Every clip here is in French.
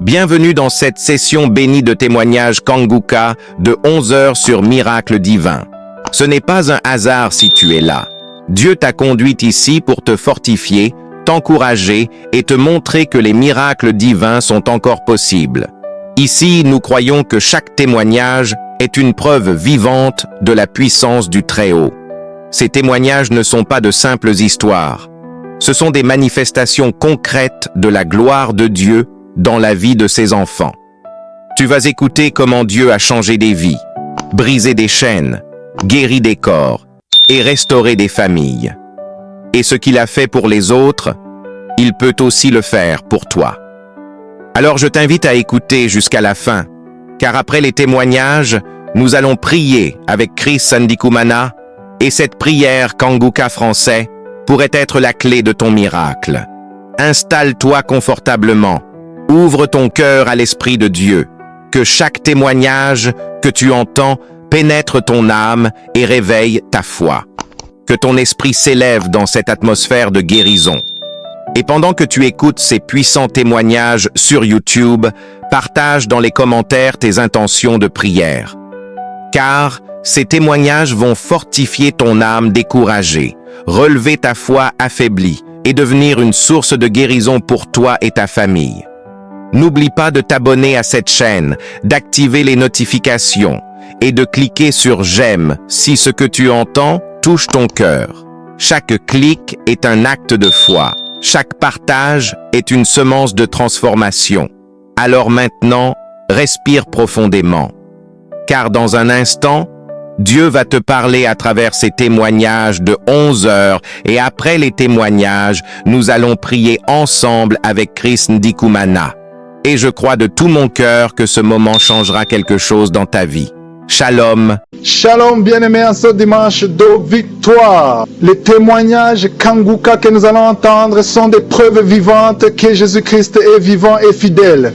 Bienvenue dans cette session bénie de témoignages Kanguka de 11 heures sur Miracle Divin. Ce n'est pas un hasard si tu es là. Dieu t'a conduit ici pour te fortifier, t'encourager et te montrer que les miracles divins sont encore possibles. Ici, nous croyons que chaque témoignage est une preuve vivante de la puissance du Très-Haut. Ces témoignages ne sont pas de simples histoires. Ce sont des manifestations concrètes de la gloire de Dieu dans la vie de ses enfants. Tu vas écouter comment Dieu a changé des vies, brisé des chaînes, guéri des corps et restauré des familles. Et ce qu'il a fait pour les autres, il peut aussi le faire pour toi. Alors je t'invite à écouter jusqu'à la fin, car après les témoignages, nous allons prier avec Chris Sandikumana et cette prière Kanguka français pourrait être la clé de ton miracle. Installe-toi confortablement. Ouvre ton cœur à l'Esprit de Dieu, que chaque témoignage que tu entends pénètre ton âme et réveille ta foi. Que ton esprit s'élève dans cette atmosphère de guérison. Et pendant que tu écoutes ces puissants témoignages sur YouTube, partage dans les commentaires tes intentions de prière. Car ces témoignages vont fortifier ton âme découragée, relever ta foi affaiblie et devenir une source de guérison pour toi et ta famille. N'oublie pas de t'abonner à cette chaîne, d'activer les notifications et de cliquer sur « J'aime » si ce que tu entends touche ton cœur. Chaque clic est un acte de foi. Chaque partage est une semence de transformation. Alors maintenant, respire profondément. Car dans un instant, Dieu va te parler à travers ces témoignages de 11 heures et après les témoignages, nous allons prier ensemble avec Chris Ndikumana. Et je crois de tout mon cœur que ce moment changera quelque chose dans ta vie. Shalom. Shalom bien-aimés en ce dimanche de victoire. Les témoignages Kanguka que nous allons entendre sont des preuves vivantes que Jésus-Christ est vivant et fidèle.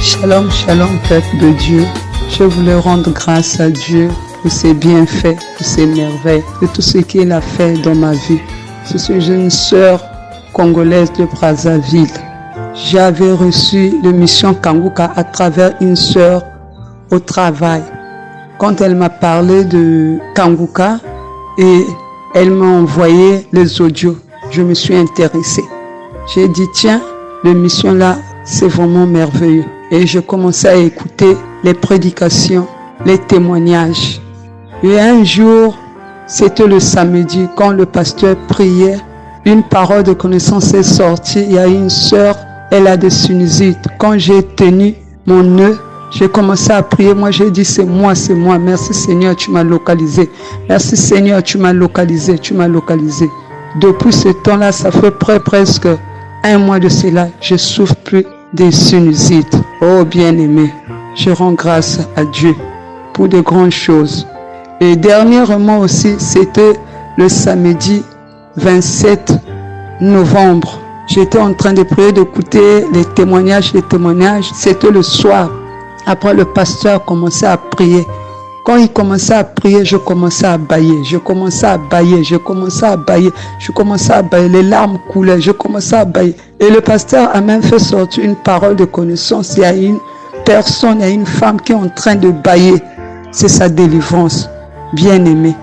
Shalom, shalom, peuple de Dieu. Je voulais rendre grâce à Dieu pour ses bienfaits, pour ses merveilles, pour tout ce qu'il a fait dans ma vie. Je suis une sœur congolaise de Brazzaville. J'avais reçu la mission Kanguka à travers une sœur au travail. Quand elle m'a parlé de Kanguka et elle m'a envoyé les audios, je me suis intéressée. J'ai dit tiens, la mission là, c'est vraiment merveilleux. Et je commençais à écouter les prédications, les témoignages. Et un jour, c'était le samedi, quand le pasteur priait, une parole de connaissance est sortie. Il y a une sœur, elle a des sinusites. Quand j'ai tenu mon nœud, j'ai commencé à prier. Moi, j'ai dit, c'est moi. Merci Seigneur, tu m'as localisé. Merci Seigneur, tu m'as localisé. Depuis ce temps-là, ça fait presque un mois de cela, je souffre plus des sinusites. Oh bien-aimé, je rends grâce à Dieu pour de grandes choses. Et dernièrement aussi, c'était le samedi 27 novembre. J'étais en train de prier, d'écouter les témoignages. C'était le soir. Après, le pasteur commençait à prier. Quand il commençait à prier, je commençais à bâiller. Les larmes coulaient, je commençais à bâiller. Et le pasteur a même fait sortir une parole de connaissance. Il y a une femme qui est en train de bâiller. C'est sa délivrance. Bien-aimé,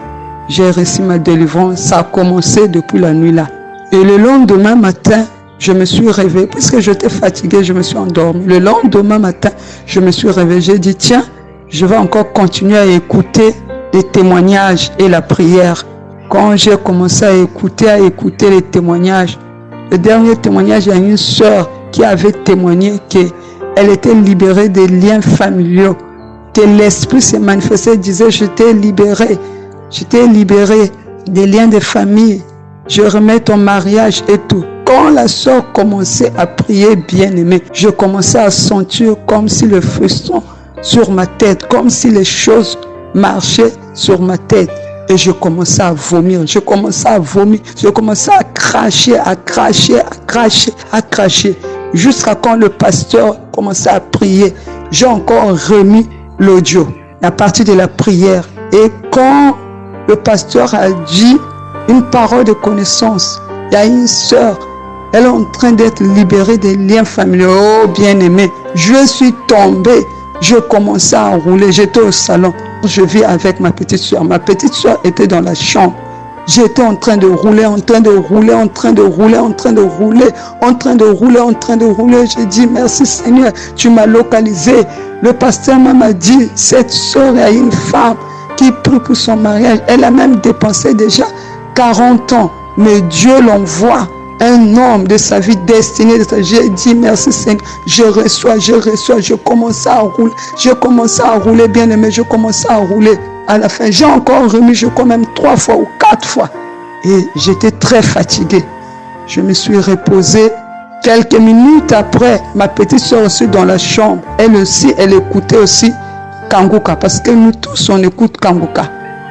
j'ai reçu ma délivrance. Ça a commencé depuis la nuit là. Et le lendemain matin, je me suis réveillée. Parce que j'étais fatiguée, je me suis endormie. Le lendemain matin, je me suis réveillée. J'ai dit, tiens, je vais encore continuer à écouter les témoignages et la prière. Quand j'ai commencé à écouter les témoignages, le dernier témoignage, il y a une sœur qui avait témoigné qu'elle était libérée des liens familiaux. Que l'esprit s'est manifesté, disait, j'étais libérée des liens de famille. Je remets ton mariage et tout. Quand la sœur commençait à prier, bien-aimé, je commençais à sentir comme si le frisson sur ma tête, comme si les choses marchaient sur ma tête. Et je commençais à vomir, je commençais à cracher. Jusqu'à quand le pasteur commençait à prier, j'ai encore remis l'audio à partir de la prière. Et quand le pasteur a dit une parole de connaissance, il y a une sœur Elle est en train d'être libérée des liens familiaux. Oh, bien-aimé, je suis tombée. Je commençais à rouler. J'étais au salon. Je vis avec ma petite soeur. Ma petite soeur était dans la chambre. J'étais en train de rouler, en train de rouler, en train de rouler, en train de rouler, en train de rouler, en train de rouler. J'ai dit, merci Seigneur, tu m'as localisé. Le pasteur m'a dit, cette soeur a une femme qui prie pour son mariage. Elle a même dépensé déjà 40 ans. Mais Dieu l'envoie un homme de sa vie destinée. J'ai dit, merci Seigneur, je reçois, je commence à rouler, bien aimé, je commence à rouler. À la fin, j'ai encore remis, je crois même 3 fois ou 4 fois. Et j'étais très fatigué. Je me suis reposé. Quelques minutes après, ma petite soeur aussi dans la chambre. Elle aussi, elle écoutait aussi Kanguka. Parce que nous tous, on écoute Kanguka.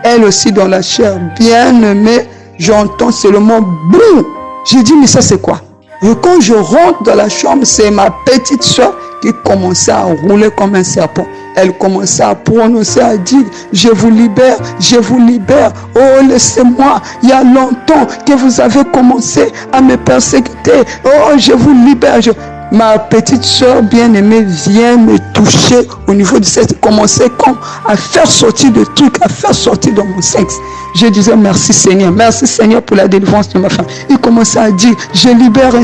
Elle aussi dans la chair. Bien aimée, j'entends seulement boum. J'ai dit, mais ça c'est quoi? Et quand je rentre dans la chambre, c'est ma petite soeur qui commençait à rouler comme un serpent. Elle commençait à prononcer, à dire, je vous libère, oh laissez-moi, il y a longtemps que vous avez commencé à me persécuter, oh je vous libère. Ma petite soeur bien-aimée vient me toucher au niveau du sexe, commençait comme à faire sortir des trucs, à faire sortir de mon sexe. Je disais merci Seigneur pour la délivrance de ma femme. Il commençait à dire, je libère un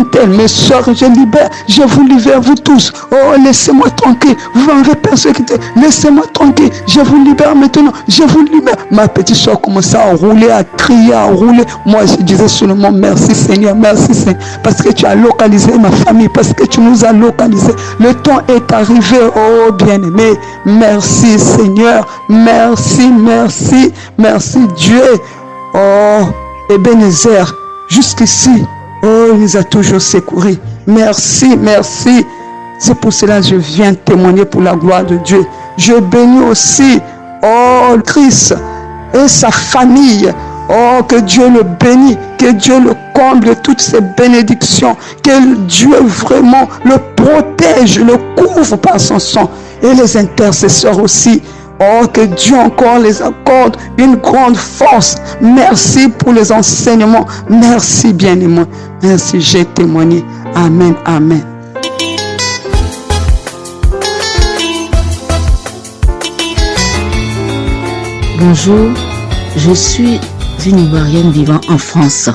tel, mes soeurs, je vous libère vous tous. Oh, laissez-moi tranquille, vous m'avez persécuté, laissez-moi tranquille, je vous libère maintenant, je vous libère. Ma petite soeur commençait à rouler, à crier, à rouler. Moi, je disais seulement merci Seigneur, parce que tu as localisé ma famille, parce que tu nous as localisé. Le temps est arrivé, oh bien-aimé, merci Seigneur, merci Dieu. Oh, Ebenezer, jusqu'ici, oh, il nous a toujours secourus. Merci. C'est pour cela que je viens témoigner pour la gloire de Dieu. Je bénis aussi, oh, Christ et sa famille. Oh, que Dieu le bénisse, que Dieu le comble de toutes ses bénédictions, que Dieu vraiment le protège, le couvre par son sang. Et les intercesseurs aussi. Oh, que Dieu encore les accorde une grande force. Merci pour les enseignements. Merci bien-aimé. Merci, j'ai témoigné. Amen. Bonjour, je suis une Ivoirienne vivant en France.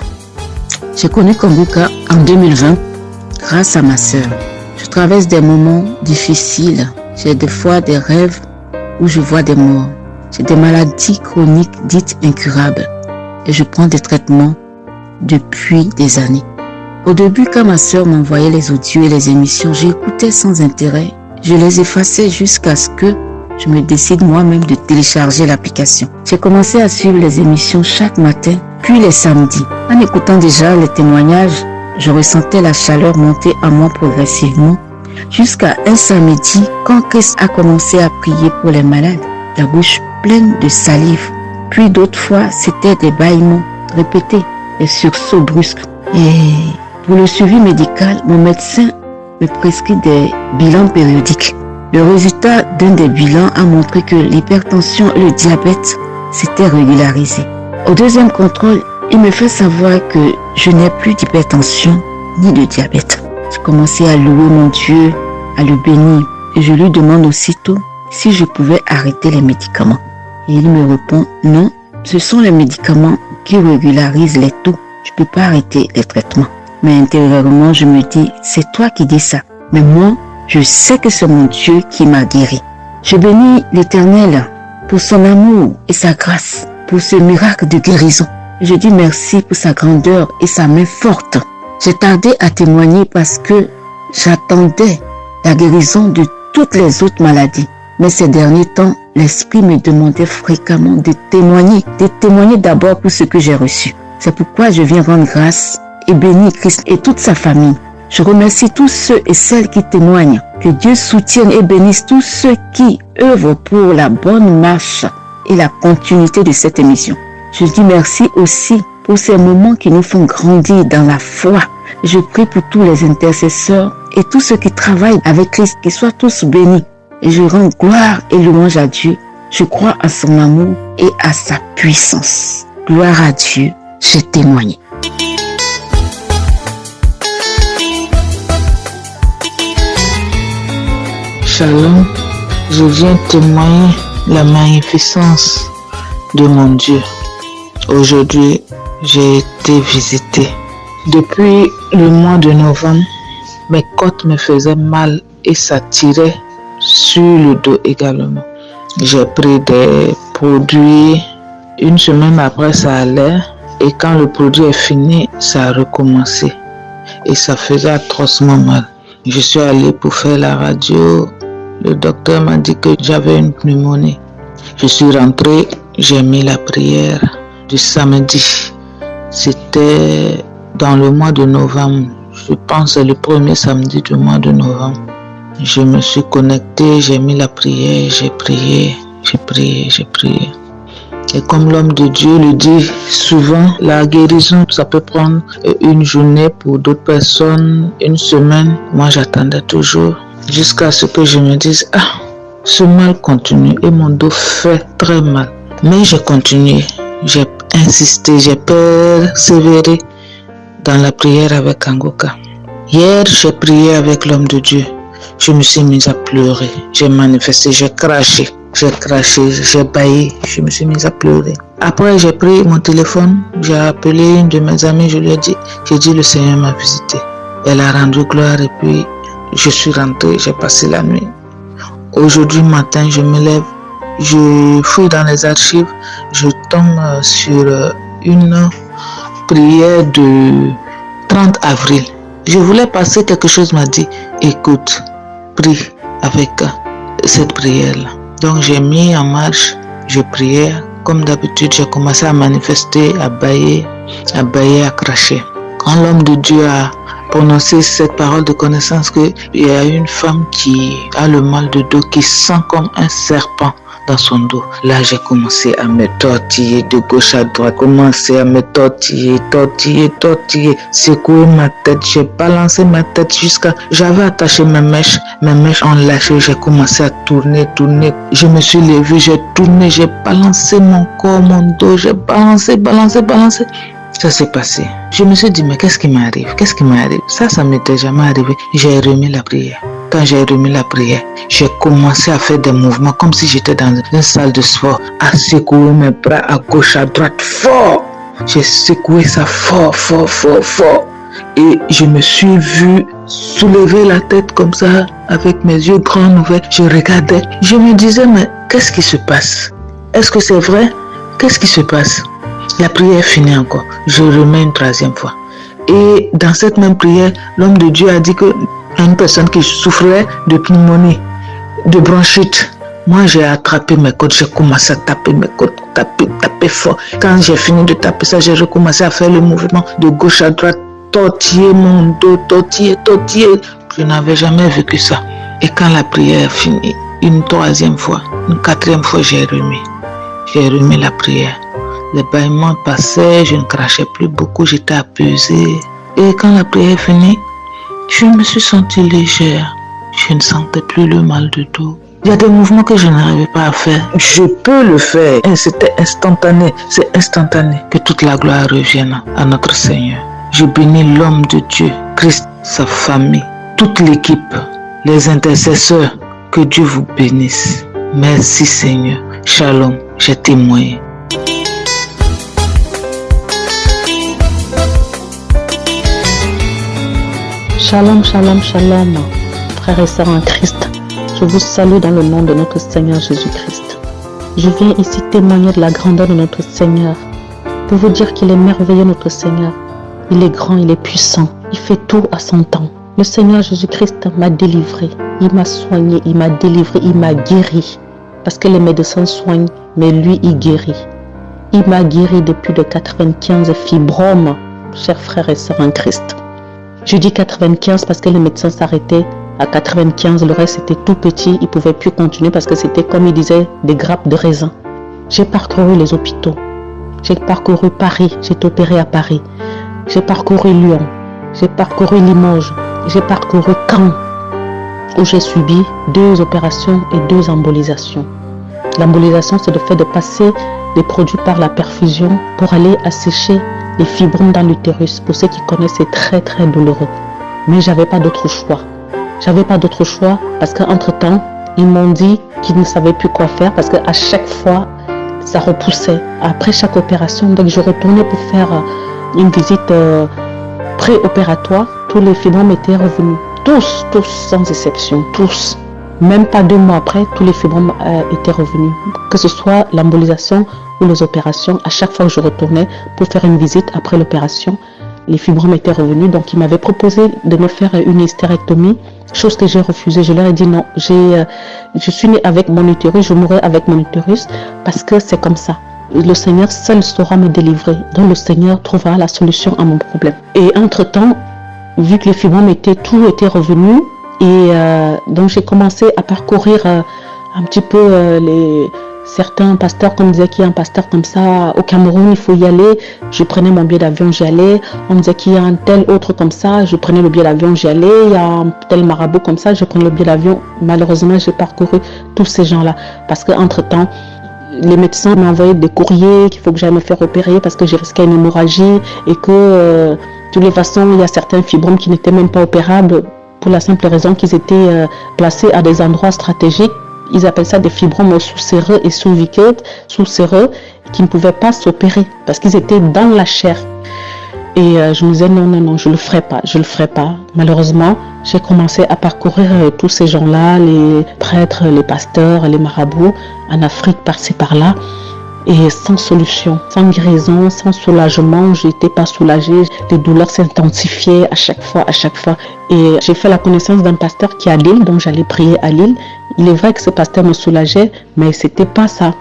J'ai connu Kanguka en 2020 grâce à ma sœur. Je traverse des moments difficiles. J'ai des fois des rêves où je vois des morts. J'ai des maladies chroniques dites incurables et je prends des traitements depuis des années. Au début, quand ma sœur m'envoyait les audios et les émissions, j'écoutais sans intérêt. Je les effaçais jusqu'à ce que je me décide moi-même de télécharger l'application. J'ai commencé à suivre les émissions chaque matin, puis les samedis. En écoutant déjà les témoignages, je ressentais la chaleur monter à moi progressivement. Jusqu'à un samedi, quand Christ a commencé à prier pour les malades, la bouche pleine de salive. Puis d'autres fois, c'était des bâillements répétés, des sursauts brusques. Et pour le suivi médical, mon médecin me prescrit des bilans périodiques. Le résultat d'un des bilans a montré que l'hypertension et le diabète s'étaient régularisés. Au deuxième contrôle, il me fait savoir que je n'ai plus d'hypertension ni de diabète. Je commençais à louer mon Dieu, à le bénir. Et je lui demande aussitôt si je pouvais arrêter les médicaments. Et il me répond, non, ce sont les médicaments qui régularisent les taux. Je ne peux pas arrêter les traitements. Mais intérieurement, je me dis, c'est toi qui dis ça. Mais moi, je sais que c'est mon Dieu qui m'a guéri. Je bénis l'Éternel pour son amour et sa grâce, pour ce miracle de guérison. Je dis merci pour sa grandeur et sa main forte. J'ai tardé à témoigner parce que j'attendais la guérison de toutes les autres maladies. Mais ces derniers temps, l'Esprit me demandait fréquemment de témoigner d'abord pour ce que j'ai reçu. C'est pourquoi je viens rendre grâce et bénir Christ et toute sa famille. Je remercie tous ceux et celles qui témoignent. Que Dieu soutienne et bénisse tous ceux qui œuvrent pour la bonne marche et la continuité de cette émission. Je dis merci aussi pour ces moments qui nous font grandir dans la foi. Je prie pour tous les intercesseurs et tous ceux qui travaillent avec Christ, qu'ils soient tous bénis. Et je rends gloire et louange à Dieu. Je crois à son amour et à sa puissance. Gloire à Dieu, j'ai témoigné. Shalom, je viens témoigner la magnificence de mon Dieu. Aujourd'hui, j'ai été visitée. Depuis le mois de novembre, mes côtes me faisaient mal et ça tirait sur le dos également. J'ai pris des produits, une semaine après ça allait et quand le produit est fini, ça a recommencé et ça faisait atrocement mal. Je suis allée pour faire la radio, le docteur m'a dit que j'avais une pneumonie. Je suis rentrée, j'ai mis la prière du samedi. C'était dans le mois de novembre, je pense que c'est le premier samedi du mois de novembre. Je me suis connectée, j'ai mis la prière, j'ai prié. Et comme l'homme de Dieu le dit souvent, la guérison, ça peut prendre une journée, pour d'autres personnes, une semaine. Moi, j'attendais toujours jusqu'à ce que je me dise, ce mal continue et mon dos fait très mal. Mais j'ai continué, j'ai insisté, j'ai persévéré dans la prière avec Kanguka. Hier, j'ai prié avec l'homme de Dieu. Je me suis mise à pleurer, j'ai manifesté, j'ai craché, j'ai bâillé, je me suis mise à pleurer. Après, j'ai pris mon téléphone, j'ai appelé une de mes amies, je lui ai dit, le Seigneur m'a visité. Elle a rendu gloire et puis je suis rentrée, j'ai passé la nuit. Aujourd'hui matin, je me lève, je fouille dans les archives, je tombe sur une prière de 30 avril. Je voulais passer quelque chose, m'a dit, écoute, prie avec cette prière-là. Donc j'ai mis en marche, je priais. Comme d'habitude, j'ai commencé à manifester, à bailler, à cracher. Quand l'homme de Dieu a prononcé cette parole de connaissance qu'il y a une femme qui a le mal de dos, qui sent comme un serpent dans son dos. Là, j'ai commencé à me tortiller de gauche à droite, tortiller, secouer ma tête. J'ai balancé ma tête j'avais attaché mes mèches ont lâché, j'ai commencé à tourner. Je me suis levée, j'ai tourné, j'ai balancé mon corps, mon dos, j'ai balancé. Ça s'est passé. Je me suis dit, mais qu'est-ce qui m'arrive? Ça m'était jamais arrivé. J'ai remis la prière. Quand j'ai remis la prière, j'ai commencé à faire des mouvements comme si j'étais dans une salle de sport, à secouer mes bras à gauche, à droite, fort. J'ai secoué ça fort. Et je me suis vue soulever la tête comme ça, avec mes yeux grands ouverts. Je regardais. Je me disais, mais qu'est-ce qui se passe? Est-ce que c'est vrai? Qu'est-ce qui se passe? La prière finit encore. Je remets une troisième fois. Et dans cette même prière, l'homme de Dieu a dit que une personne qui souffrait de pneumonie, de bronchite. Moi, j'ai attrapé mes côtes, j'ai commencé à taper mes côtes, taper fort. Quand j'ai fini de taper ça, j'ai recommencé à faire le mouvement de gauche à droite, tortiller mon dos, tortiller. Je n'avais jamais vécu ça. Et quand la prière finit, une troisième fois, une quatrième fois, j'ai remis la prière. Les bâillements passaient, je ne crachais plus beaucoup, j'étais apaisée. Et quand la prière finit, je me suis sentie légère. Je ne sentais plus le mal de dos. Il y a des mouvements que je n'arrivais pas à faire. Je peux le faire. Et c'était instantané. C'est instantané. Que toute la gloire revienne à notre Seigneur. Je bénis l'homme de Dieu, Christ, sa famille, toute l'équipe, les intercesseurs. Que Dieu vous bénisse. Merci Seigneur. Shalom. J'ai témoigné. Shalom, frères et sœurs en Christ. Je vous salue dans le nom de notre Seigneur Jésus-Christ. Je viens ici témoigner de la grandeur de notre Seigneur, pour vous dire qu'il est merveilleux notre Seigneur. Il est grand, il est puissant, il fait tout à son temps. Le Seigneur Jésus-Christ m'a délivré, il m'a soigné, il m'a délivré, il m'a guéri. Parce que les médecins soignent, mais lui il guérit. Il m'a guéri depuis de 95 fibromes, chers frères et sœurs en Christ. Je dis 95 parce que les médecins s'arrêtaient à 95, le reste était tout petit, ils ne pouvaient plus continuer parce que c'était comme ils disaient des grappes de raisin. J'ai parcouru les hôpitaux, j'ai parcouru Paris, j'ai été opéré à Paris, j'ai parcouru Lyon, j'ai parcouru Limoges, j'ai parcouru Caen, où j'ai subi 2 opérations et 2 embolisations. L'embolisation, c'est le fait de passer des produits par la perfusion pour aller assécher les fibromes dans l'utérus. Pour ceux qui connaissent, c'est très très douloureux. Mais j'avais pas d'autre choix. J'avais pas d'autre choix parce qu'entre-temps, ils m'ont dit qu'ils ne savaient plus quoi faire parce qu'à chaque fois, ça repoussait. Après chaque opération, dès que je retournais pour faire une visite préopératoire, tous les fibromes étaient revenus. Tous, sans exception, tous. Même pas 2 mois après, tous les fibromes étaient revenus. Que ce soit l'embolisation ou les opérations, à chaque fois que je retournais pour faire une visite après l'opération, les fibromes étaient revenus. Donc, ils m'avaient proposé de me faire une hystérectomie, chose que j'ai refusée. Je leur ai dit non, je suis née avec mon utérus, je mourrai avec mon utérus parce que c'est comme ça. Le Seigneur seul saura me délivrer. Donc, le Seigneur trouvera la solution à mon problème. Et entre-temps, vu que les fibromes tout était revenu, et donc j'ai commencé à parcourir un petit peu certains pasteurs, comme disaient qu'il y a un pasteur comme ça au Cameroun, il faut y aller. Je prenais mon billet d'avion, j'y allais. On me disait qu'il y a un tel autre comme ça, je prenais le billet d'avion, j'y allais. Il y a un tel marabout comme ça, je prenais le billet d'avion. Malheureusement, j'ai parcouru tous ces gens-là parce qu'entre-temps, les médecins m'ont envoyé des courriers qu'il faut que j'aille me faire opérer parce que j'ai risqué une hémorragie et que de toutes les façons, il y a certains fibromes qui n'étaient même pas opérables pour la simple raison qu'ils étaient placés à des endroits stratégiques. Ils appellent ça des fibromes sous-séreux et sous-séreux qui ne pouvaient pas s'opérer parce qu'ils étaient dans la chair. Et je me disais non, je le ferai pas. Malheureusement, j'ai commencé à parcourir tous ces gens-là, les prêtres, les pasteurs, les marabouts, en Afrique, par-ci, par-là. Et sans solution, sans guérison, sans soulagement, je n'étais pas soulagée. Les douleurs s'intensifiaient à chaque fois. Et j'ai fait la connaissance d'un pasteur qui est à Lille, donc j'allais prier à Lille. Il est vrai que ce pasteur me soulageait, mais c'était pas ça.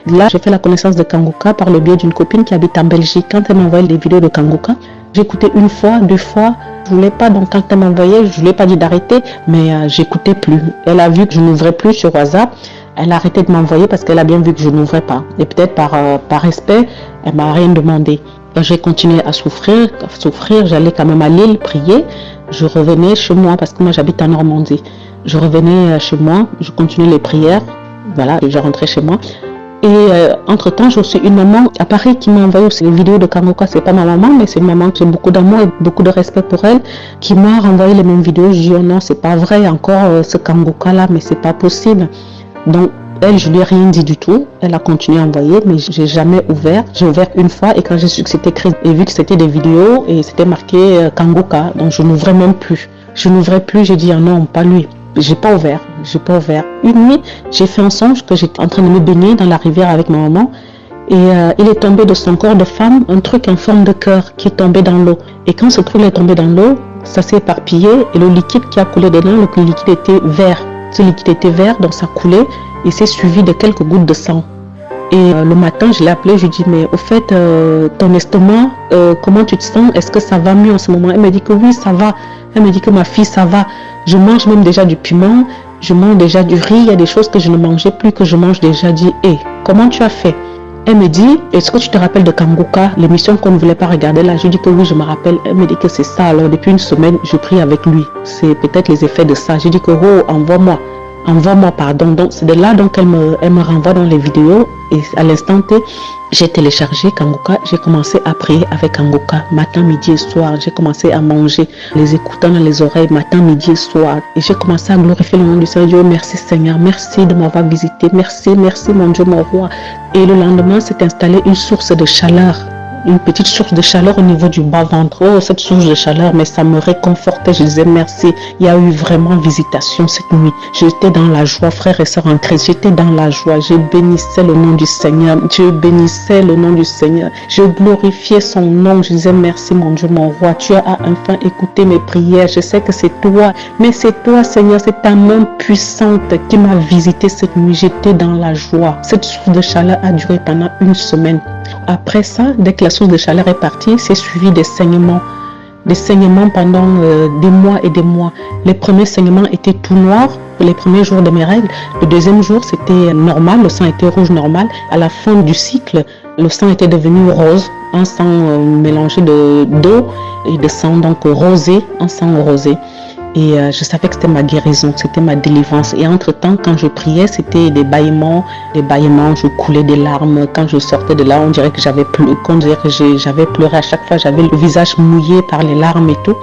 Là, j'ai fait la connaissance de Kanguka par le biais d'une copine qui habite en Belgique. Quand elle m'envoyait des vidéos de Kanguka, j'écoutais 1 fois, 2 fois. Je voulais pas, donc quand elle m'envoyait, je lui ai pas dit d'arrêter, mais j'écoutais plus. Elle a vu que je n'ouvrais plus sur WhatsApp. Elle a arrêté de m'envoyer parce qu'elle a bien vu que je n'ouvrais pas. Et peut-être par respect, elle m'a rien demandé. J'ai continué à souffrir. J'allais quand même à Lille prier. Je revenais chez moi parce que moi j'habite en Normandie. Je revenais chez moi, je continuais les prières. Voilà, je rentrais chez moi. Et entre-temps, j'ai aussi une maman à Paris qui m'a envoyé aussi les vidéos de Kanguka. C'est pas ma maman, mais c'est une maman que j'ai beaucoup d'amour et beaucoup de respect pour elle, qui m'a renvoyé les mêmes vidéos. Je dis oh non, c'est pas vrai encore ce Kanguka là, mais c'est pas possible. Donc, elle, je lui ai rien dit du tout. Elle a continué à envoyer, mais j'ai jamais ouvert. J'ai ouvert 1 fois et quand j'ai su que c'était écrit et vu que c'était des vidéos et c'était marqué Kanguka, donc je n'ouvrais même plus. J'ai dit ah non, pas lui. J'ai pas ouvert. Une nuit, j'ai fait un songe que j'étais en train de me baigner dans la rivière avec ma maman et il est tombé de son corps de femme un truc en forme de cœur qui est tombé dans l'eau. Et quand ce truc est tombé dans l'eau, ça s'est éparpillé et le liquide qui a coulé dedans, le liquide était vert. Ce liquide était vert, donc ça coulait et c'est suivi de quelques gouttes de sang. Et le matin, je l'ai appelé, je lui ai dit, mais au fait, ton estomac, comment tu te sens? Est-ce que ça va mieux en ce moment? Elle m'a dit que oui, ça va. Elle m'a dit que ma fille, ça va. Je mange même déjà du piment, je mange déjà du riz. Il y a des choses que je ne mangeais plus, que je mange déjà. Je dis, hé, comment tu as fait? Elle me dit, est-ce que tu te rappelles de Kanguka, l'émission qu'on ne voulait pas regarder là? Je dis que oui, je me rappelle. Elle me dit que c'est ça. Alors depuis 1 semaine, je prie avec lui. C'est peut-être les effets de ça. Je dis que oh, envoie-moi, pardon. Donc c'est de là donc elle me renvoie dans les vidéos et à l'instant T, j'ai téléchargé Kanguka. J'ai commencé à prier avec Kanguka matin, midi et soir. J'ai commencé à manger, les écoutant dans les oreilles matin, midi et soir. Et j'ai commencé à glorifier le nom du Seigneur. Dieu, merci Seigneur, merci de m'avoir visité. Merci mon Dieu, mon roi. Et le lendemain s'est installée une source de chaleur. Une petite source de chaleur au niveau du bas-ventre. Oh, cette source de chaleur, mais ça me réconfortait. Je disais merci. Il y a eu vraiment visitation cette nuit. J'étais dans la joie, frères et sœurs en Christ. J'étais dans la joie. Je bénissais le nom du Seigneur. Je glorifiais son nom. Je disais merci, mon Dieu, mon roi. Tu as enfin écouté mes prières. Je sais que c'est toi. Mais c'est toi, Seigneur. C'est ta main puissante qui m'a visité cette nuit. J'étais dans la joie. Cette source de chaleur a duré pendant 1 semaine. Après ça, dès que la source de chaleur est partie, c'est suivi des saignements pendant des mois et des mois. Les premiers saignements étaient tout noirs pour les premiers jours de mes règles. Le deuxième jour, c'était normal, le sang était rouge normal. À la fin du cycle, le sang était devenu rose, un sang mélangé d'eau et de sang donc rosé, un sang rosé. Et je savais que c'était ma guérison, c'était ma délivrance. Et entre-temps, quand je priais, c'était des bâillements, je coulais des larmes. Quand je sortais de là, on dirait que j'avais pleuré à chaque fois. J'avais le visage mouillé par les larmes et tout.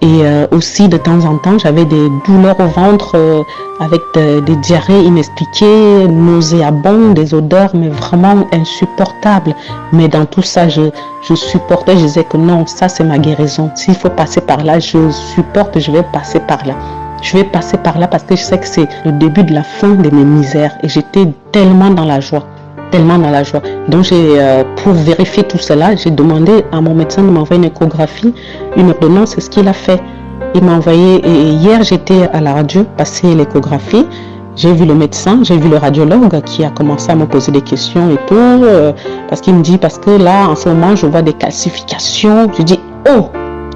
Et aussi, de temps en temps, j'avais des douleurs au ventre avec des diarrhées inexpliquées, nauséabondes, des odeurs, mais vraiment insupportables. Mais dans tout ça, je supportais, je disais que non, ça c'est ma guérison. S'il faut passer par là, je supporte, je vais passer par là. Je vais passer par là parce que je sais que c'est le début de la fin de mes misères. Et j'étais tellement dans la joie. Tellement dans la joie. Donc, pour vérifier tout cela, j'ai demandé à mon médecin de m'envoyer une échographie, une ordonnance, c'est ce qu'il a fait. Il m'a envoyé, et hier j'étais à la radio, passer l'échographie. J'ai vu le médecin, j'ai vu le radiologue qui a commencé à me poser des questions et tout, parce qu'il me dit, parce que là, en ce moment, je vois des calcifications. Je dis, oh,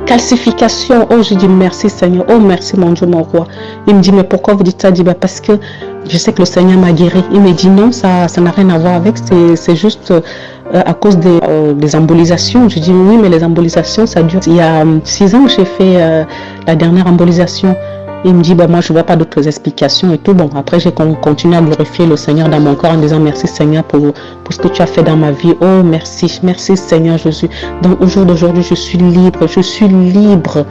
calcification, oh, je dis merci Seigneur, oh merci mon Dieu, mon roi. Il me dit, mais pourquoi vous dites ça? Je dis, parce que je sais que le Seigneur m'a guéri. Il me dit, non, ça n'a rien à voir avec, c'est juste à cause des embolisations. Je dis, oui, mais les embolisations, ça dure. Il y a 6 ans que j'ai fait la dernière embolisation. Il me dit, moi, je ne vois pas d'autres explications et tout. Bon, après, j'ai continué à glorifier le Seigneur dans mon corps en disant, merci Seigneur pour ce que tu as fait dans ma vie. Oh, merci, merci Seigneur Jésus. Donc, au jour d'aujourd'hui, je suis libre, je suis libre.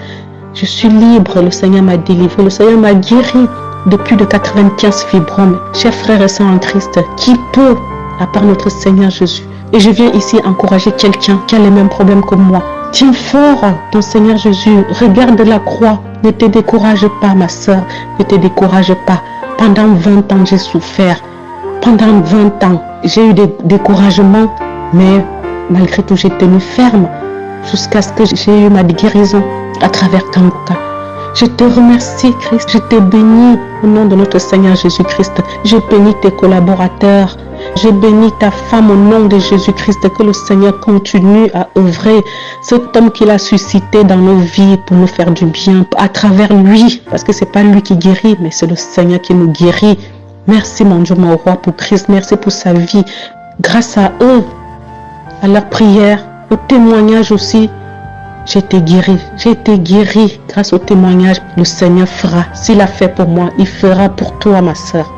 Je suis libre. Le Seigneur m'a délivré, le Seigneur m'a guéri de plus de 95 fibromes. Chers frères et sœurs en Christ, qui peut, à part notre Seigneur Jésus? Et je viens ici encourager quelqu'un qui a les mêmes problèmes que moi. Tiens fort ton Seigneur Jésus, regarde la croix. Ne te décourage pas, ma soeur, ne te décourage pas. Pendant 20 ans, j'ai souffert. Pendant 20 ans, j'ai eu des découragements, mais malgré tout, j'ai tenu ferme jusqu'à ce que j'ai eu ma guérison à travers Kanguka. Je te remercie, Christ. Je te bénis au nom de notre Seigneur Jésus-Christ. Je bénis tes collaborateurs. Je bénis ta femme au nom de Jésus-Christ, que le Seigneur continue à œuvrer. Cet homme qu'il a suscité dans nos vies pour nous faire du bien, à travers lui, parce que ce n'est pas lui qui guérit, mais c'est le Seigneur qui nous guérit. Merci mon Dieu, mon roi, pour Christ. Merci pour sa vie. Grâce à eux, à leur prière, au témoignage aussi, j'ai été guéri. J'ai été guéri grâce au témoignage. Le Seigneur fera. S'il a fait pour moi, il fera pour toi, ma soeur.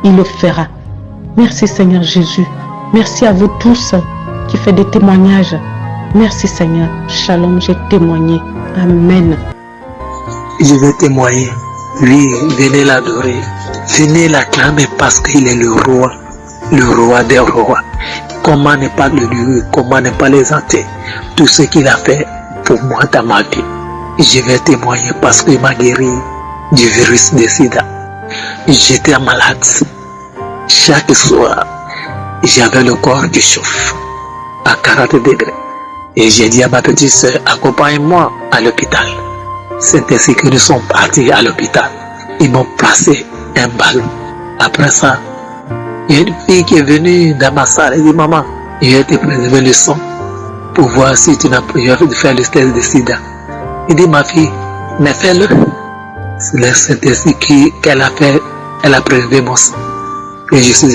Il le fera. Merci Seigneur Jésus. Merci à vous tous qui faites des témoignages. Merci Seigneur. Shalom, j'ai témoigné. Amen. Je vais témoigner. Oui, venez l'adorer. Venez l'acclamer parce qu'il est le roi des rois. Comment ne pas le louer, comment ne pas l'exalter. Tout ce qu'il a fait pour moi dans ma vie. Je vais témoigner parce qu'il m'a guéri du virus de sida. J'étais malade. Chaque soir, j'avais le corps qui chauffe à 40 degrés. Et j'ai dit à ma petite soeur, accompagne-moi à l'hôpital. C'est ainsi que nous sommes partis à l'hôpital. Ils m'ont placé un ballon. Après ça, il y a une fille qui est venue dans ma salle et dit, maman, il a été prélevé le sang pour voir si tu n'as pas de faire le test de sida. Il dit, ma fille, mais fais-le. C'est ainsi qu'elle a fait, elle a prélevé mon sang. Et je suis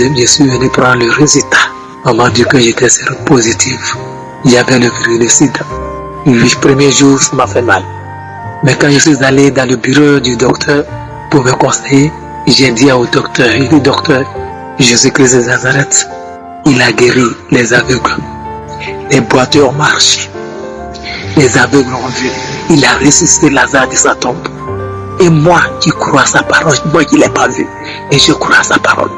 venu prendre le résultat. On m'a dit que j'étais séropositif. Il y avait le virus de sida. Le premier jour, ça m'a fait mal. Mais quand je suis allé dans le bureau du docteur pour me conseiller, j'ai dit au docteur, il dit, docteur, Jésus-Christ de Nazareth, il a guéri les aveugles. Les boiteux ont marché. Les aveugles ont vu. Il a ressuscité Lazare de sa tombe. Et moi qui crois à sa parole, moi qui ne l'ai pas vu, et je crois à sa parole.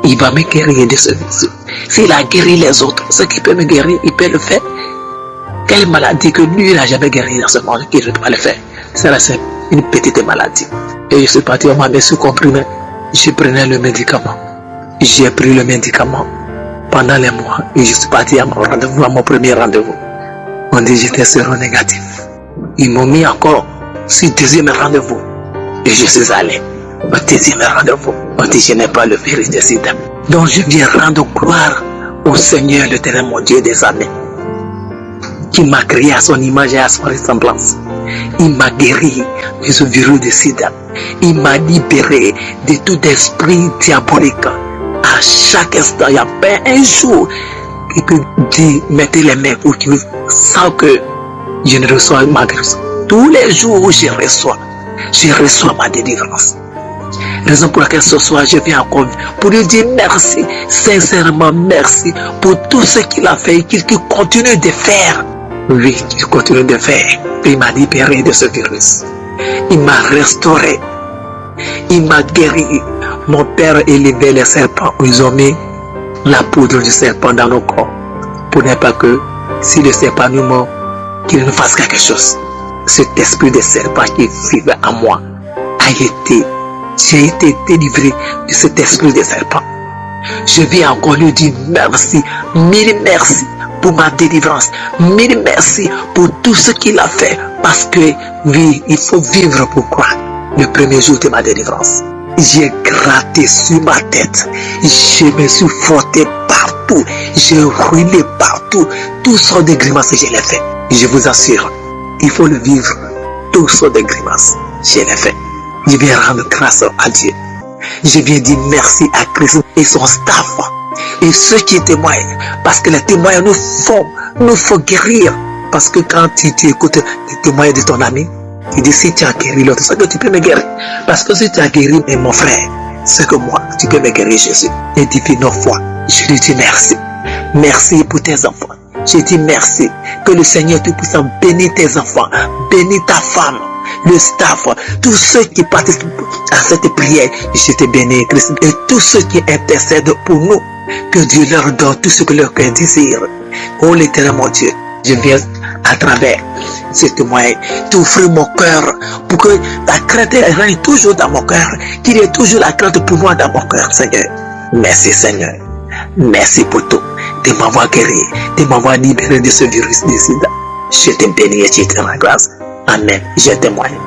Il va me guérir de ce virus. S'il a guéri les autres, ce qui peut me guérir, il peut le faire. Quelle maladie que lui n'a jamais guéri dans ce monde, qu'il ne peut pas le faire. C'est une petite maladie. Et je suis parti à ma maison comprimée. Je prenais le médicament. J'ai pris le médicament pendant les mois. Et je suis parti à mon rendez-vous, à mon premier rendez-vous. On dit que j'étais séronégatif. Ils m'ont mis encore sur le deuxième rendez-vous. Et je suis allé. Au deuxième rendez-vous, on dit je n'ai pas le virus de sida. Donc je viens rendre gloire au Seigneur, l'Éternel, mon Dieu des armées, qui m'a créé à son image et à son ressemblance. Il m'a guéri de ce virus de sida. Il m'a libéré de tout esprit diabolique. À chaque instant, il y a pas un jour qui peut dire mettez les mains pour qu'il sans que je ne reçois ma guérison. Tous les jours où je reçois ma délivrance. Raison pour laquelle ce soir je viens encore pour lui dire merci, sincèrement merci pour tout ce qu'il a fait et qu'il continue de faire Oui, il continue de faire. Il m'a libéré de ce virus. Il m'a restauré. Il m'a guéri. Mon père élevait les serpents. Ils ont mis la poudre du serpent dans nos corps. Pour ne pas que, si le serpent nous mord, qu'il nous fasse quelque chose. Cet esprit de serpent qui vivait en moi j'ai été délivré de cet esprit de serpent. Je viens encore lui dire merci, mille merci pour ma délivrance, mille merci pour tout ce qu'il a fait, parce que oui, il faut vivre pour croire. Le premier jour de ma délivrance, j'ai gratté sur ma tête, je me suis frotté partout, j'ai roulé partout, toutes sortes de grimaces je l'ai fait. Je vous assure, il faut le vivre, toutes sortes de grimaces, je l'ai fait. Je viens rendre grâce à Dieu. Je viens dire merci à Christ et son staff et ceux qui témoignent, parce que les témoignages nous font guérir. Parce que quand tu écoutes les témoignages de ton ami, il dit si tu as guéri l'autre, c'est que tu peux me guérir. Parce que si tu as guéri mon frère, c'est que moi, tu peux me guérir Jésus. Et depuis 9 fois, je lui dis merci. Merci pour tes enfants. Je dis merci. Que le Seigneur Tout-Puissant bénisse tes enfants, bénisse ta femme, le staff, tous ceux qui participent à cette prière. Je te bénis, Christ, et tous ceux qui intercèdent pour nous. Que Dieu leur donne tout ce que leur cœur désire. Oh l'Éternel mon Dieu, je viens à travers ce témoignage t'offrir mon cœur pour que la crainte règne toujours dans mon cœur, qu'il y ait toujours la crainte pour moi dans mon cœur, Seigneur. Merci Seigneur. Merci pour tout. De m'avoir guéri, de m'avoir libéré de ce virus du sida. Je te bénis et je te rends grâce. Amen. Je témoigne.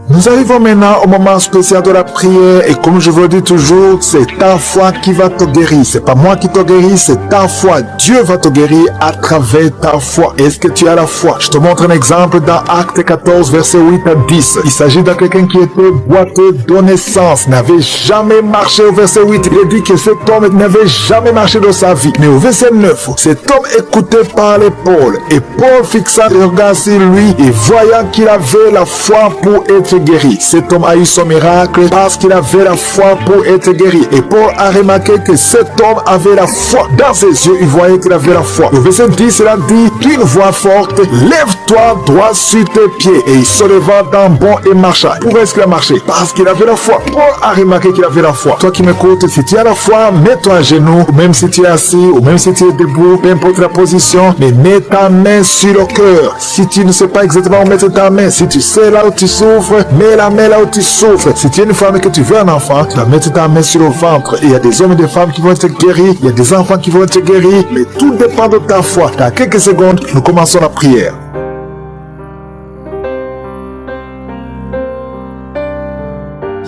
Nous arrivons maintenant au moment spécial de la prière et comme je vous le dis toujours, c'est ta foi qui va te guérir. C'est pas moi qui te guéris, c'est ta foi. Dieu va te guérir à travers ta foi. Est-ce que tu as la foi? Je te montre un exemple dans Acte 14, verset 8 à 10. Il s'agit de quelqu'un qui était boiteux de naissance, n'avait jamais marché au verset 8. Il dit que cet homme n'avait jamais marché dans sa vie. Mais au verset 9, cet homme écouté par l'épaule et Paul fixa le regard sur lui et voyant qu'il avait la foi pour être guéri. Cet homme a eu son miracle parce qu'il avait la foi pour être guéri. Et Paul a remarqué que cet homme avait la foi. Dans ses yeux, il voyait qu'il avait la foi. Au verset 10, il a dit d'une voix forte, lève-toi droit sur tes pieds. Et il se leva d'un bond et marcha. Pourquoi est-ce qu'il a marché? Parce qu'il avait la foi. Paul a remarqué qu'il avait la foi. Toi qui m'écoutes, si tu as la foi, mets-toi à genoux, ou même si tu es assis, ou même si tu es debout, peu importe la position, mais mets ta main sur le cœur. Si tu ne sais pas exactement où mettre ta main, si tu sais là où tu souffres, mets la main là où tu souffres. Si tu es une femme et que tu veux un enfant, tu vas mettre ta main sur le ventre. Et il y a des hommes et des femmes qui vont être guéris. Il y a des enfants qui vont être guéris. Mais tout dépend de ta foi. Dans quelques secondes, nous commençons la prière.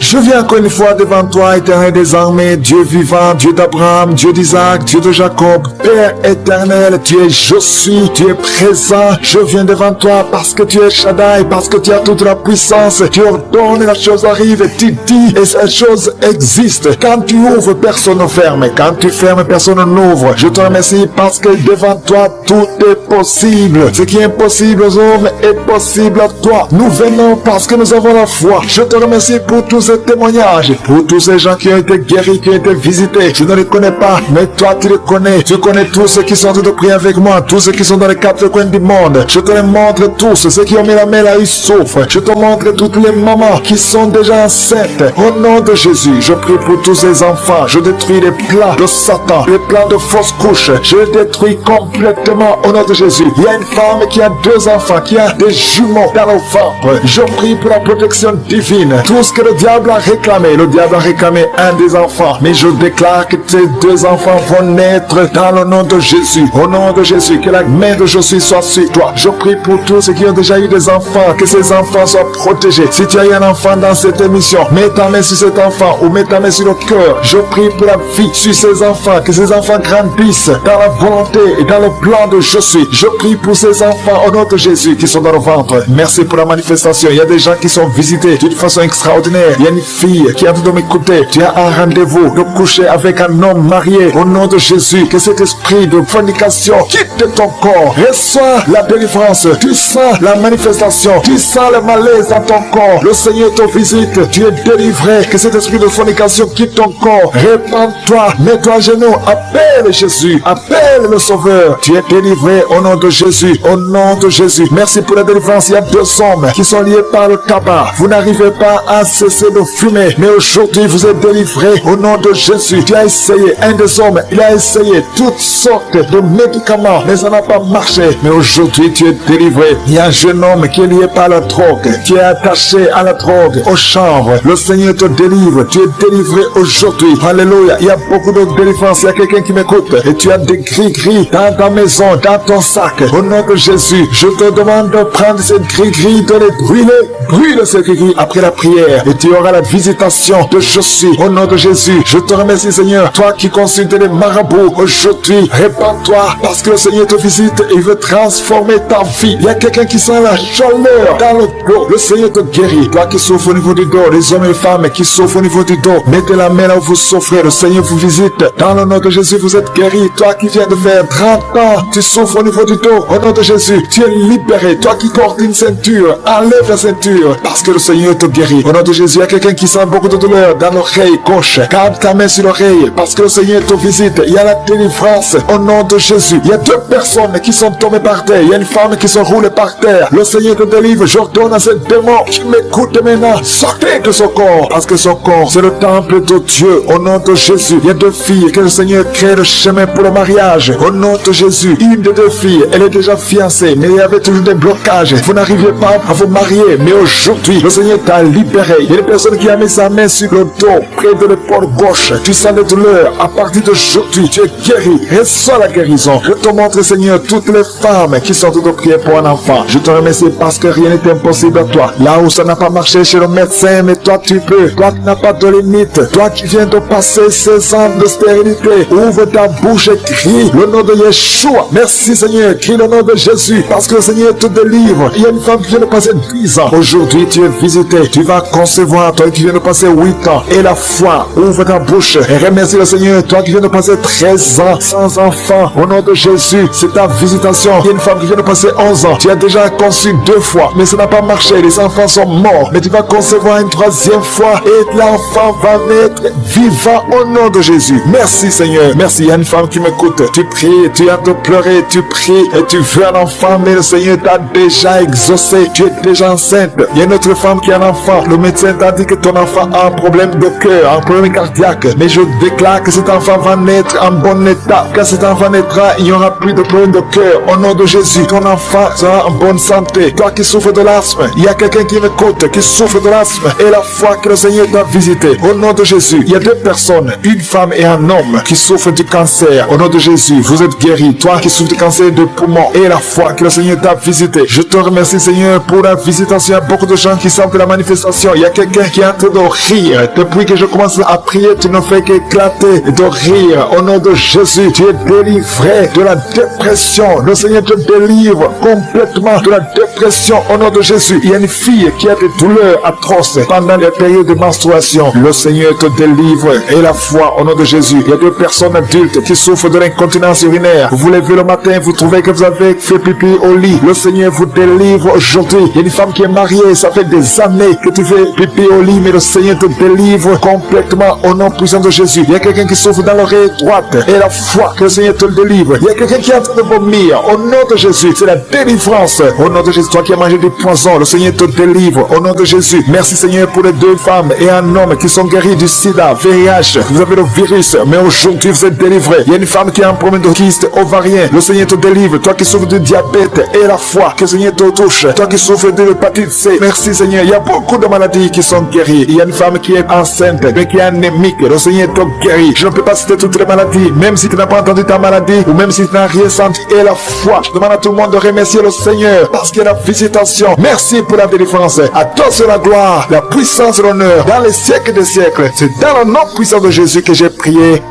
Je viens encore une fois devant toi, éternel des armées, Dieu vivant, Dieu d'Abraham, Dieu d'Isaac, Dieu de Jacob, Père éternel, tu es je suis, tu es présent. Je viens devant toi parce que tu es Shaddai, parce que tu as toute la puissance. Tu ordonnes, la chose arrive, et tu dis, et cette chose existe. Quand tu ouvres, personne ne ferme. Quand tu fermes, personne n'ouvre. Je te remercie parce que devant toi, tout est possible. Ce qui est impossible aux hommes est possible à toi. Nous venons parce que nous avons la foi. Je te remercie pour tous ces témoignages, pour tous ces gens qui ont été guéris, qui ont été visités. Je ne les connais pas, mais toi tu les connais. Tu connais tous ceux qui sont en train de prier avec moi, tous ceux qui sont dans les quatre coins du monde. Je te les montre tous, ceux qui ont mis la main là, ils souffrent. Je te montre toutes les mamans qui sont déjà enceintes. Au nom de Jésus, je prie pour tous ces enfants. Je détruis les plans de Satan, les plans de fausses couches. Je les détruis complètement au nom de Jésus. Il y a une femme qui a 2 enfants, qui a des jumeaux dans le ventre. Je prie pour la protection divine. Tout ce que le diable a réclamé, le diable a réclamé un des enfants, mais je déclare que ces 2 enfants vont naître dans le nom de Jésus. Au nom de Jésus, que la main de Jésus soit sur toi. Je prie pour tous ceux qui ont déjà eu des enfants, que ces enfants soient protégés. Si tu as eu un enfant dans cette émission, mets ta main sur cet enfant ou mets ta main sur le cœur. Je prie pour la vie sur ces enfants, que ces enfants grandissent dans la volonté et dans le plan de Jésus. Je prie pour ces enfants au nom de Jésus qui sont dans le ventre. Merci pour la manifestation. Il y a des gens qui sont visités d'une façon extraordinaire. Il y a une une fille qui a de m'écouter. Tu as un rendez-vous de coucher avec un homme marié. Au nom de Jésus, que cet esprit de fornication quitte ton corps. Reçois la délivrance. Tu sens la manifestation. Tu sens le malaise dans ton corps. Le Seigneur te visite. Tu es délivré. Que cet esprit de fornication quitte ton corps. Répands-toi. Mets-toi à genoux. Appelle Jésus. Appelle le Sauveur. Tu es délivré au nom de Jésus. Au nom de Jésus. Merci pour la délivrance. Il y a 2 hommes qui sont liés par le tabac. Vous n'arrivez pas à cesser de fumer. Mais aujourd'hui, vous êtes délivré au nom de Jésus. Tu as essayé. Un des hommes, il a essayé toutes sortes de médicaments. Mais ça n'a pas marché. Mais aujourd'hui, tu es délivré. Il y a un jeune homme qui est lié par la drogue. Tu es attaché à la drogue, au chanvre. Le Seigneur te délivre. Tu es délivré aujourd'hui. Alléluia. Il y a beaucoup de délivrance. Il y a quelqu'un qui m'écoute. Et tu as des gris-gris dans ta maison, dans ton sac. Au nom de Jésus, je te demande de prendre ces gris-gris, de les brûler. Brûle ces gris-gris après la prière. Et tu auras la visitation de Jésus. Au nom de Jésus, je te remercie Seigneur. Toi qui consultes les marabouts, aujourd'hui, répands-toi parce que le Seigneur te visite et il veut transformer ta vie. Il y a quelqu'un qui sent la chaleur dans le dos. Le Seigneur te guérit. Toi qui souffres au niveau du dos, les hommes et les femmes qui souffrent au niveau du dos, mettez la main là où vous souffrez. Le Seigneur vous visite. Dans le nom de Jésus, vous êtes guéri. Toi qui viens de faire 30 ans, tu souffres au niveau du dos. Au nom de Jésus, tu es libéré. Toi qui portes une ceinture, enlève la ceinture parce que le Seigneur te guérit. Au nom de Jésus, il y a quelqu'un qui sent beaucoup de douleur dans l'oreille gauche. Garde ta main sur l'oreille parce que le Seigneur te visite. Il y a la délivrance au nom de Jésus. Il y a 2 personnes qui sont tombées par terre. Il y a une femme qui se roule par terre. Le Seigneur te délivre. J'ordonne à ce démon qui m'écoute maintenant, sortez de son corps parce que son corps, c'est le temple de Dieu. Au nom de Jésus, il y a 2 filles que le Seigneur crée le chemin pour le mariage. Au nom de Jésus, une des 2 filles, elle est déjà fiancée, mais il y avait toujours des blocages. Vous n'arriviez pas à vous marier, mais aujourd'hui, le Seigneur t'a libéré. Il y a une personne qui a mis sa main sur le dos, près de l'épaule gauche. Tu sens des douleurs. À partir d'aujourd'hui, tu es guéri. Reçois la guérison. Je te montre, Seigneur, toutes les femmes qui sont toutes priées pour un enfant. Je te remercie parce que rien n'est impossible à toi. Là où ça n'a pas marché chez le médecin, mais toi tu peux. Toi qui n'as pas de limite. Toi qui viens de passer 16 ans de stérilité. Ouvre ta bouche et crie le nom de Yeshua. Merci Seigneur. Crie le nom de Jésus parce que le Seigneur te délivre. Il y a une femme qui vient de passer 10 ans. Aujourd'hui, tu es visité. Tu vas concevoir. Toi qui viens de passer 8 ans. Et la foi. Ouvre ta bouche et remercie le Seigneur. Toi qui viens de passer 13 ans sans enfant. Au nom de Jésus, c'est ta visitation. Il y a une femme qui vient de passer 11 ans. Tu as déjà conçu 2 fois, mais ça n'a pas marché. Les enfants sont morts. Mais tu vas concevoir une 3e fois et l'enfant va naître vivant au nom de Jésus. Merci Seigneur. Merci. Il y a une femme qui m'écoute. Tu pries, tu as de pleurer, tu pries et tu veux un enfant, mais le Seigneur t'a déjà exaucé. Tu es déjà enceinte. Il y a une autre femme qui a un enfant. Le médecin t'a dit que ton enfant a un problème de cœur, un problème cardiaque. Mais je déclare que cet enfant va naître en bon état. Quand cet enfant naîtra, il n'y aura plus de problème de cœur. Au nom de Jésus, ton enfant sera en bonne santé. Toi qui souffres de l'asthme, il y a quelqu'un qui m'écoute, qui souffre de l'asthme. Et la foi que le Seigneur t'a visité. Au nom de Jésus, il y a 2 personnes, une femme et un homme, qui souffrent du cancer. Au nom de Jésus, vous êtes guéris. Toi qui souffres du cancer de poumon et la foi que le Seigneur t'a visité. Je te remercie Seigneur pour la visitation. Il y a beaucoup de gens qui sentent la manifestation. Il y a quelqu'un qui est en train de rire. Depuis que je commence à prier, tu ne fais qu'éclater de rire. Au nom de Jésus, tu es délivré de la dépression. Le Seigneur te délivre complètement de la dépression au nom de Jésus. Il y a une fille qui a des douleurs atroces pendant les périodes de menstruation. Le Seigneur te délivre et la foi au nom de Jésus. Il y a 2 personnes adultes qui souffrent de l'incontinence urinaire. Vous vous levez le matin, vous trouvez que vous avez fait pipi au lit. Le Seigneur vous délivre aujourd'hui. Il y a une femme qui est mariée, ça fait des années que tu fais pipi au lit, mais le Seigneur te délivre complètement au nom puissant de Jésus. Il y a quelqu'un qui souffre dans l'oreille droite et la foi que le Seigneur te délivre. Il y a quelqu'un qui est en train de vomir au nom de Jésus. C'est la délivrance au nom de Jésus. Toi qui as mangé du poison, le Seigneur te délivre au nom de Jésus. Merci Seigneur pour les 2 femmes et un homme qui sont guéris du sida, VIH. Vous avez le virus, mais aujourd'hui vous êtes délivrés. Il y a une femme qui a un problème de kyste ovarien. Le Seigneur te délivre. Toi qui souffres du diabète et la foi que le Seigneur te touche. Toi qui souffres de l'hépatite C. Merci Seigneur. Il y a beaucoup de maladies qui sont guéries. Il y a une femme qui est enceinte, mais qui est anémique. Le Seigneur te guérit. Je ne peux pas citer toutes les maladies, même si tu n'as pas entendu ta maladie, ou même si tu n'as rien senti. Et la foi. Je demande à tout le monde de remercier le Seigneur parce qu'il y a la visitation. Merci pour la délivrance. À toi c'est la gloire, la puissance et l'honneur dans les siècles des siècles. C'est dans le nom puissant de Jésus que j'ai prié.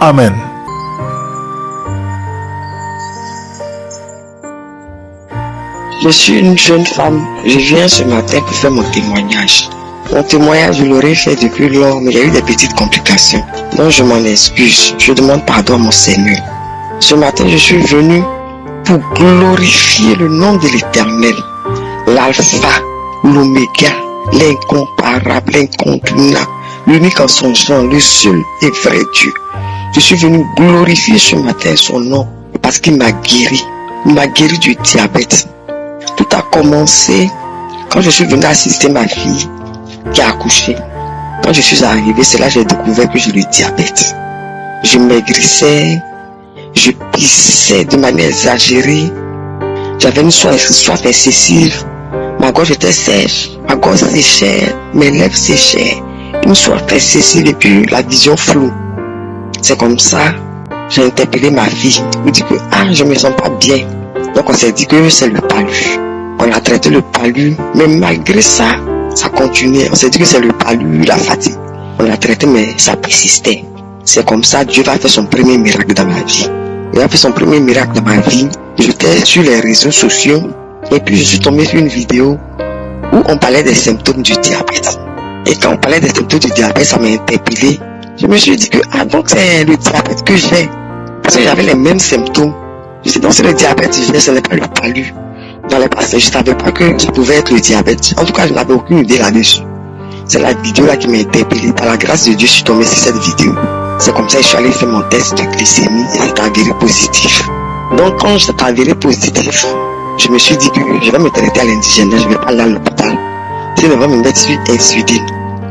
Amen. Je suis une jeune femme. Je viens ce matin pour faire mon témoignage. Mon témoignage, je l'aurais fait depuis lors, mais il y a eu des petites complications. Donc je m'en excuse. Je demande pardon à mon Seigneur. Ce matin, je suis venu pour glorifier le nom de l'Éternel. L'alpha, l'oméga, l'incomparable, l'incontournable, l'unique en son genre, le seul et vrai Dieu. Je suis venu glorifier ce matin son nom parce qu'il m'a guéri. Il m'a guéri du diabète. Tout a commencé quand je suis venu assister ma fille qui a accouché. Quand je suis arrivé, c'est là que j'ai découvert que j'ai le diabète. Je maigrissais, je pissais de manière exagérée. J'avais une soif excessive. Ma gorge était sèche, ma gorge séchait, mes lèvres séchaient. Une soif excessive et puis la vision floue. C'est comme ça, j'ai interpellé ma fille. Je lui dis que je me sens pas bien. Donc on s'est dit que c'est le palu. On a traité le palu, mais malgré ça, ça continuait. On s'est dit que c'est le palu, la fatigue. On l'a traité, mais ça persistait. C'est comme ça, Dieu va faire son premier miracle dans ma vie. Il a fait son premier miracle dans ma vie. J'étais sur les réseaux sociaux et puis je suis tombé sur une vidéo où on parlait des symptômes du diabète. Et quand on parlait des symptômes du diabète, ça m'a interpellé. Je me suis dit que, donc c'est le diabète que j'ai. Parce que j'avais les mêmes symptômes. Je me suis dit, donc c'est le diabète que j'ai, ce n'est pas le palu. Dans les passés, je ne savais pas que ça pouvait être le diabète. En tout cas, je n'avais aucune idée là-dessus. C'est la vidéo là qui m'a interpellé. Par la grâce de Dieu, je suis tombé sur cette vidéo. C'est comme ça que je suis allé faire mon test de glycémie et c'est avéré positif. Donc quand c'est avéré positif, je me suis dit que je vais me traiter à l'indigène, je ne vais pas aller à l'hôpital. Je vais me mettre sur insuline.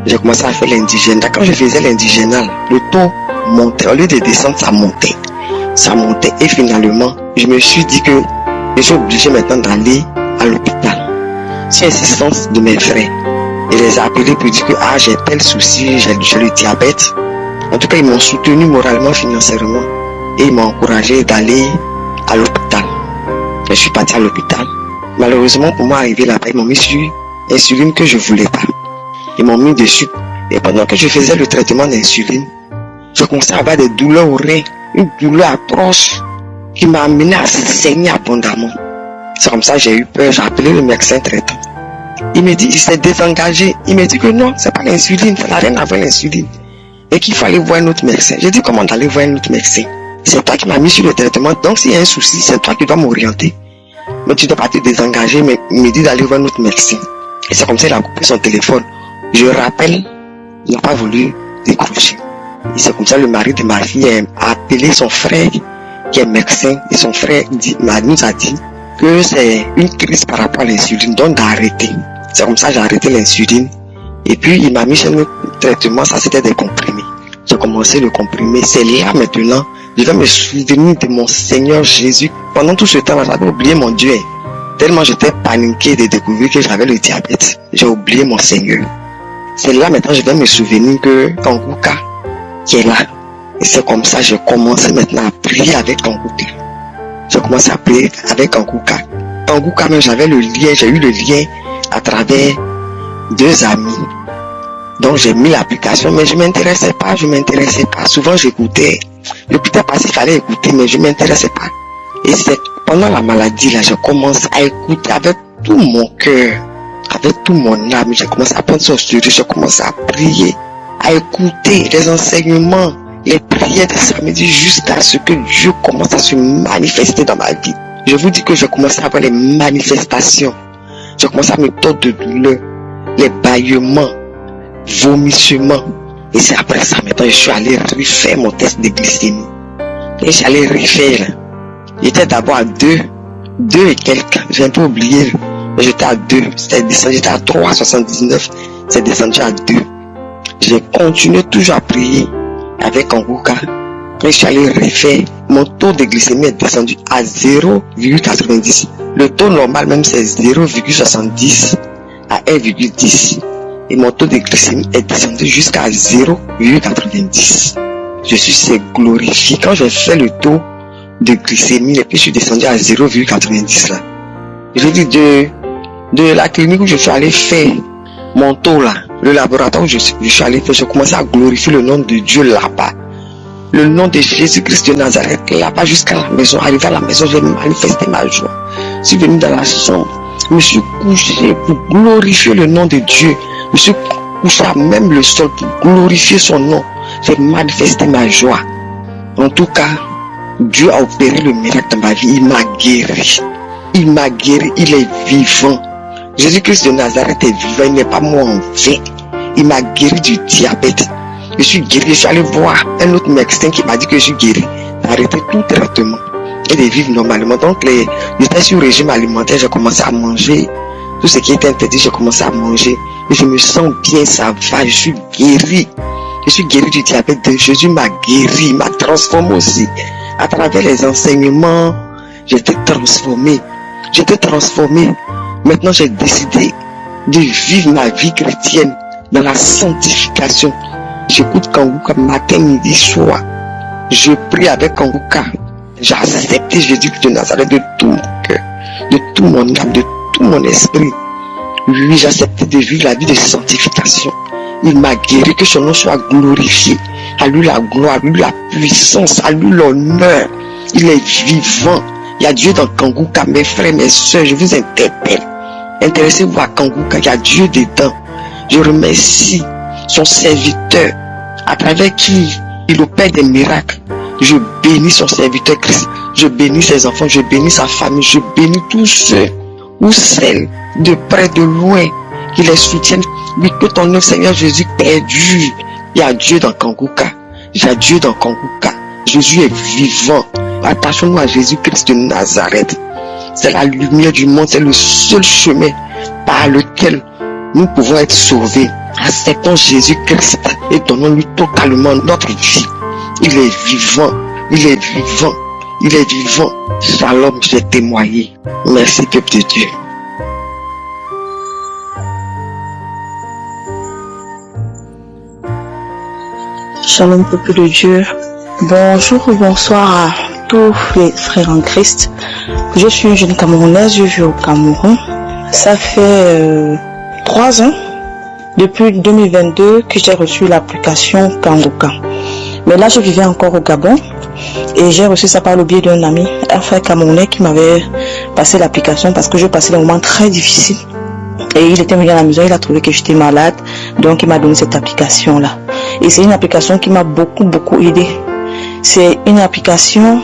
J'ai commencé à faire l'indigène. Quand je faisais l'indigénal, le taux montait. Au lieu de descendre, ça montait. Ça montait et finalement, je me suis dit que je suis obligé maintenant d'aller à l'hôpital. Sur insistance de mes frères. Je les ai appelés pour dire que j'ai tel souci, j'ai le diabète. En tout cas, ils m'ont soutenu moralement, financièrement. Et ils m'ont encouragé d'aller à l'hôpital. Je suis parti à l'hôpital. Malheureusement, pour moi, arriver là-bas, ils m'ont mis sur l'insuline que je ne voulais pas. Ils m'ont mis dessus. Et pendant que je faisais le traitement d'insuline, je commençais à avoir des douleurs au rein. Une douleur atroce qui m'a amené à saigner abondamment. C'est comme ça que j'ai eu peur. J'ai appelé le médecin traitant. Il me dit, il s'est désengagé. Il me dit que non, c'est pas l'insuline, ça n'a rien à voir l'insuline. Et qu'il fallait voir un autre médecin. J'ai dit, comment d'aller voir un autre médecin? C'est toi qui m'as mis sur le traitement, donc s'il y a un souci, c'est toi qui dois m'orienter. Mais tu dois pas te désengager, mais il me dit d'aller voir un autre médecin. Et c'est comme ça qu'il a coupé son téléphone. Je rappelle, il n'a pas voulu décrocher. Et c'est comme ça que le mari de ma fille a appelé son frère, qui est médecin, et son frère nous a dit que c'est une crise par rapport à l'insuline, donc d'arrêter. C'est comme ça que j'ai arrêté l'insuline. Et puis il m'a mis chez le traitement, ça c'était des comprimés. J'ai commencé le comprimé. C'est là maintenant, je vais me souvenir de mon Seigneur Jésus. Pendant tout ce temps-là, j'avais oublié mon Dieu. Tellement j'étais paniqué de découvrir que j'avais le diabète. J'ai oublié mon Seigneur. C'est là maintenant, je vais me souvenir que Kangouka qui est là. Et c'est comme ça que j'ai commencé maintenant à prier avec Kangouka. J'ai commencé à prier avec Kangouka. Kangouka, même j'avais le lien, j'ai eu le lien à travers 2 amis. Donc j'ai mis l'application, mais je ne m'intéressais pas. Souvent j'écoutais. L'hôpital passé, il fallait écouter, mais je ne m'intéressais pas. Et c'est pendant la maladie, là, je commence à écouter avec tout mon cœur, avec tout mon âme. J'ai commencé à prendre son studio, j'ai commencé à prier, à écouter les enseignements, les prières de samedi jusqu'à ce que Dieu commence à se manifester dans ma vie. Je vous dis que j'ai commencé à avoir les manifestations. J'ai commencé à me tordre de douleur, les bâillements, vomissements. Et c'est après ça, maintenant, je suis allé refaire mon test de glycémie. Et j'allais refaire. J'étais d'abord à 2 et quelques. J'ai un peu oublié. J'étais à 2. C'était descendu, j'étais à 3,79. C'est descendu à 2. J'ai continué toujours à prier avec Kangouka. Et je suis allé refaire. Mon taux de glycémie est descendu à 0,90. Le taux normal même c'est 0,70 à 1,10. Et mon taux de glycémie est descendu jusqu'à 0,90. Je suis glorifié. Quand j'ai fait le taux de glycémie, et puis je suis descendu à 0,90 là. Je dis de la clinique où je suis allé faire mon taux là, le laboratoire où je suis allé faire, j'ai commencé à glorifier le nom de Dieu là-bas. Le nom de Jésus-Christ de Nazareth là-bas jusqu'à la maison. Arrivé à la maison, j'ai manifesté ma joie. Je suis venu dans la chambre, je me suis couché pour glorifier le nom de Dieu. Je me suis couché à même le sol pour glorifier son nom. J'ai manifesté ma joie. En tout cas, Dieu a opéré le miracle dans ma vie. Il m'a guéri. Il m'a guéri. Il est vivant. Jésus-Christ de Nazareth est vivant. Il n'est pas mort en vain. Il m'a guéri du diabète. Je suis guéri. Je suis allé voir un autre médecin qui m'a dit que je suis guéri. J'ai arrêté tout traitement et de vivre normalement. Donc, j'étais sur le régime alimentaire. J'ai commencé à manger. Tout ce qui était interdit, j'ai commencé à manger. Et je me sens bien, ça va. Je suis guéri. Je suis guéri du diabète. Jésus m'a guéri. Il m'a transformé aussi. À travers les enseignements, j'étais transformé. J'étais transformé. Maintenant, j'ai décidé de vivre ma vie chrétienne dans la sanctification. J'écoute Kanguka matin, midi, soir. Je prie avec Kanguka. J'ai accepté Jésus de Nazareth de tout mon cœur, de tout mon âme, de tout mon esprit. Oui, j'ai accepté de vivre la vie de sanctification. Il m'a guéri, que son nom soit glorifié. À lui la gloire, à lui la puissance, à lui l'honneur. Il est vivant. Il y a Dieu dans Kanguka, mes frères, mes soeurs, je vous interpelle. Intéressez-vous à Kanguka, il y a Dieu dedans. Je remercie son serviteur, à travers qui il opère des miracles. Je bénis son serviteur Christ. Je bénis ses enfants, je bénis sa famille, je bénis tous ceux ou celles de près, de loin, qui les soutiennent. Oui, que ton nom, Seigneur Jésus, perdu. Il y a Dieu dans Kanguka. Il y a Dieu dans Kanguka. Jésus est vivant. Attachons-nous à Jésus-Christ de Nazareth. C'est la lumière du monde, c'est le seul chemin par lequel nous pouvons être sauvés. Acceptons Jésus-Christ et donnons-lui totalement notre vie. Il est vivant, il est vivant, il est vivant. Shalom, j'ai témoigné. Merci, peuple de Dieu. Shalom, peuple de Dieu. Bonjour ou bonsoir à tous les frères en Christ. Je suis une jeune Camerounaise, je vis au Cameroun. Ça fait 3 ans, depuis 2022, que j'ai reçu l'application Kanguka. Mais là, je vivais encore au Gabon et j'ai reçu ça par le biais d'un ami, un frère camerounais qui m'avait passé l'application parce que je passais des moments très difficiles. Et il était venu à la maison, il a trouvé que j'étais malade, donc il m'a donné cette application-là. Et c'est une application qui m'a beaucoup aidé. C'est une application,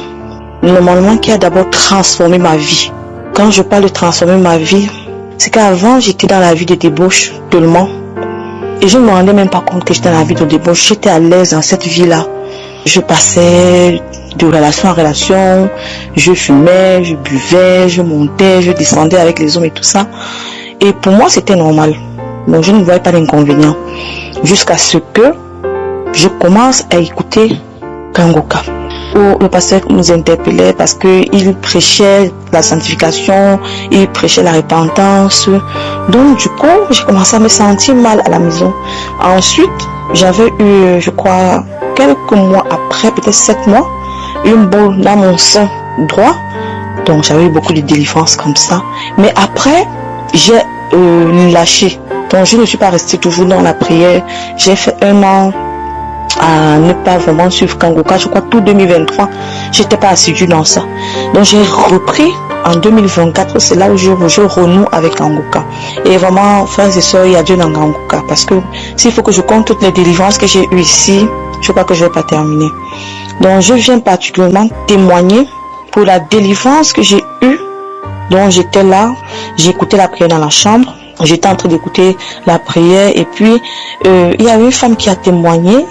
normalement, qui a d'abord transformé ma vie. Quand je parle de transformer ma vie, c'est qu'avant, j'étais dans la vie de débauche, tellement. Et je ne me rendais même pas compte que j'étais dans la vie de débauche. J'étais à l'aise dans cette vie-là. Je passais de relation en relation, je fumais, je buvais, je montais, je descendais avec les hommes et tout ça. Et pour moi, c'était normal. Donc, je ne voyais pas d'inconvénient. Jusqu'à ce que je commence à écouter Kanguka. Où le pasteur nous interpellait parce qu'il prêchait la sanctification, il prêchait la repentance. Donc, du coup, j'ai commencé à me sentir mal à la maison. Ensuite, j'avais eu, je crois, quelques mois après, peut-être 7 mois, une boule dans mon sein droit. Donc, j'avais eu beaucoup de délivrance comme ça. Mais après, j'ai lâché. Donc, je ne suis pas restée toujours dans la prière. J'ai fait 1 an à ne pas vraiment suivre Kanguka. Je crois tout 2023, j'étais pas assidue dans ça. Donc, j'ai repris en 2024. C'est là où je renoue avec Kanguka. Et vraiment, frères et sœurs, il y a Dieu dans Kanguka. Parce que s'il faut que je compte toutes les délivrances que j'ai eues ici, je crois que je ne vais pas terminer. Donc, je viens particulièrement témoigner pour la délivrance que j'ai eue. Donc, j'étais là, j'écoutais la prière dans la chambre. J'étais en train d'écouter la prière. Et puis, il y avait une femme qui a témoigné,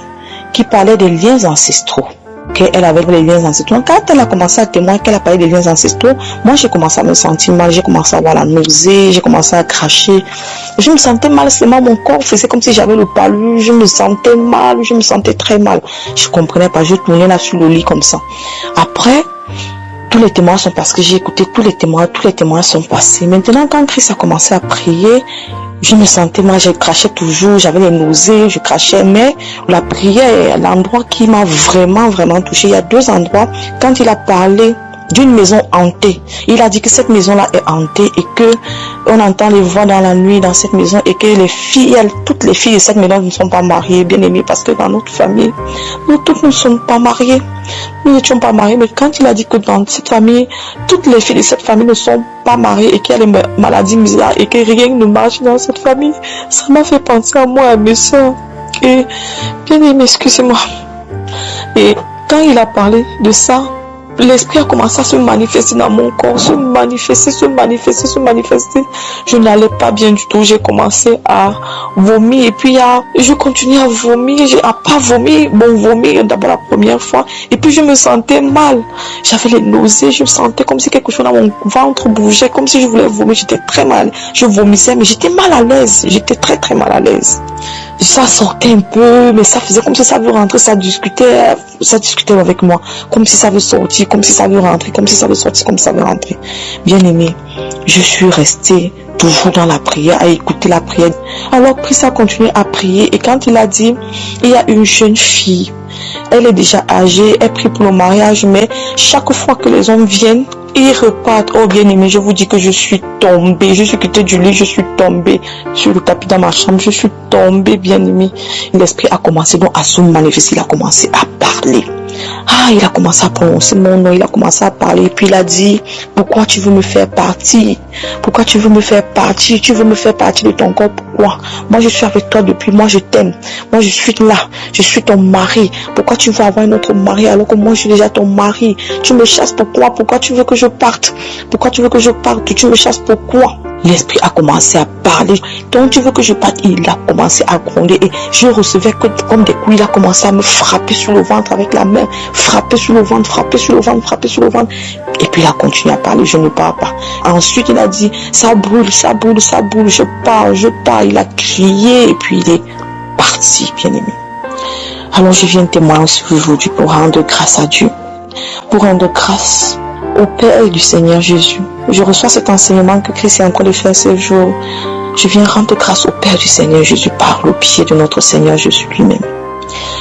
qui parlait des liens ancestraux. Qu'elle avait des liens ancestraux. Quand elle a commencé à témoigner qu'elle a parlé des liens ancestraux, moi j'ai commencé à me sentir mal, j'ai commencé à avoir la nausée, j'ai commencé à cracher. Je me sentais mal, seulement mon corps faisait comme si j'avais le palu, je me sentais mal, je me sentais très mal. Je comprenais pas, je tournais là sur le lit comme ça. Après, tous les témoins sont parce que j'ai écouté tous les témoins sont passés. Maintenant, quand Christ a commencé à prier, je me sentais mal, je crachais toujours, j'avais les nausées, je crachais, mais la prière est l'endroit qui m'a vraiment touché. Il y a 2 endroits. Quand il a parlé d'une maison hantée. Il a dit que cette maison-là est hantée et que on entend les voix dans la nuit dans cette maison et que les filles, toutes les filles de cette maison ne sont pas mariées, bien aimées, parce que dans notre famille, nous toutes ne sommes pas mariées. Nous n'étions pas mariés, mais quand il a dit que dans cette famille, toutes les filles de cette famille ne sont pas mariées et qu'il y a des maladies bizarres et que rien ne marche dans cette famille, ça m'a fait penser à moi, à mes soeurs. Et bien aimé, excusez-moi. Et quand il a parlé de ça, l'esprit a commencé à se manifester dans mon corps, se manifester. Je n'allais pas bien du tout. J'ai commencé à vomir et puis je continuais à vomir. À pas vomir, vomir d'abord la première fois. Et puis je me sentais mal. J'avais les nausées, je me sentais comme si quelque chose dans mon ventre bougeait, comme si je voulais vomir. J'étais très mal. Je vomissais, mais j'étais mal à l'aise. J'étais très très mal à l'aise. Ça sortait un peu, mais ça faisait comme si ça veut rentrer, ça discutait avec moi, comme si ça veut sortir, comme si ça veut rentrer, comme si ça veut sortir, comme si ça veut rentrer. Bien aimé, je suis restée toujours dans la prière, à écouter la prière. Alors Christ a continué à prier et quand il a dit, il y a une jeune fille, elle est déjà âgée, elle prie pour le mariage, mais chaque fois que les hommes viennent, ils repartent. Oh bien aimé, je vous dis que je suis tombée, je suis quittée du lit, je suis tombée sur le tapis dans ma chambre, je suis tombée, bien aimé. L'esprit a commencé donc à se manifester, il a commencé à parler. Il a commencé à prononcer mon nom, il a commencé à parler, puis il a dit, pourquoi tu veux me faire partir? Pourquoi tu veux me faire partir? Tu veux me faire partir de ton corps, pourquoi? Moi je suis avec toi depuis, moi je t'aime, moi je suis là, je suis ton mari. Pourquoi tu veux avoir un autre mari alors que moi je suis déjà ton mari? Tu me chasses pourquoi? Pourquoi tu veux que je parte? Pourquoi tu veux que je parte? Tu me chasses pourquoi? L'esprit a commencé à parler. Donc tu veux que je parte? Il a commencé à gronder et je recevais comme des coups. Il a commencé à me frapper sur le ventre avec la main, frapper sur le ventre, frapper sur le ventre, frapper sur le ventre. Et puis il a continué à parler, je ne parle pas. Ensuite il a dit, ça brûle, ça brûle, ça brûle, je pars. Il a crié et puis il est parti, bien aimé. Alors je viens témoigner aujourd'hui pour rendre grâce à Dieu, pour rendre grâce au Père du Seigneur Jésus. Je reçois cet enseignement que Christ est en train de faire ce jour. Je viens rendre grâce au Père du Seigneur Jésus par le pied de notre Seigneur Jésus lui-même.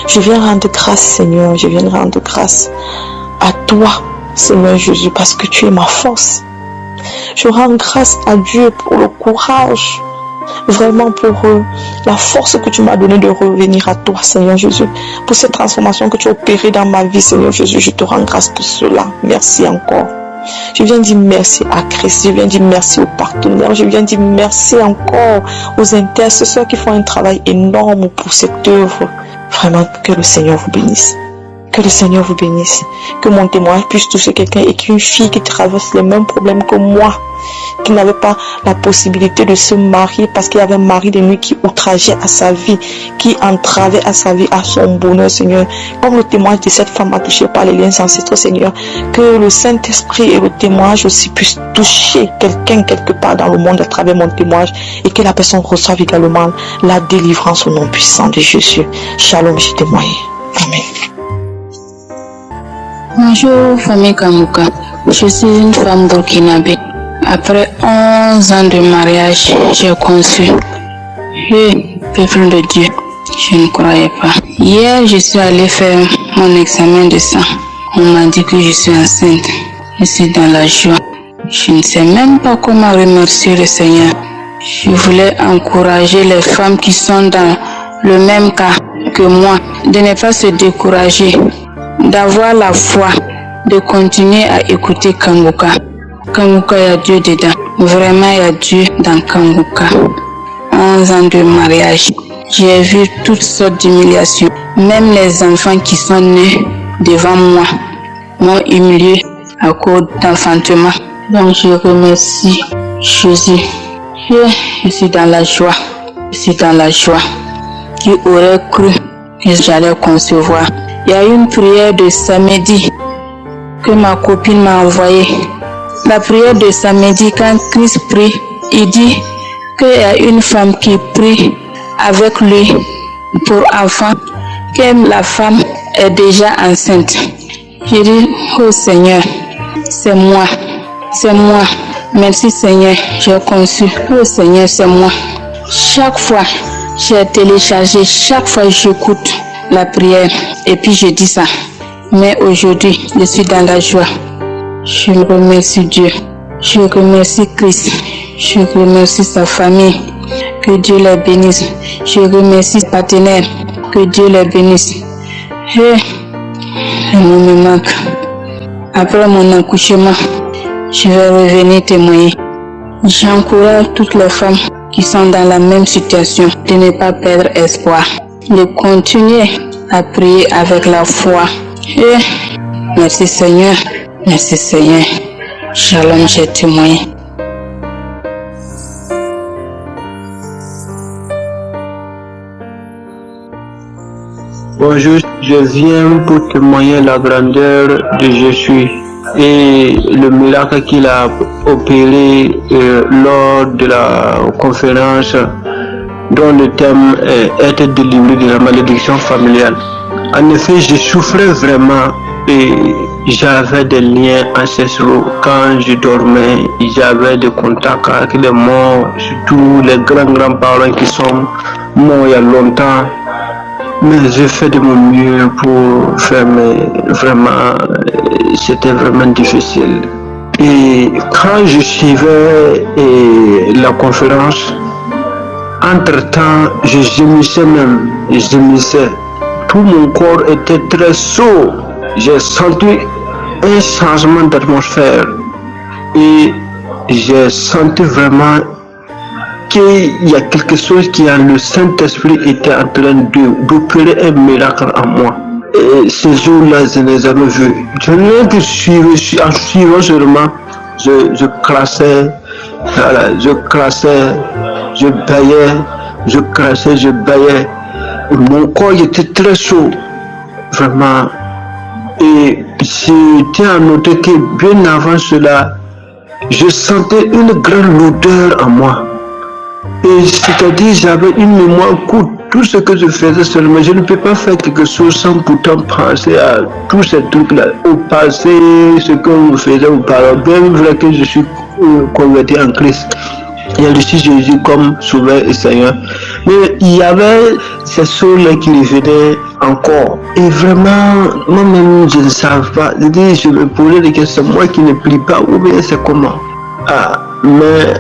Je viens rendre grâce, Seigneur, je viens rendre grâce à toi, Seigneur Jésus, parce que tu es ma force. Je rends grâce à Dieu pour le courage, vraiment pour la force que tu m'as donnée de revenir à toi, Seigneur Jésus, pour cette transformation que tu as opérée dans ma vie, Seigneur Jésus. Je te rends grâce pour cela. Merci encore. Je viens dire merci à Christ, je viens dire merci aux partenaires, je viens dire merci encore aux intercesseurs qui font un travail énorme pour cette œuvre. Vraiment, que le Seigneur vous bénisse. Que le Seigneur vous bénisse. Que mon témoignage puisse toucher quelqu'un et qu'une fille qui traverse les mêmes problèmes que moi, qui n'avait pas la possibilité de se marier parce qu'il y avait un mari de nuit qui outrageait à sa vie, qui entravait à sa vie, à son bonheur, Seigneur. Comme le témoignage de cette femme a touché par les liens ancestraux, Seigneur, que le Saint-Esprit et le témoignage aussi puissent toucher quelqu'un quelque part dans le monde à travers mon témoignage et que la personne reçoive également la délivrance au nom puissant de Jésus. Shalom, j'ai témoigné. Amen. Bonjour famille Kanguka, je suis une femme burkinabé. Après 11 ans de mariage, j'ai conçu. Peuple de Dieu, je ne croyais pas. Hier, je suis allée faire mon examen de sang. On m'a dit que je suis enceinte. Je suis dans la joie. Je ne sais même pas comment remercier le Seigneur. Je voulais encourager les femmes qui sont dans le même cas que moi, de ne pas se décourager, d'avoir la foi, de continuer à écouter Kanguka. Kanguka, il y a Dieu dedans. Vraiment, il y a Dieu dans Kanguka. 11 ans de mariage. J'ai vu toutes sortes d'humiliations. Même les enfants qui sont nés devant moi m'ont humilié à cause d'enfantement. Donc, je remercie Jésus. Je suis dans la joie. Je suis dans la joie. Qui aurait cru que j'allais concevoir? Il y a une prière de samedi que ma copine m'a envoyée. La prière de samedi, quand Christ prie, il dit qu'il y a une femme qui prie avec lui pour enfant, que la femme est déjà enceinte. Je dis, oh Seigneur, c'est moi. Merci Seigneur, j'ai conçu. Oh Seigneur, c'est moi. Chaque fois, j'ai téléchargé, chaque fois j'écoute la prière et puis je dis ça. Mais aujourd'hui, je suis dans la joie. Je remercie Dieu. Je remercie Christ. Je remercie sa famille. Que Dieu les bénisse. Je remercie ses partenaires. Que Dieu les bénisse. Et nous me manque. Après mon accouchement, je vais revenir témoigner. J'encourage toutes les femmes qui sont dans la même situation de ne pas perdre espoir, de continuer à prier avec la foi. Et merci Seigneur, merci Seigneur. Shalom, j'ai témoigné. Bonjour, je viens pour témoigner la grandeur de Jésus et le miracle qu'il a opéré lors de la conférence dont le thème est être délivré de la malédiction familiale. En effet, je souffrais vraiment et j'avais des liens ancestraux. Quand je dormais, j'avais des contacts avec les morts, surtout les grands-parents qui sont morts il y a longtemps. Mais j'ai fait de mon mieux pour faire, mais vraiment, c'était vraiment difficile. Et quand je suivais la conférence, entre-temps, je gémissais même, je gémissais. Tout mon corps était très chaud. J'ai senti un changement d'atmosphère et j'ai senti vraiment qu'il y a quelque chose qui a le Saint-Esprit était en train d'opérer un miracle en moi. Et ces jours-là, je ne les avais vus. Je n'ai que suivi, en suivant seulement, je classais, voilà, je classais, je baillais, je classais, je baillais. Mon corps était très chaud, vraiment. Et j'étais à noter que bien avant cela, je sentais une grande lourdeur en moi. Et c'est-à-dire j'avais une mémoire courte. Tout ce que je faisais seulement, je ne peux pas faire quelque chose sans pourtant penser à tous ces trucs-là. Au passé, ce que vous faisiez auparavant, bien vrai que je suis converti en Christ. Il y a aussi Jésus comme Sauveur et Seigneur. Mais il y avait ces choses-là qui revenaient encore. Et vraiment, moi-même, je ne savais pas. Je me posais des questions, moi qui ne prie pas, ou bien c'est comment. Mais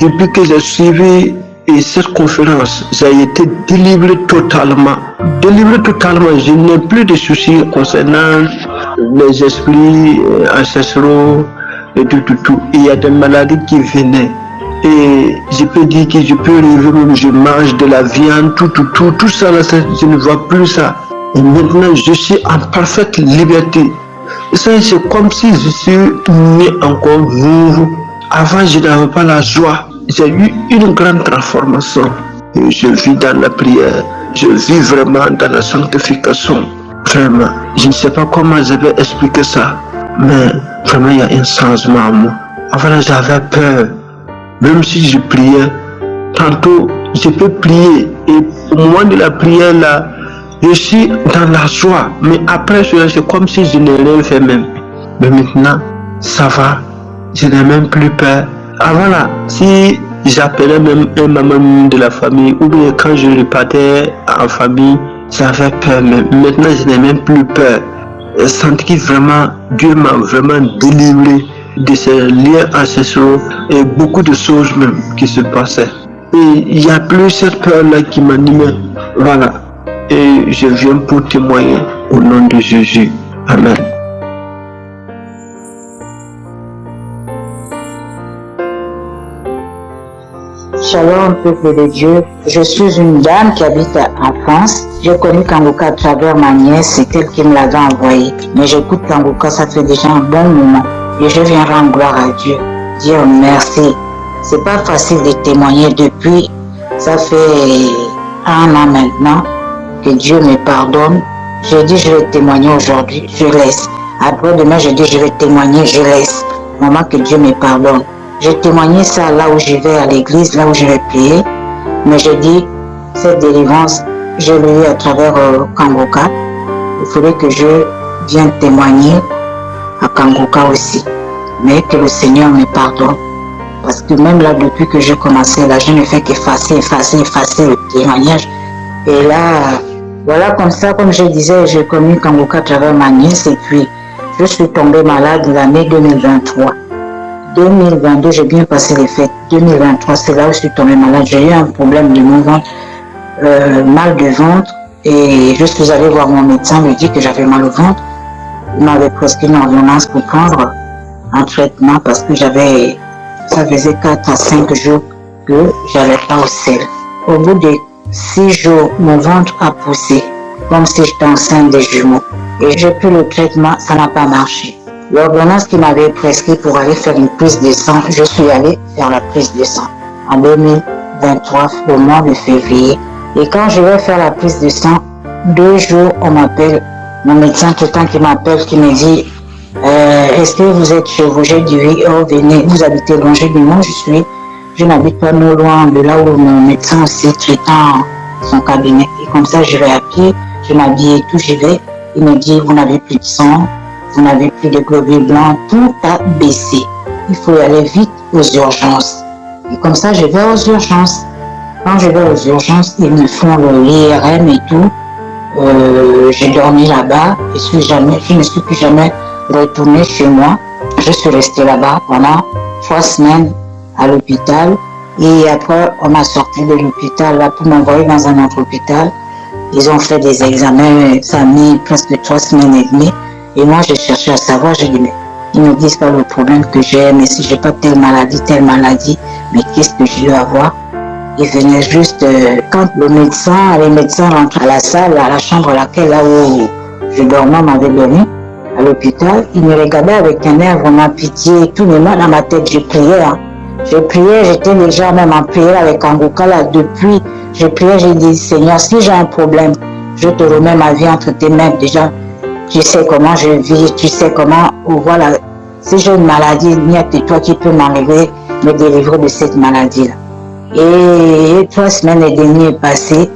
depuis que j'ai suivi cette conférence, j'ai été délivré totalement. Je n'ai plus de soucis concernant les esprits ancestraux et tout. Il y a des maladies qui venaient. Et je peux dire que je peux rêver même, je mange de la viande, tout ça, là, je ne vois plus ça. Et maintenant, je suis en parfaite liberté. C'est comme si je suis né encore nouveau. Avant, je n'avais pas la joie. J'ai eu une grande transformation. Et je vis dans la prière. Je vis vraiment dans la sanctification. Vraiment. Je ne sais pas comment je vais expliquer ça. Mais vraiment, il y a un changement en moi. Avant, j'avais peur. Même si je priais, tantôt, je peux prier. Et au moment de la prière, là, je suis dans la joie. Mais après cela, c'est comme si je n'ai rien fait même. Mais maintenant, ça va. Je n'ai même plus peur. Avant là, si j'appelais même un membre de la famille, ou bien quand je repartais en famille, j'avais peur même. Maintenant, je n'ai même plus peur. Je sens que vraiment, Dieu m'a vraiment délivré de ces liens ancestraux et beaucoup de choses même qui se passaient. Et il n'y a plus cette peur-là qui m'animait. Voilà. Et je viens pour témoigner au nom de Jésus. Amen. Shalom, peuple de Dieu. Je suis une dame qui habite en France. J'ai connu Kanguka à travers ma nièce, c'est elle qui me l'avait envoyé. Mais j'écoute Kanguka, ça fait déjà un bon moment. Et je viens rendre gloire à Dieu. Dire merci. C'est pas facile de témoigner depuis. Ça fait 1 an maintenant que Dieu me pardonne. Je dis je vais témoigner aujourd'hui, je laisse. Après-demain, je dis je vais témoigner, je laisse. Maman, que Dieu me pardonne. J'ai témoigné ça là où je vais à l'église, là où je vais prier. Mais je dis, cette délivrance, je l'ai eu à travers Kanguka. Il faudrait que je vienne témoigner à Kanguka aussi. Mais que le Seigneur me pardonne. Parce que même là, depuis que j'ai commencé, là, je ne fais qu'effacer le témoignage. Et là, voilà, comme ça, comme je disais, j'ai connu Kanguka à travers ma nièce. Et puis, Je suis tombée malade l'année 2023. 2022, j'ai bien passé les fêtes. 2023, c'est là où je suis tombée malade. J'ai eu un problème de mon ventre, mal de ventre. Et je suis allée voir mon médecin, lui dit que j'avais mal au ventre. Il m'avait prescrit une ordonnance pour prendre un traitement parce que ça faisait 4 à 5 jours que j'allais pas au sel. Au bout de 6 jours, mon ventre a poussé, comme si j'étais enceinte des jumeaux. Et j'ai pris le traitement, ça n'a pas marché. L'ordonnance qui m'avait prescrit pour aller faire une prise de sang, je suis allée faire la prise de sang en 2023, au mois de février. Et quand je vais faire la prise de sang, 2 jours, on m'appelle, mon médecin tout le temps qui m'appelle, qui me dit est-ce que vous êtes chez vous? J'ai dit oui, oh venez, vous habitez loin. J'ai dit non, je n'habite pas non loin de là où mon médecin aussi traitant son cabinet. Et comme ça, je vais à pied, je m'habille et tout, j'y vais. Il me dit, vous n'avez plus de sang, vous n'avez plus de globules blancs, tout a baissé. Il faut y aller vite aux urgences. Et comme ça, je vais aux urgences. Quand je vais aux urgences, ils me font l'IRM et tout. J'ai dormi là-bas. Je ne suis plus jamais retournée chez moi. Je suis restée là-bas pendant 3 semaines à l'hôpital. Et après, on m'a sorti de l'hôpital là pour m'envoyer dans un autre hôpital. Ils ont fait des examens, ça a mis presque 3 semaines et demie. Et moi, j'ai cherché à savoir, j'ai dit, mais ils ne me disent pas le problème que j'ai, mais si j'ai pas telle maladie, mais qu'est-ce que je dois avoir? Ils venaient juste, quand les médecins rentrent à la salle, à la chambre là où je dormais, m'avait donné, à l'hôpital, ils me regardaient avec un air vraiment pitié et tout, mais moi, dans ma tête, je priais, hein. Je priais, j'étais déjà même en prière avec Kangoka là, depuis, je priais, j'ai dit, Seigneur, si j'ai un problème, je te remets ma vie entre tes mains déjà. Tu sais comment je vis, tu sais comment, voilà, si j'ai une maladie, il n'y a que toi qui peux m'enlever, me délivrer de cette maladie-là. Et 3 semaines et demie est passé,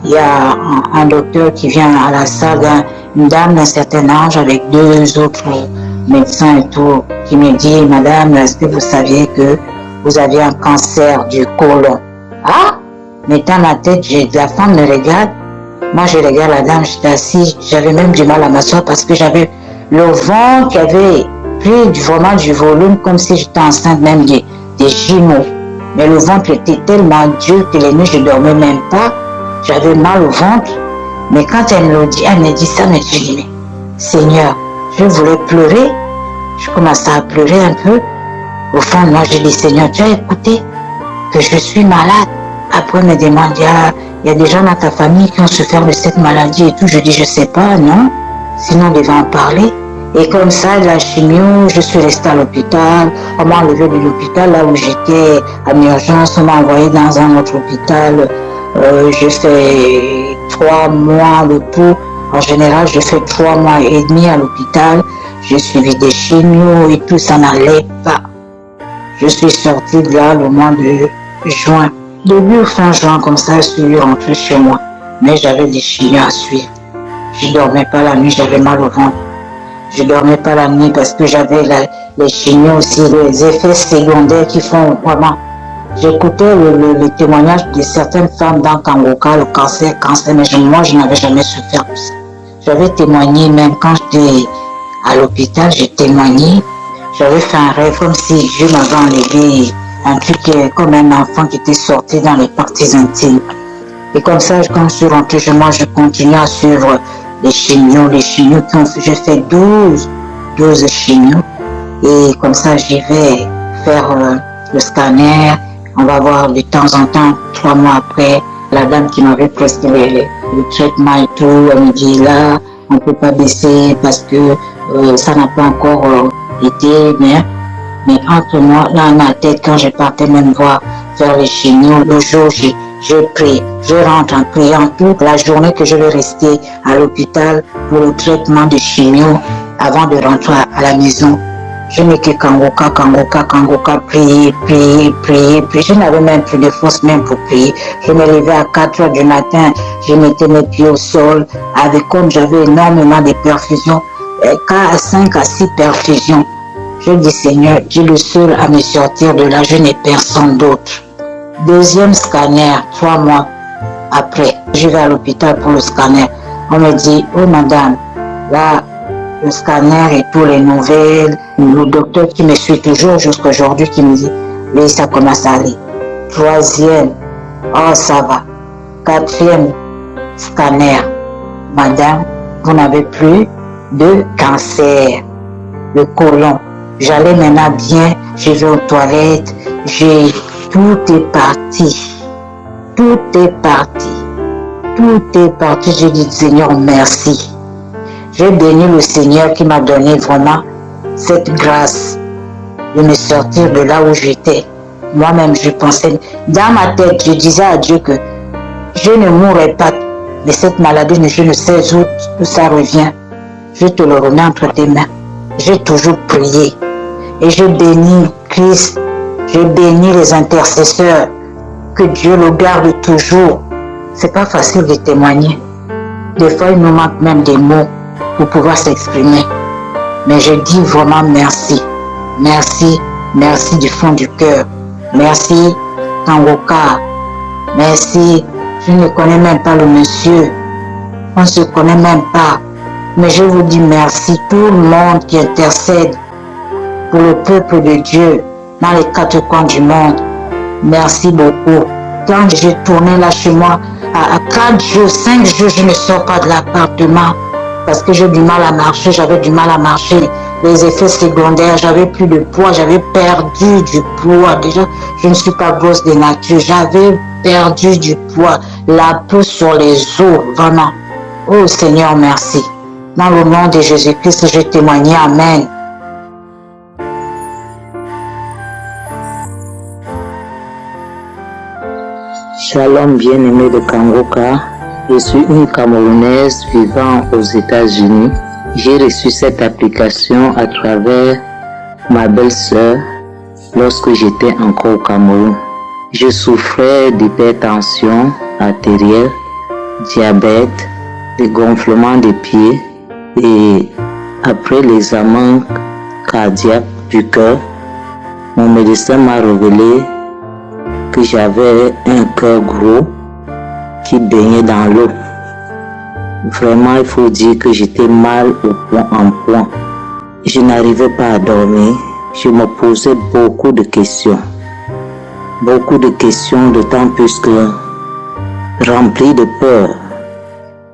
il y a un docteur qui vient à la salle, une dame d'un certain âge avec 2 autres médecins et tout, qui me dit, madame, est-ce que vous saviez que vous avez un cancer du côlon? Ah! Mais dans ma tête, la femme me regarde. Moi, je regarde la dame, j'étais assise. J'avais même du mal à m'asseoir parce que j'avais le ventre qui avait pris vraiment du volume, comme si j'étais enceinte même des jumeaux. Mais le ventre était tellement dur que les nuits, je ne dormais même pas. J'avais mal au ventre. Mais quand elle me dit ça, mais je dis, mais Seigneur, je voulais pleurer. Je commençais à pleurer un peu. Au fond de moi, je dis, Seigneur, tu as écouté que je suis malade. Après, elle me demande, il y a des gens dans ta famille qui ont souffert de cette maladie et tout. Je dis, je sais pas, non. Sinon, on devait en parler. Et comme ça, la chimio, je suis restée à l'hôpital. On m'a enlevé de l'hôpital là où j'étais en urgence. On m'a envoyé dans un autre hôpital. J'ai fait 3 mois le tout. En général, j'ai fait 3 mois et demi à l'hôpital. J'ai suivi des chimios et tout, ça n'allait pas. Je suis sortie de là le mois de juin. Début fin juin, comme ça, je suis rentrée chez moi. Mais j'avais des chimios à suivre. Je ne dormais pas la nuit, j'avais mal au ventre. Je ne dormais pas la nuit parce que j'avais les chimios aussi, les effets secondaires qui font vraiment. J'écoutais le témoignage de certaines femmes dans Kangoka, le cancer, mais moi, je n'avais jamais souffert de ça. J'avais témoigné même quand j'étais à l'hôpital, j'ai témoigné. J'avais fait un rêve comme si Dieu m'avait enlevé un truc comme un enfant qui était sorti dans les parties intimes. Et comme ça, quand je suis rentrée chez moi, je continue à suivre les chimios qui ont fait, j'ai fait 12 chimios. Et comme ça, j'y vais faire le scanner. On va voir de temps en temps, 3 mois après, la dame qui m'avait prescrit le traitement et tout, elle me dit là, on ne peut pas baisser parce que ça n'a pas encore été bien. Mais entre moi, là, dans ma tête, quand je partais même voir faire les chimios, le jour, je prie, je rentre en priant toute la journée que je vais rester à l'hôpital pour le traitement de chimio avant de rentrer à la maison. Je n'ai que Kangoka, prier. Je n'avais même plus de force même pour prier. Je me levais à 4 heures du matin, je mettais mes pieds au sol, comme j'avais énormément de perfusions, 5 à 6 perfusions. Je dis, Seigneur, tu es le seul à me sortir de là, je n'ai personne d'autre. Deuxième scanner, 3 mois après, je vais à l'hôpital pour le scanner. On me dit, oh madame, là, le scanner et toutes les nouvelles. Le docteur qui me suit toujours jusqu'à aujourd'hui qui me dit, oui, ça commence à aller. 3e, oh ça va. 4e, scanner. Madame, vous n'avez plus de cancer. Le côlon. J'allais maintenant bien, je vais aux toilettes, tout est parti. Tout est parti. Tout est parti. Je dis, Seigneur, merci. J'ai béni le Seigneur qui m'a donné vraiment cette grâce de me sortir de là où j'étais. Moi-même, je pensais, dans ma tête, je disais à Dieu que je ne mourrai pas. Mais cette maladie, je ne sais où ça revient. Je te le remets entre tes mains. J'ai toujours prié. Et je bénis Christ. Je bénis les intercesseurs. Que Dieu le garde toujours. C'est pas facile de témoigner. Des fois, il nous manque même des mots pour pouvoir s'exprimer. Mais je dis vraiment merci. Merci. Merci du fond du cœur. Merci, Kangoka. Merci. Je ne connais même pas le monsieur. On ne se connaît même pas. Mais je vous dis merci. Tout le monde qui intercède pour le peuple de Dieu dans les 4 coins du monde. Merci beaucoup. Quand j'ai tourné là chez moi, à 4 jours, 5 jours, je ne sors pas de l'appartement parce que j'ai du mal à marcher, j'avais du mal à marcher. Les effets secondaires, j'avais plus de poids, j'avais perdu du poids. Déjà, je ne suis pas grosse de nature, j'avais perdu du poids, la peau sur les os, vraiment. Oh Seigneur, merci. Dans le nom de Jésus-Christ, je témoigne. Amen. Shalom bien-aimé de Kangoka, je suis une Camerounaise vivant aux États-Unis. J'ai reçu cette application à travers ma belle-sœur lorsque j'étais encore au Cameroun. Je souffrais d'hypertension artérielle, diabète, de gonflement des pieds et après l'examen cardiaque du cœur, mon médecin m'a révélé que j'avais un cœur gros qui baignait dans l'eau. Vraiment, il faut dire que j'étais mal au point en point. Je n'arrivais pas à dormir. Je me posais beaucoup de questions. Beaucoup de questions, d'autant plus que rempli de peur.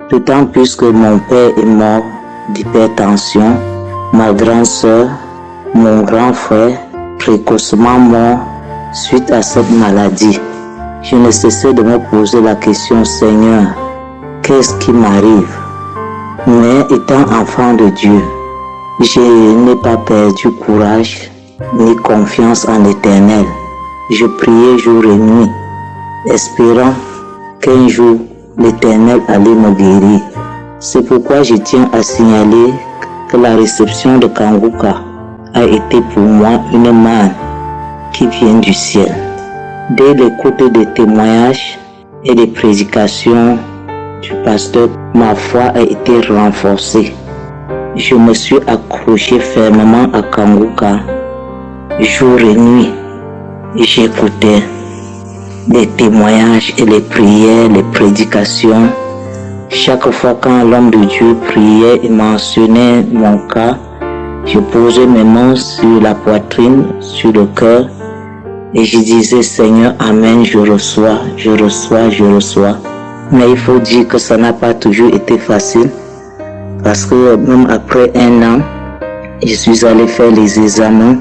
D'autant plus que mon père est mort d'hypertension, ma grande sœur, mon grand frère, précocement mort suite à cette maladie. Je ne cessais de me poser la question, Seigneur, qu'est-ce qui m'arrive? Mais étant enfant de Dieu, je n'ai pas perdu courage ni confiance en l'Éternel. Je priais jour et nuit, espérant qu'un jour l'Éternel allait me guérir. C'est pourquoi je tiens à signaler que la réception de Kangoka a été pour moi une manne qui vient du ciel. Dès l'écoute des témoignages et des prédications du pasteur, ma foi a été renforcée. Je me suis accroché fermement à Kangoka jour et nuit. J'écoutais les témoignages et les prières, les prédications. Chaque fois quand l'homme de Dieu priait et mentionnait mon cas, je posais mes mains sur la poitrine, sur le cœur, et je disais, Seigneur, Amen, je reçois, je reçois, je reçois. Mais il faut dire que ça n'a pas toujours été facile, parce que même après 1 an, je suis allé faire les examens.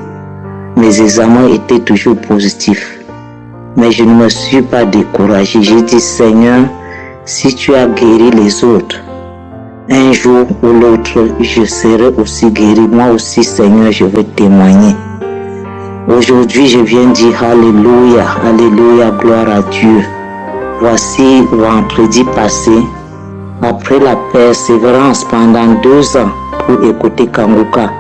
Mes examens étaient toujours positifs. Mais je ne me suis pas découragé. J'ai dit, Seigneur, si tu as guéri les autres, un jour ou l'autre, je serai aussi guéri. Moi aussi, Seigneur, je vais témoigner. Aujourd'hui, je viens dire Alléluia, Alléluia, gloire à Dieu. Voici vendredi passé, après la persévérance pendant 2 ans pour écouter Kangoka,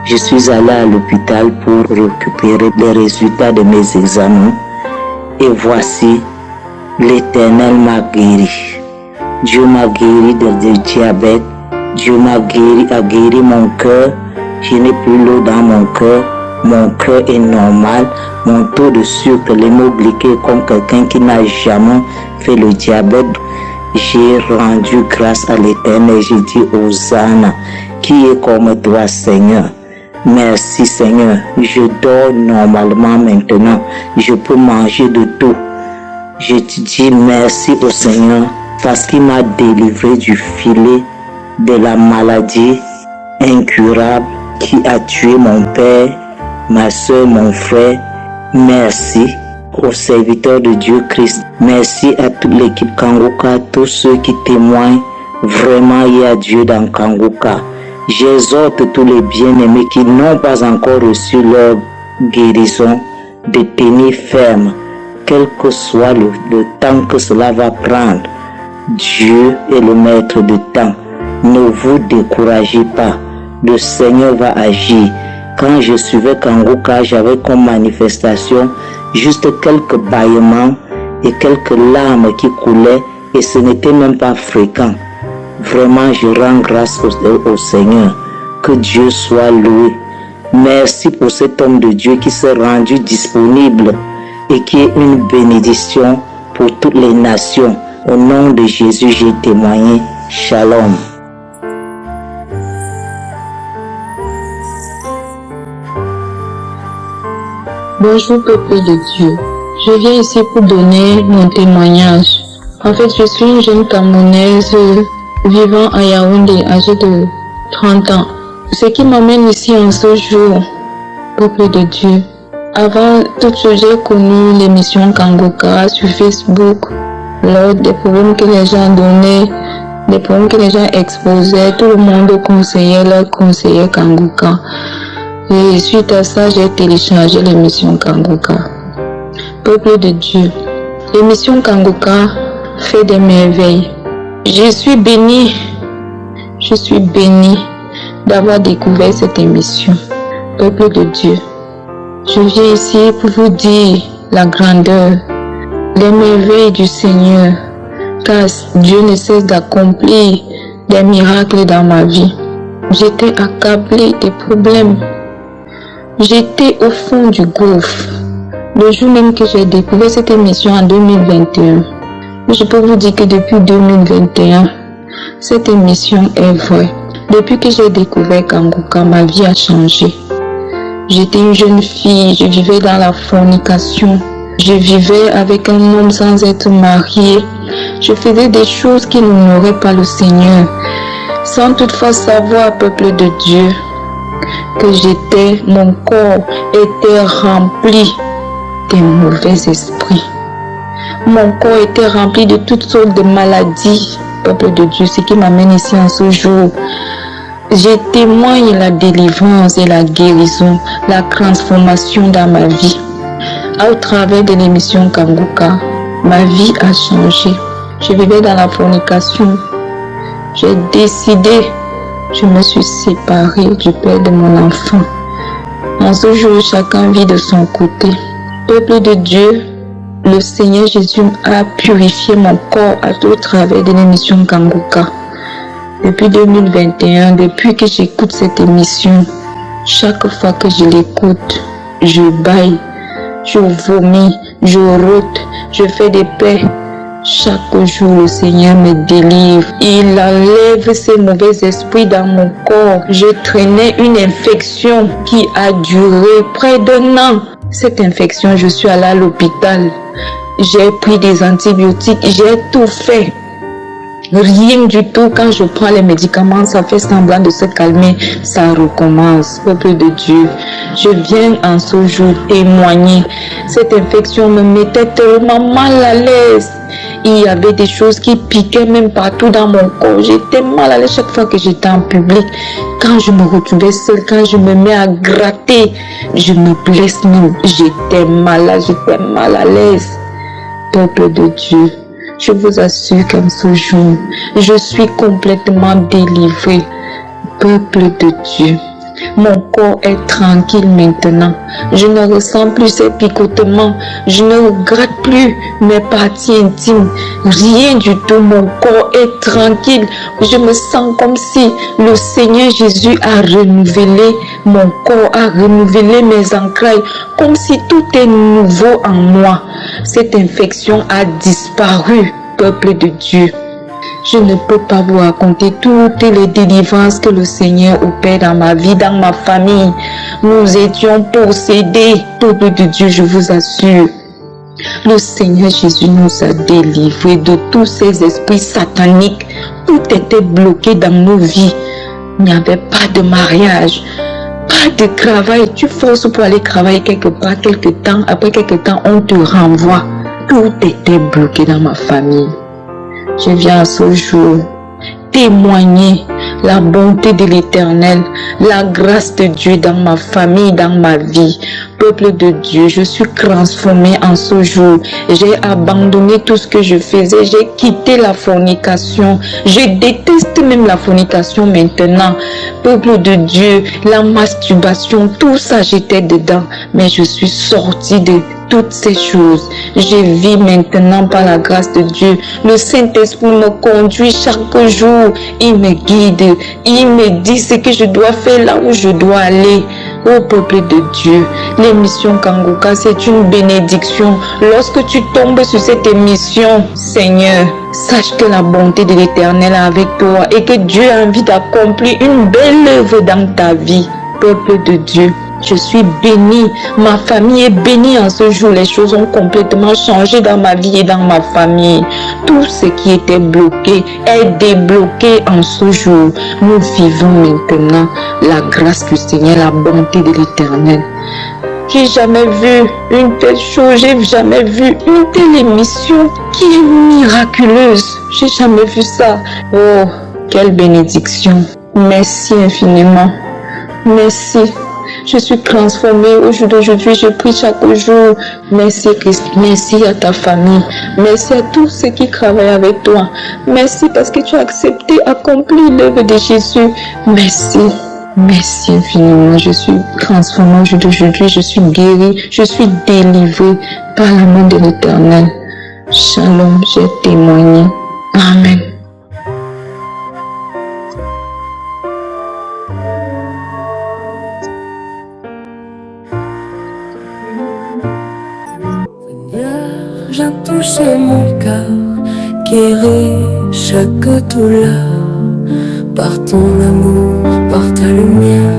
je suis allé à l'hôpital pour récupérer les résultats de mes examens. Et voici, l'Éternel m'a guéri. Dieu m'a guéri de diabète. Dieu m'a guéri mon cœur. Je n'ai plus l'eau dans mon cœur. Mon cœur est normal. Mon taux de sucre, l'hémoglycé, comme quelqu'un qui n'a jamais fait le diabète. J'ai rendu grâce à l'Éternel. J'ai dit Hosanna. Qui est comme toi, Seigneur? Merci, Seigneur. Je dors normalement maintenant. Je peux manger de tout. Je te dis merci au Seigneur parce qu'il m'a délivré du filet de la maladie incurable qui a tué mon père, ma soeur, mon frère. Merci aux serviteurs de Dieu Christ. Merci à toute l'équipe Kanguka, tous ceux qui témoignent. Vraiment, il y a Dieu dans Kanguka. J'exhorte tous les bien-aimés qui n'ont pas encore reçu leur guérison de tenir ferme, quel que soit le temps que cela va prendre. Dieu est le maître du temps. Ne vous découragez pas. Le Seigneur va agir. Quand je suivais Kanguka, j'avais comme manifestation juste quelques bâillements et quelques larmes qui coulaient et ce n'était même pas fréquent. Vraiment, je rends grâce au Seigneur. Que Dieu soit loué. Merci pour cet homme de Dieu qui s'est rendu disponible et qui est une bénédiction pour toutes les nations. Au nom de Jésus, j'ai témoigné. Shalom. Bonjour peuple de Dieu. Je viens ici pour donner mon témoignage. En fait, je suis une jeune Camerounaise vivant à Yaoundé, âgée de 30 ans. Ce qui m'amène ici en ce jour, peuple de Dieu. Avant toute chose, j'ai connu l'émission Kanguka sur Facebook. Lors des problèmes que les gens donnaient, des problèmes que les gens exposaient, tout le monde conseillait leur conseiller Kanguka. Et suite à ça, j'ai téléchargé l'émission Kanguka. Peuple de Dieu, l'émission Kanguka fait des merveilles. Je suis bénie d'avoir découvert cette émission. Peuple de Dieu, je viens ici pour vous dire la grandeur, les merveilles du Seigneur, car Dieu ne cesse d'accomplir des miracles dans ma vie. J'étais accablée des problèmes. J'étais au fond du gouffre. Le jour même que j'ai découvert cette émission en 2021, je peux vous dire que depuis 2021, cette émission est vraie. Depuis que j'ai découvert Kanguka, ma vie a changé. J'étais une jeune fille, je vivais dans la fornication. Je vivais avec un homme sans être mariée. Je faisais des choses qui n'honoraient pas le Seigneur. Sans toutefois savoir, peuple de Dieu, que mon corps était rempli de mauvais esprits. Mon corps était rempli de toutes sortes de maladies, peuple de Dieu, ce qui m'amène ici en ce jour. Je témoigne la délivrance et la guérison, la transformation dans ma vie. Au travers de l'émission Kanguka, ma vie a changé. Je vivais dans la fornication. J'ai décidé, je me suis séparée du père de mon enfant. En ce jour, chacun vit de son côté. Peuple de Dieu, le Seigneur Jésus a purifié mon corps au travers de l'émission Kanguka. Depuis 2021, depuis que j'écoute cette émission, chaque fois que je l'écoute, je bâille, je vomis, je rote, je fais des paix. Chaque jour, le Seigneur me délivre. Il enlève ces mauvais esprits dans mon corps. Je traînais une infection qui a duré près d'1 an. Cette infection, je suis allée à l'hôpital. J'ai pris des antibiotiques, j'ai tout fait. Rien du tout. Quand je prends les médicaments, ça fait semblant de se calmer. Ça recommence. Peuple de Dieu, je viens en ce jour témoigner. Cette infection me mettait tellement mal à l'aise. Il y avait des choses qui piquaient même partout dans mon corps. J'étais mal à l'aise chaque fois que j'étais en public. Quand je me retrouvais seule, quand je me mets à gratter, je me blesse même. J'étais mal à l'aise. Peuple de Dieu, je vous assure qu'en ce jour, je suis complètement délivrée. Peuple de Dieu, mon corps est tranquille maintenant. Je ne ressens plus ces picotements. Je ne regrette plus mes parties intimes. Rien du tout. Mon corps est tranquille. Je me sens comme si le Seigneur Jésus a renouvelé mon corps, a renouvelé mes entrailles. Comme si tout est nouveau en moi. Cette infection a disparu, peuple de Dieu. Je ne peux pas vous raconter toutes les délivrances que le Seigneur opère dans ma vie, dans ma famille. Nous étions possédés. Peuple de Dieu, je vous assure. Le Seigneur Jésus nous a délivrés de tous ces esprits sataniques. Tout était bloqué dans nos vies. Il n'y avait pas de mariage, pas de travail. Tu forces pour aller travailler quelque part, quelque temps. Après quelque temps, on te renvoie. Tout était bloqué dans ma famille. Je viens à ce jour témoigner la bonté de l'Éternel, la grâce de Dieu dans ma famille, dans ma vie. Peuple de Dieu, je suis transformé en ce jour. J'ai abandonné tout ce que je faisais. J'ai quitté la fornication. Je déteste même la fornication maintenant. Peuple de Dieu, la masturbation, tout ça j'étais dedans. Mais je suis sortie de toutes ces choses. Je vis maintenant par la grâce de Dieu. Le Saint-Esprit me conduit chaque jour. Il me guide. Il me dit ce que je dois faire là où je dois aller. Ô peuple de Dieu, l'émission Kanguka, c'est une bénédiction. Lorsque tu tombes sur cette émission, Seigneur, sache que la bonté de l'Éternel est avec toi et que Dieu a envie d'accomplir une belle œuvre dans ta vie. Peuple de Dieu, je suis bénie, ma famille est bénie en ce jour. Les choses ont complètement changé dans ma vie et dans ma famille. Tout ce qui était bloqué est débloqué en ce jour. Nous vivons maintenant la grâce du Seigneur, la bonté de l'Éternel. J'ai jamais vu une telle chose, j'ai jamais vu une telle émission qui est miraculeuse. J'ai jamais vu ça. Oh, quelle bénédiction. Merci infiniment. Merci. Je suis transformée au jour d'aujourd'hui. Je prie chaque jour. Merci Christ. Merci à ta famille. Merci à tous ceux qui travaillent avec toi. Merci parce que tu as accepté d'accomplir l'œuvre de Jésus. Merci. Merci infiniment. Je suis transformée au jour d'aujourd'hui. Je suis guérie. Je suis délivrée par la main de l'Éternel. Shalom. J'ai témoigné. Amen. Viens toucher mon cœur, guérir chaque douleur. Par ton amour, par ta lumière,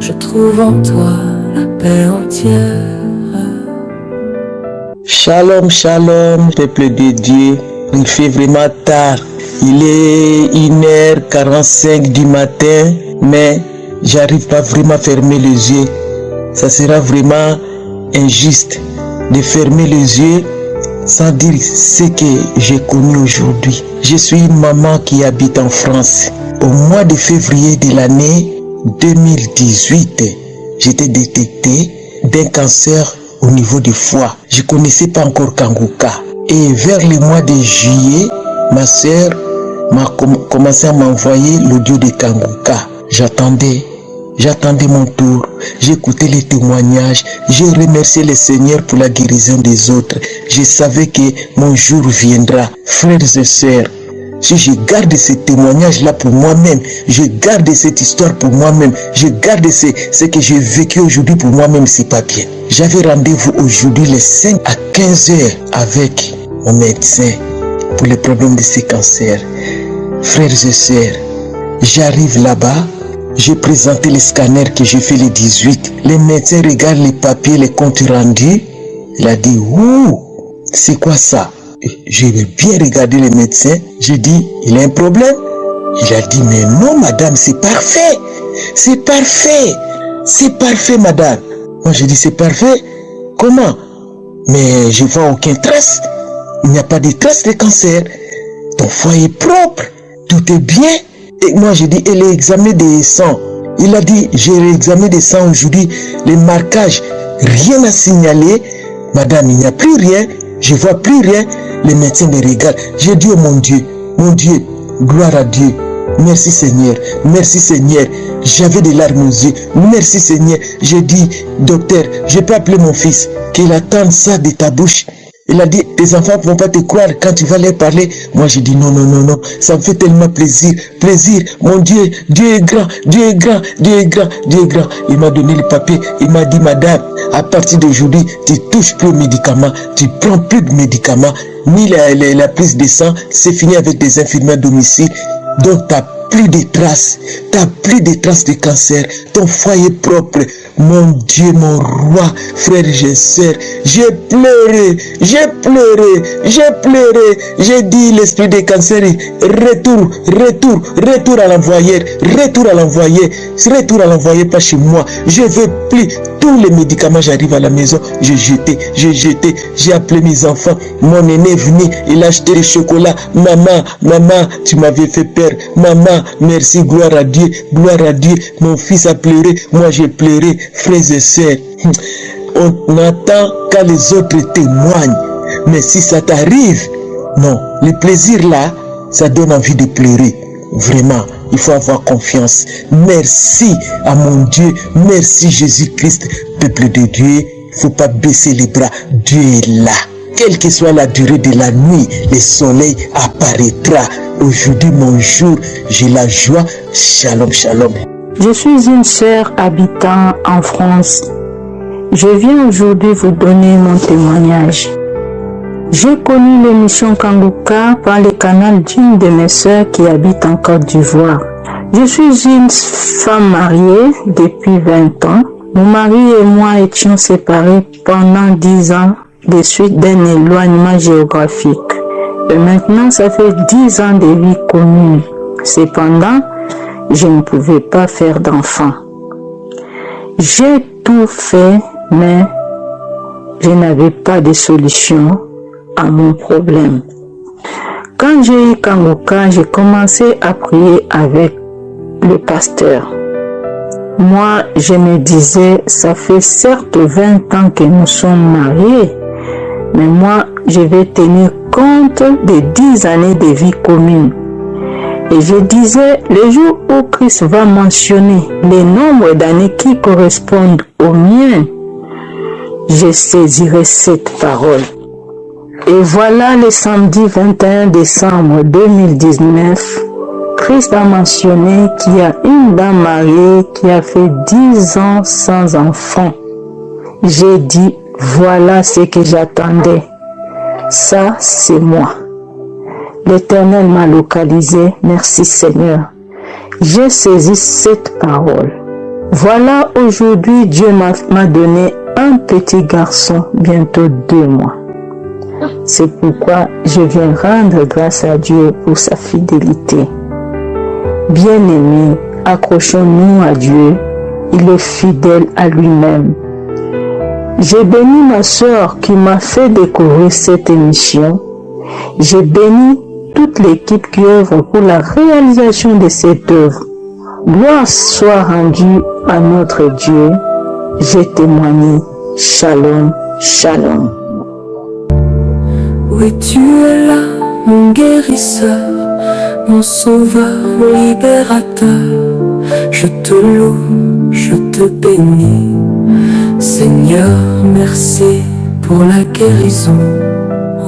je trouve en toi la paix entière. Shalom, shalom, peuple de Dieu. Il fait vraiment tard. Il est 1h45 du matin, mais j'arrive pas vraiment à fermer les yeux. Ça sera vraiment injuste de fermer les yeux sans dire ce que j'ai connu aujourd'hui. Je suis une maman qui habite en France. Au mois de février de l'année 2018, j'étais détecté d'un cancer au niveau du foie. Je ne connaissais pas encore Kanguka. Et vers le mois de juillet, ma soeur m'a commencé à m'envoyer l'audio de Kanguka. J'attendais mon tour, j'écoutais les témoignages, j'ai remercié le Seigneur pour la guérison des autres. Je savais que mon jour viendra. Frères et sœurs, si je garde ce témoignage-là pour moi-même, je garde cette histoire pour moi-même, je garde ce que j'ai vécu aujourd'hui pour moi-même, c'est pas bien. J'avais rendez-vous aujourd'hui les 5 à 15 heures avec mon médecin pour les problèmes de ce cancer. Frères et sœurs, j'arrive là-bas. J'ai présenté le scanner que j'ai fait le 18. Les médecins regardent les papiers, les comptes rendus. Il a dit, ouh, c'est quoi ça? J'ai bien regardé les médecins. J'ai dit, il a un problème? Il a dit, mais non madame, c'est parfait. C'est parfait. C'est parfait madame. Moi j'ai dit, c'est parfait? Comment? Mais je vois aucune trace. Il n'y a pas de trace de cancer. Ton foie est propre. Tout est bien. Et moi j'ai dit, et l'examen des sangs? Il a dit, j'ai l'examen des sangs aujourd'hui, les marquages, rien à signaler. Madame, il n'y a plus rien, je vois plus rien. Les médecins me regardent. J'ai dit, oh mon Dieu, gloire à Dieu. Merci Seigneur, merci Seigneur. J'avais des larmes aux yeux. Merci Seigneur. J'ai dit, docteur, je peux appeler mon fils, qu'il attende ça de ta bouche. Il a dit, tes enfants ne vont pas te croire quand tu vas leur parler. Moi, j'ai dit non, non, non, non. Ça me fait tellement plaisir. Plaisir. Mon Dieu, Dieu est grand, Dieu est grand, Dieu est grand, Dieu est grand. Il m'a donné le papier. Il m'a dit, madame, à partir d'aujourd'hui, tu ne touches plus aux médicaments. Tu ne prends plus de médicaments. Ni la prise de sang. C'est fini avec des infirmiers à domicile. Donc, tu n'as plus de traces. Tu n'as plus de traces de cancer. Ton foyer propre. Mon Dieu, mon roi, frère et sœurs, j'ai pleuré, j'ai pleuré, j'ai pleuré. J'ai dit l'esprit des cancers, retour à l'envoyeur, retour à l'envoyeur, pas chez moi. Je veux plus tous les médicaments. J'arrive à la maison, j'ai jeté, j'ai appelé mes enfants. Mon aîné est venu, il a acheté le chocolat. Maman, tu m'avais fait peur. Maman, merci, gloire à Dieu, gloire à Dieu. Mon fils a pleuré, moi j'ai pleuré. Frères et sœurs, on attend quand les autres témoignent. Mais si ça t'arrive, non, le plaisir là, ça donne envie de pleurer. Vraiment, il faut avoir confiance. Merci à mon Dieu, merci Jésus-Christ, peuple de Dieu. Il ne faut pas baisser les bras, Dieu est là. Quelle que soit la durée de la nuit, le soleil apparaîtra. Aujourd'hui, mon jour, j'ai la joie. Shalom, shalom. Je suis une sœur habitant en France. Je viens aujourd'hui vous donner mon témoignage. J'ai connu l'émission Kanguka par le canal d'une de mes sœurs qui habite en Côte d'Ivoire. Je suis une femme mariée depuis 20 ans. Mon mari et moi étions séparés pendant 10 ans de suite d'un éloignement géographique. Et maintenant, ça fait 10 ans de vie commune. Cependant, je ne pouvais pas faire d'enfant. J'ai tout fait, mais je n'avais pas de solution à mon problème. Quand j'ai eu Kanguka, j'ai commencé à prier avec le pasteur. Moi, je me disais, ça fait certes 20 ans que nous sommes mariés, mais moi, je vais tenir compte des 10 années de vie commune. Et je disais, le jour où Christ va mentionner les nombres d'années qui correspondent aux miens, je saisirai cette parole. Et voilà le samedi 21 décembre 2019, Christ a mentionné qu'il y a une dame mariée qui a fait 10 ans sans enfant. J'ai dit, voilà ce que j'attendais. Ça, c'est moi. L'Éternel m'a localisé, merci Seigneur. J'ai saisi cette parole. Voilà, aujourd'hui, Dieu m'a donné un petit garçon, bientôt 2 mois. C'est pourquoi je viens rendre grâce à Dieu pour sa fidélité. Bien-aimés, accrochons-nous à Dieu, il est fidèle à lui-même. J'ai béni ma sœur qui m'a fait découvrir cette émission. J'ai béni toute l'équipe qui œuvre pour la réalisation de cette œuvre. Gloire soit rendue à notre Dieu. J'ai témoigné. Shalom, shalom. Oui, tu es là, mon guérisseur, mon sauveur, mon libérateur. Je te loue, je te bénis. Seigneur, merci pour la guérison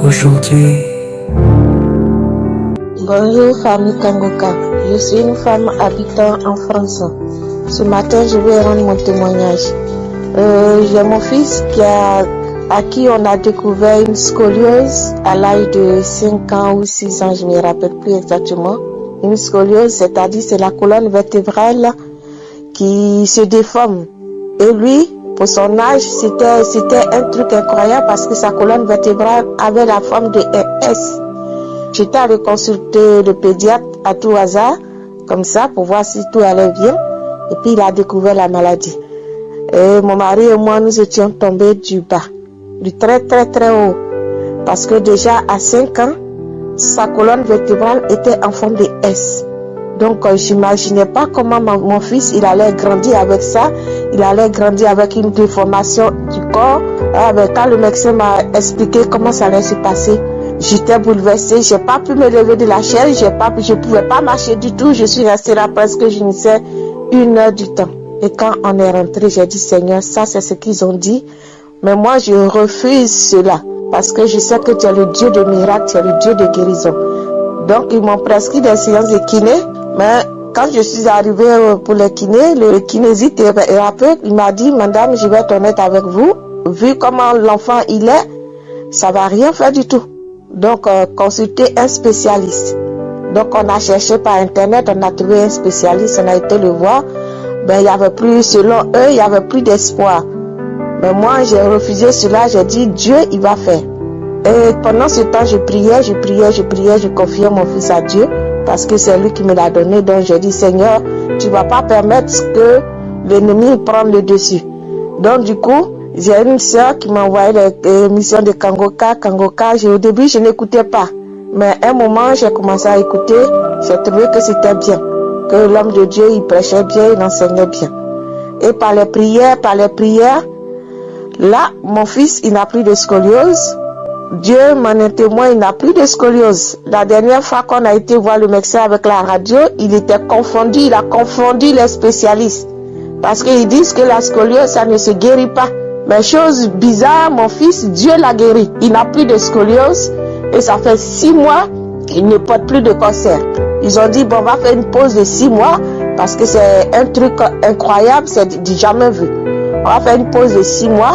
aujourd'hui. Bonjour famille Kanguka, je suis une femme habitant en France. Ce matin, je vais rendre mon témoignage. J'ai mon fils à qui on a découvert une scoliose à l'âge de 5 ans ou 6 ans, je ne me rappelle plus exactement. Une scoliose, c'est-à-dire c'est la colonne vertébrale qui se déforme. Et lui, pour son âge, c'était un truc incroyable parce que sa colonne vertébrale avait la forme de S. J'étais allé consulter le pédiatre à tout hasard, comme ça, pour voir si tout allait bien. Et puis il a découvert la maladie. Et mon mari et moi, nous étions tombés du bas, du très très très haut. Parce que déjà à 5 ans, sa colonne vertébrale était en forme de S. Donc j'imaginais pas comment mon fils, il allait grandir avec ça. Il allait grandir avec une déformation du corps. Quand le médecin m'a expliqué comment ça allait se passer, j'étais bouleversée. J'ai pas pu me lever de la chaise. Je pouvais pas marcher du tout. Je suis restée là presque, je ne sais, 1 heure du temps. Et quand on est rentré, j'ai dit, Seigneur, ça c'est ce qu'ils ont dit. Mais moi, je refuse cela. parce que je sais que tu es le Dieu de miracles, tu es le Dieu de guérison. Donc ils m'ont prescrit des séances de kiné, mais quand je suis arrivée pour les kinés, le kinésithérapeute, il m'a dit, madame, je vais être honnête avec vous, vu comment l'enfant il est, ça va rien faire du tout. Donc consultez un spécialiste. Donc on a cherché par internet, on a trouvé un spécialiste, on a été le voir. Ben il y avait plus, selon eux, il y avait plus d'espoir. Mais moi j'ai refusé cela, j'ai dit Dieu il va faire. Et pendant ce temps je priais, je confiais mon fils à Dieu parce que c'est lui qui me l'a donné. Donc j'ai dit Seigneur, tu vas pas permettre que l'ennemi prenne le dessus. Donc du coup, j'ai une soeur qui m'a envoyé l'émission de Kangoka. Au début je n'écoutais pas. Mais à un moment, j'ai commencé à écouter, j'ai trouvé que c'était bien, que l'homme de Dieu, il prêchait bien, il enseignait bien. Et par les prières, là, mon fils, il n'a plus de scoliose. Dieu m'en est témoin, il n'a plus de scoliose. La dernière fois qu'on a été voir le médecin avec la radio, il était confondu, il a confondu les spécialistes. Parce qu'ils disent que la scoliose, ça ne se guérit pas. Mais chose bizarre, mon fils, Dieu l'a guéri. Il n'a plus de scoliose. Et ça fait 6 mois, il ne porte plus de cancer. Ils ont dit, bon, on va faire une pause de 6 mois, parce que c'est un truc incroyable, c'est du jamais vu. On va faire une pause de 6 mois.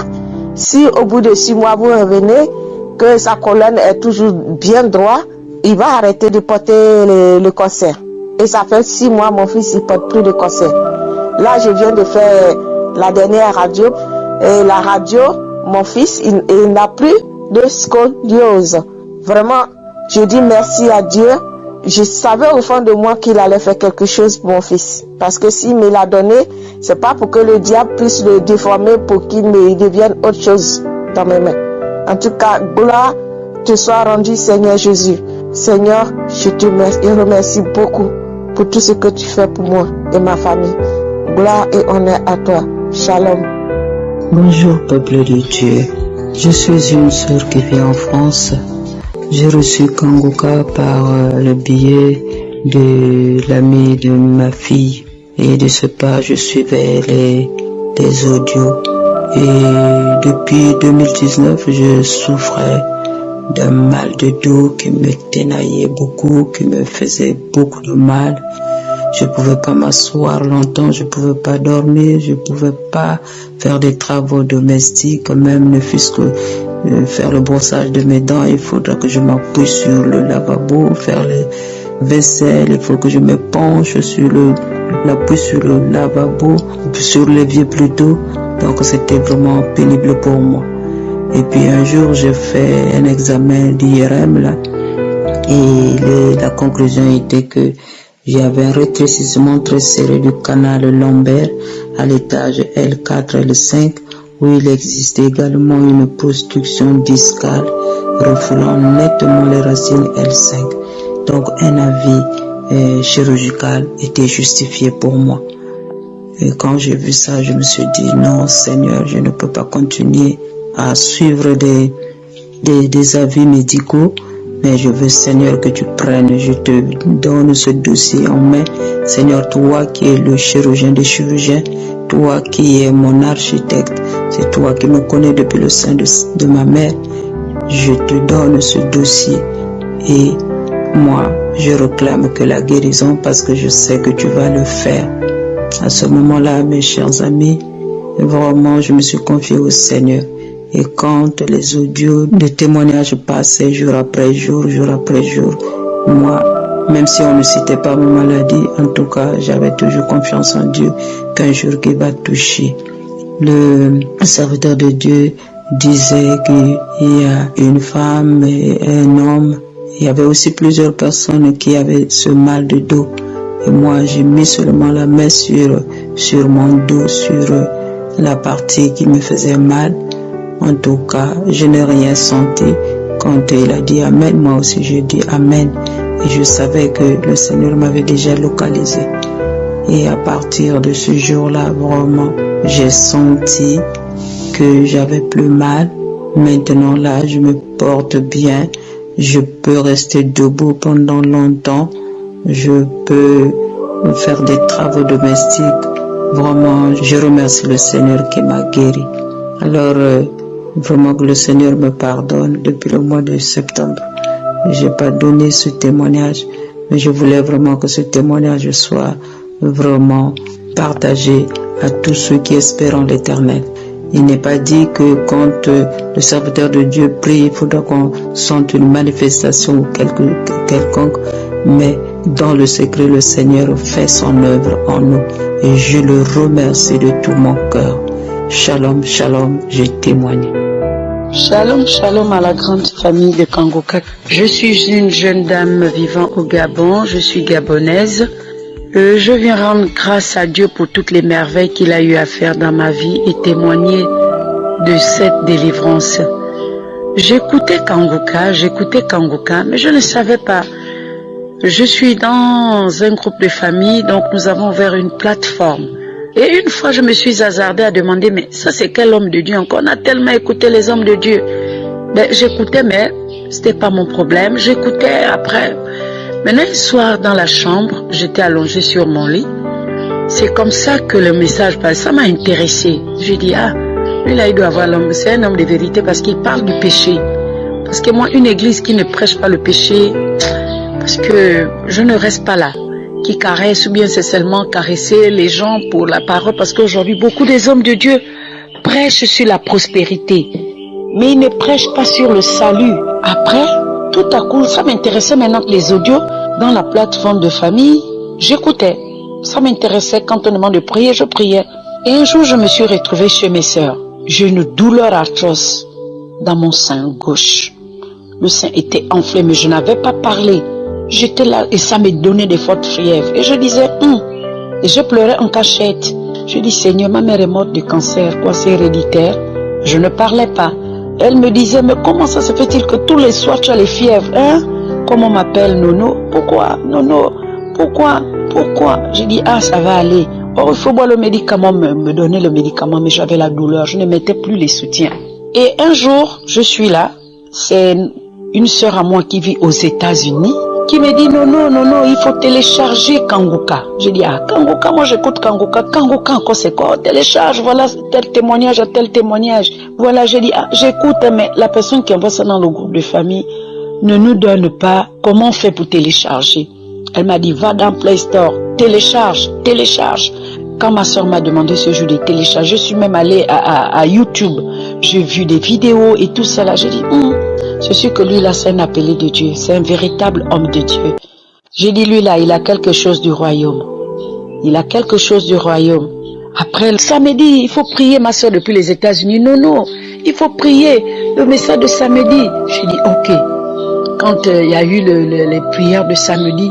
Si au bout de 6 mois, vous revenez, que sa colonne est toujours bien droite, il va arrêter de porter le cancer. Et ça fait 6 mois, mon fils, il ne porte plus de cancer. Là, je viens de faire la dernière radio. Et la radio, mon fils, il n'a plus de scoliose. Vraiment, je dis merci à Dieu. Je savais au fond de moi qu'il allait faire quelque chose pour mon fils. Parce que s'il me l'a donné, c'est pas pour que le diable puisse le déformer pour qu'il me devienne autre chose dans mes mains. En tout cas, gloire te soit rendue, Seigneur Jésus. Seigneur, je te remercie beaucoup pour tout ce que tu fais pour moi et ma famille. Gloire et honneur à toi. Shalom. Bonjour, peuple de Dieu. Je suis une sœur qui vit en France. J'ai reçu Kangoka par le biais de l'ami de ma fille. Et de ce pas, je suivais les audios. Et depuis 2019, je souffrais d'un mal de dos qui me ténaillait beaucoup, qui me faisait beaucoup de mal. Je ne pouvais pas m'asseoir longtemps, je ne pouvais pas dormir, je ne pouvais pas faire des travaux domestiques, même ne fût-ce que faire le brossage de mes dents. Il faudra que je m'appuie sur le lavabo, faire les vaisselles, il faut que je me penche sur l'appui sur le lavabo, sur l'évier plutôt. Donc c'était vraiment pénible pour moi. Et puis un jour j'ai fait un examen d'IRM là, et la conclusion était que j'avais un rétrécissement très serré du canal lombaire à l'étage L4 et L5, où il existait également une obstruction discale refoulant nettement les racines L5. Donc un avis chirurgical était justifié pour moi. Et quand j'ai vu ça, je me suis dit non Seigneur, je ne peux pas continuer à suivre des avis médicaux, mais je veux Seigneur que tu prennes, je te donne ce dossier en main. Seigneur, toi qui es le chirurgien des chirurgiens, toi qui es mon architecte, c'est toi qui me connais depuis le sein de ma mère, je te donne ce dossier et moi je réclame que la guérison, parce que je sais que tu vas le faire. À ce moment-là, mes chers amis, vraiment je me suis confié au Seigneur. Et quand les audios de témoignages passaient jour après jour, moi, même si on ne citait pas ma maladie, en tout cas, j'avais toujours confiance en Dieu qu'un jour il va toucher. Le serviteur de Dieu disait qu'il y a une femme et un homme. Il y avait aussi plusieurs personnes qui avaient ce mal de dos. Et moi, j'ai mis seulement la main sur mon dos, sur la partie qui me faisait mal. En tout cas, je n'ai rien senti. Quand il a dit Amen, moi aussi j'ai dit Amen. Et je savais que le Seigneur m'avait déjà localisé. Et à partir de ce jour-là, vraiment, j'ai senti que j'avais plus mal. Maintenant là, je me porte bien. Je peux rester debout pendant longtemps. Je peux faire des travaux domestiques. Vraiment, je remercie le Seigneur qui m'a guéri. Alors, Vraiment que le Seigneur me pardonne. Depuis le mois de septembre, je n'ai pas donné ce témoignage, mais je voulais vraiment que ce témoignage soit vraiment partagé à tous ceux qui espèrent en l'Éternel. Il n'est pas dit que quand le serviteur de Dieu prie, il faudra qu'on sente une manifestation quelconque, mais dans le secret, le Seigneur fait son œuvre en nous et je le remercie de tout mon cœur. Shalom, shalom, je témoigne. Shalom, shalom à la grande famille de Kangoka. Je suis une jeune dame vivant au Gabon, je suis gabonaise. Je viens rendre grâce à Dieu pour toutes les merveilles qu'il a eu à faire dans ma vie et témoigner de cette délivrance. J'écoutais Kangoka, mais je ne savais pas. Je suis dans un groupe de famille, donc nous avons ouvert une plateforme. Et une fois, je me suis hasardée à demander, mais ça c'est quel homme de Dieu encore? On a tellement écouté les hommes de Dieu. Ben, j'écoutais, mais c'était pas mon problème. J'écoutais après. Maintenant, un soir, dans la chambre, j'étais allongée sur mon lit. C'est comme ça que le message passe. Ça m'a intéressée. J'ai dit, lui là, il doit avoir l'homme. C'est un homme de vérité parce qu'il parle du péché. Parce que moi, une église qui ne prêche pas le péché, parce que je ne reste pas là. Qui caresse ou bien c'est seulement caresser les gens pour la parole. Parce qu'aujourd'hui, beaucoup des hommes de Dieu prêchent sur la prospérité. Mais ils ne prêchent pas sur le salut. Après, tout à coup, ça m'intéressait maintenant que les audios dans la plateforme de famille, j'écoutais. Ça m'intéressait quand on demande de prier, je priais. Et un jour, je me suis retrouvée chez mes sœurs. J'ai une douleur atroce dans mon sein gauche. Le sein était enflé, mais je n'avais pas parlé. J'étais là et ça me donnait des fortes fièvres. Et je disais, Et je pleurais en cachette. Je dis, Seigneur, ma mère est morte de cancer, quoi, c'est héréditaire. Je ne parlais pas. Elle me disait, mais comment ça se fait-il que tous les soirs tu as les fièvres, hein? Comme on m'appelle Nono. Pourquoi, Nono? Pourquoi? J'ai dit, ça va aller. Oh, il faut boire le médicament, me donner le médicament, mais j'avais la douleur, je ne mettais plus les soutiens. Et un jour, je suis là, c'est une sœur à moi qui vit aux États-Unis, qui me dit, non, il faut télécharger Kangoka. J'ai dit, Kangoka, moi j'écoute Kangoka. Kangoka encore c'est quoi? Télécharge, voilà tel témoignage à tel témoignage. Voilà, j'ai dit, j'écoute, mais la personne qui envoie ça dans le groupe de famille ne nous donne pas comment on fait pour télécharger. Elle m'a dit, va dans Play Store, télécharge. Quand ma soeur m'a demandé ce jour de télécharger, je suis même allée à YouTube. J'ai vu des vidéos et tout ça là. J'ai dit, je suis que lui là, c'est un appelé de Dieu. C'est un véritable homme de Dieu. J'ai dit, lui là, il a quelque chose du royaume. Après, le samedi, il faut prier, ma soeur, depuis les États-Unis. Non, il faut prier le message de samedi. J'ai dit, ok. Quand il y a eu les prières de samedi,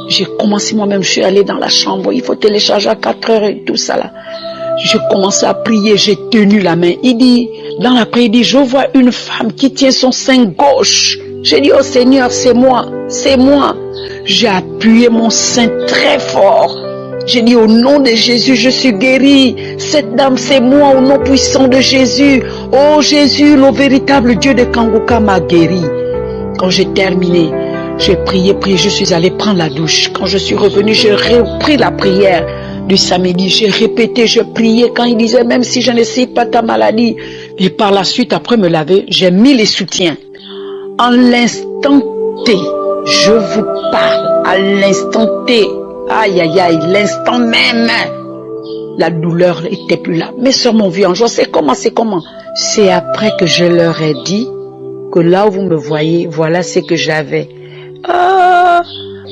j'ai commencé moi-même, je suis allée dans la chambre, il faut télécharger à 4 heures et tout ça là. J'ai commencé à prier, j'ai tenu la main. Il dit, dans la prière, il dit, je vois une femme qui tient son sein gauche. J'ai dit, oh Seigneur, c'est moi. J'ai appuyé mon sein très fort. J'ai dit, au nom de Jésus, je suis guérie. Cette dame, c'est moi, au nom puissant de Jésus. Oh Jésus, le véritable Dieu de Kangoka m'a guéri. Quand j'ai terminé, j'ai prié, je suis allée prendre la douche. Quand je suis revenue, j'ai repris la prière du samedi. J'ai répété, je priais quand il disait, même si je ne sais pas ta maladie. Et par la suite, après me laver, j'ai mis les soutiens. En l'instant T, je vous parle, à l'instant T, aïe, l'instant même, la douleur n'était plus là. Mes soeurs m'ont vu en joie, c'est comment? C'est après que je leur ai dit que là où vous me voyez, voilà ce que j'avais.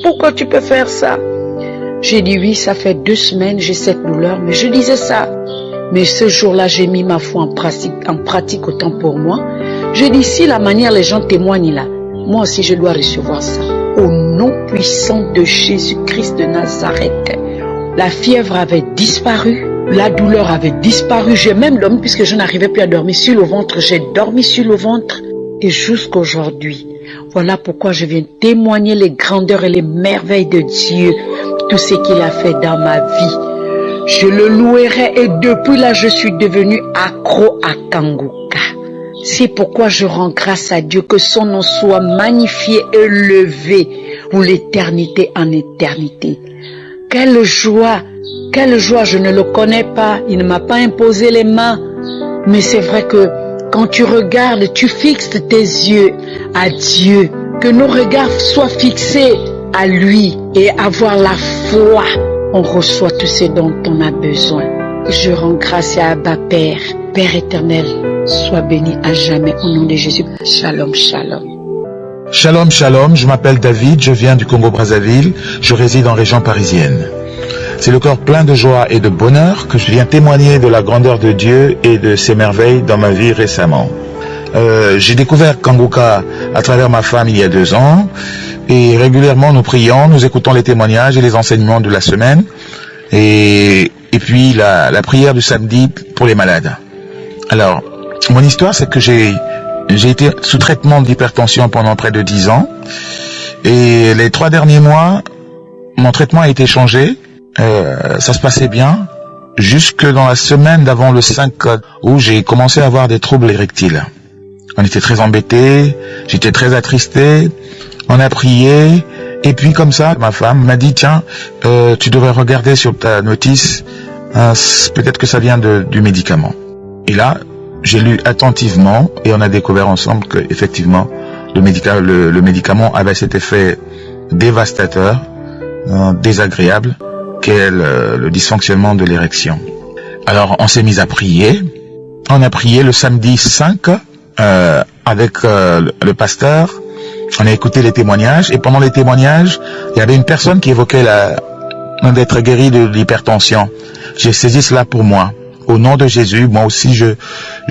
Pourquoi tu peux faire ça? J'ai dit oui, ça fait 2 semaines, j'ai cette douleur, mais je disais ça. Mais ce jour-là, j'ai mis ma foi en pratique autant pour moi. Je dis, si la manière les gens témoignent là, moi aussi je dois recevoir ça. Au nom puissant de Jésus-Christ de Nazareth. La fièvre avait disparu, la douleur avait disparu. J'ai même dormi puisque je n'arrivais plus à dormir sur le ventre. J'ai dormi sur le ventre et jusqu'aujourd'hui. Voilà pourquoi je viens témoigner les grandeurs et les merveilles de Dieu, tout ce qu'il a fait dans ma vie. Je le louerai et depuis là, je suis devenu accro à Kangoka. C'est pourquoi je rends grâce à Dieu que son nom soit magnifié et élevé pour l'éternité en éternité. Quelle joie, je ne le connais pas, il ne m'a pas imposé les mains. Mais c'est vrai que Quand tu regardes, tu fixes tes yeux à Dieu. Que nos regards soient fixés à lui et avoir la foi. On reçoit tout ce dont on a besoin. Je rends grâce à Abba Père. Père éternel, sois béni à jamais au nom de Jésus. Shalom, shalom. Shalom, shalom, je m'appelle David, je viens du Congo-Brazzaville, je réside en région parisienne. C'est le cœur plein de joie et de bonheur que je viens témoigner de la grandeur de Dieu et de ses merveilles dans ma vie récemment. J'ai découvert Kanguka à travers ma femme il y a 2 ans et régulièrement nous prions, nous écoutons les témoignages et les enseignements de la semaine et puis la prière du samedi pour les malades. Alors, mon histoire c'est que j'ai été sous traitement d'hypertension pendant près de 10 ans et les 3 derniers mois, mon traitement a été changé, ça se passait bien, jusque dans la semaine d'avant le 5 où j'ai commencé à avoir des troubles érectiles. On était très embêtés, j'étais très attristé, on a prié et puis comme ça, ma femme m'a dit tiens, tu devrais regarder sur ta notice, peut-être que ça vient du médicament. Et là, j'ai lu attentivement et on a découvert ensemble que effectivement le médicament avait cet effet dévastateur, désagréable, qu'est le dysfonctionnement de l'érection. Alors on s'est mis à prier. On a prié le samedi 5 avec le pasteur. On a écouté les témoignages et pendant les témoignages, il y avait une personne qui évoquait d'être guéri de l'hypertension. J'ai saisi cela pour moi. Au nom de Jésus, moi aussi je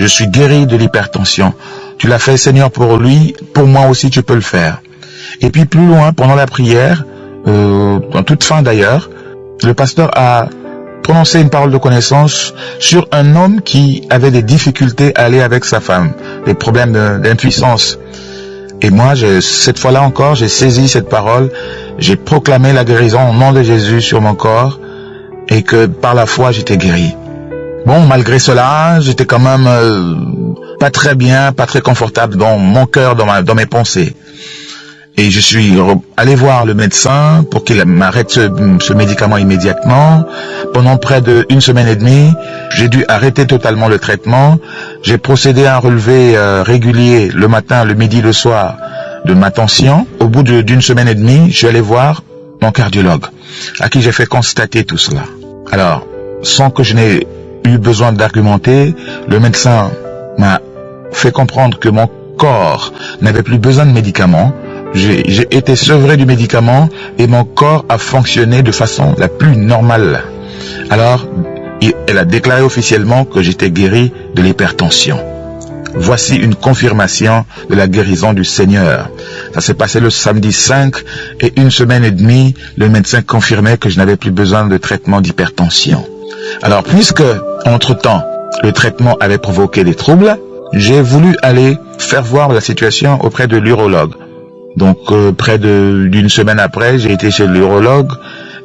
suis guéri de l'hypertension. Tu l'as fait Seigneur pour lui, pour moi aussi tu peux le faire. Et puis plus loin, pendant la prière, en toute fin d'ailleurs, le pasteur a prononcé une parole de connaissance sur un homme qui avait des difficultés à aller avec sa femme, des problèmes d'impuissance. Et moi, cette fois-là encore, j'ai saisi cette parole, j'ai proclamé la guérison au nom de Jésus sur mon corps et que par la foi, j'étais guéri. Bon, malgré cela, j'étais quand même pas très bien, pas très confortable dans mon cœur, dans mes pensées. Et je suis allé voir le médecin pour qu'il m'arrête ce médicament immédiatement. Pendant près d'1 semaine et demie, j'ai dû arrêter totalement le traitement. J'ai procédé à un relevé régulier le matin, le midi, le soir de ma tension. Au bout d'1 semaine et demie, je suis allé voir mon cardiologue, à qui j'ai fait constater tout cela. Alors, sans que je n'ai eu besoin d'argumenter, le médecin m'a fait comprendre que mon corps n'avait plus besoin de médicaments. J'ai été sevré du médicament et mon corps a fonctionné de façon la plus normale. Alors, elle a déclaré officiellement que j'étais guéri de l'hypertension. Voici une confirmation de la guérison du Seigneur. Ça s'est passé le samedi 5 et 1 semaine et demie, le médecin confirmait que je n'avais plus besoin de traitement d'hypertension. Alors, puisque, entre-temps, le traitement avait provoqué des troubles, j'ai voulu aller faire voir la situation auprès de l'urologue. Donc, près d'1 semaine après, j'ai été chez l'urologue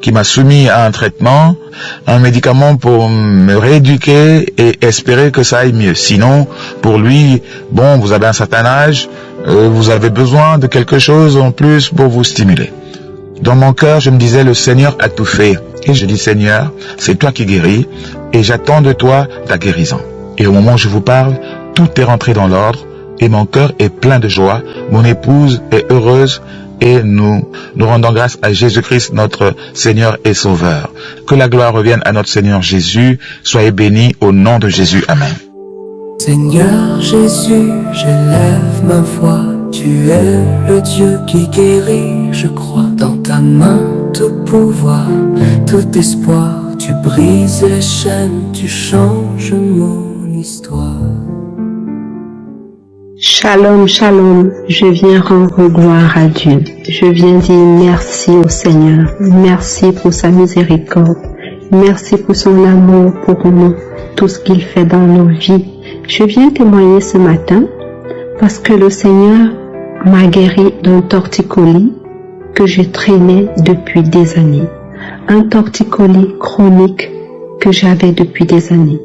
qui m'a soumis à un traitement, un médicament pour me rééduquer et espérer que ça aille mieux. Sinon, pour lui, bon, vous avez un certain âge, vous avez besoin de quelque chose en plus pour vous stimuler. Dans mon cœur, je me disais, le Seigneur a tout fait. Et je dis, Seigneur, c'est toi qui guéris et j'attends de toi ta guérison. Et au moment où je vous parle, tout est rentré dans l'ordre et mon cœur est plein de joie. Mon épouse est heureuse et nous rendons grâce à Jésus-Christ, notre Seigneur et Sauveur. Que la gloire revienne à notre Seigneur Jésus. Soyez bénis au nom de Jésus. Amen. Seigneur Jésus, j'élève ma voix. Tu es le Dieu qui guérit, je crois. Dans ta main, tout pouvoir, tout espoir. Tu brises les chaînes, tu changes mon histoire. Shalom, shalom, je viens rendre gloire à Dieu. Je viens dire merci au Seigneur. Merci pour sa miséricorde. Merci pour son amour pour nous, tout ce qu'il fait dans nos vies. Je viens témoigner ce matin parce que le Seigneur m'a guéri d'un torticolis que je traînais depuis des années. Un torticolis chronique que j'avais depuis des années.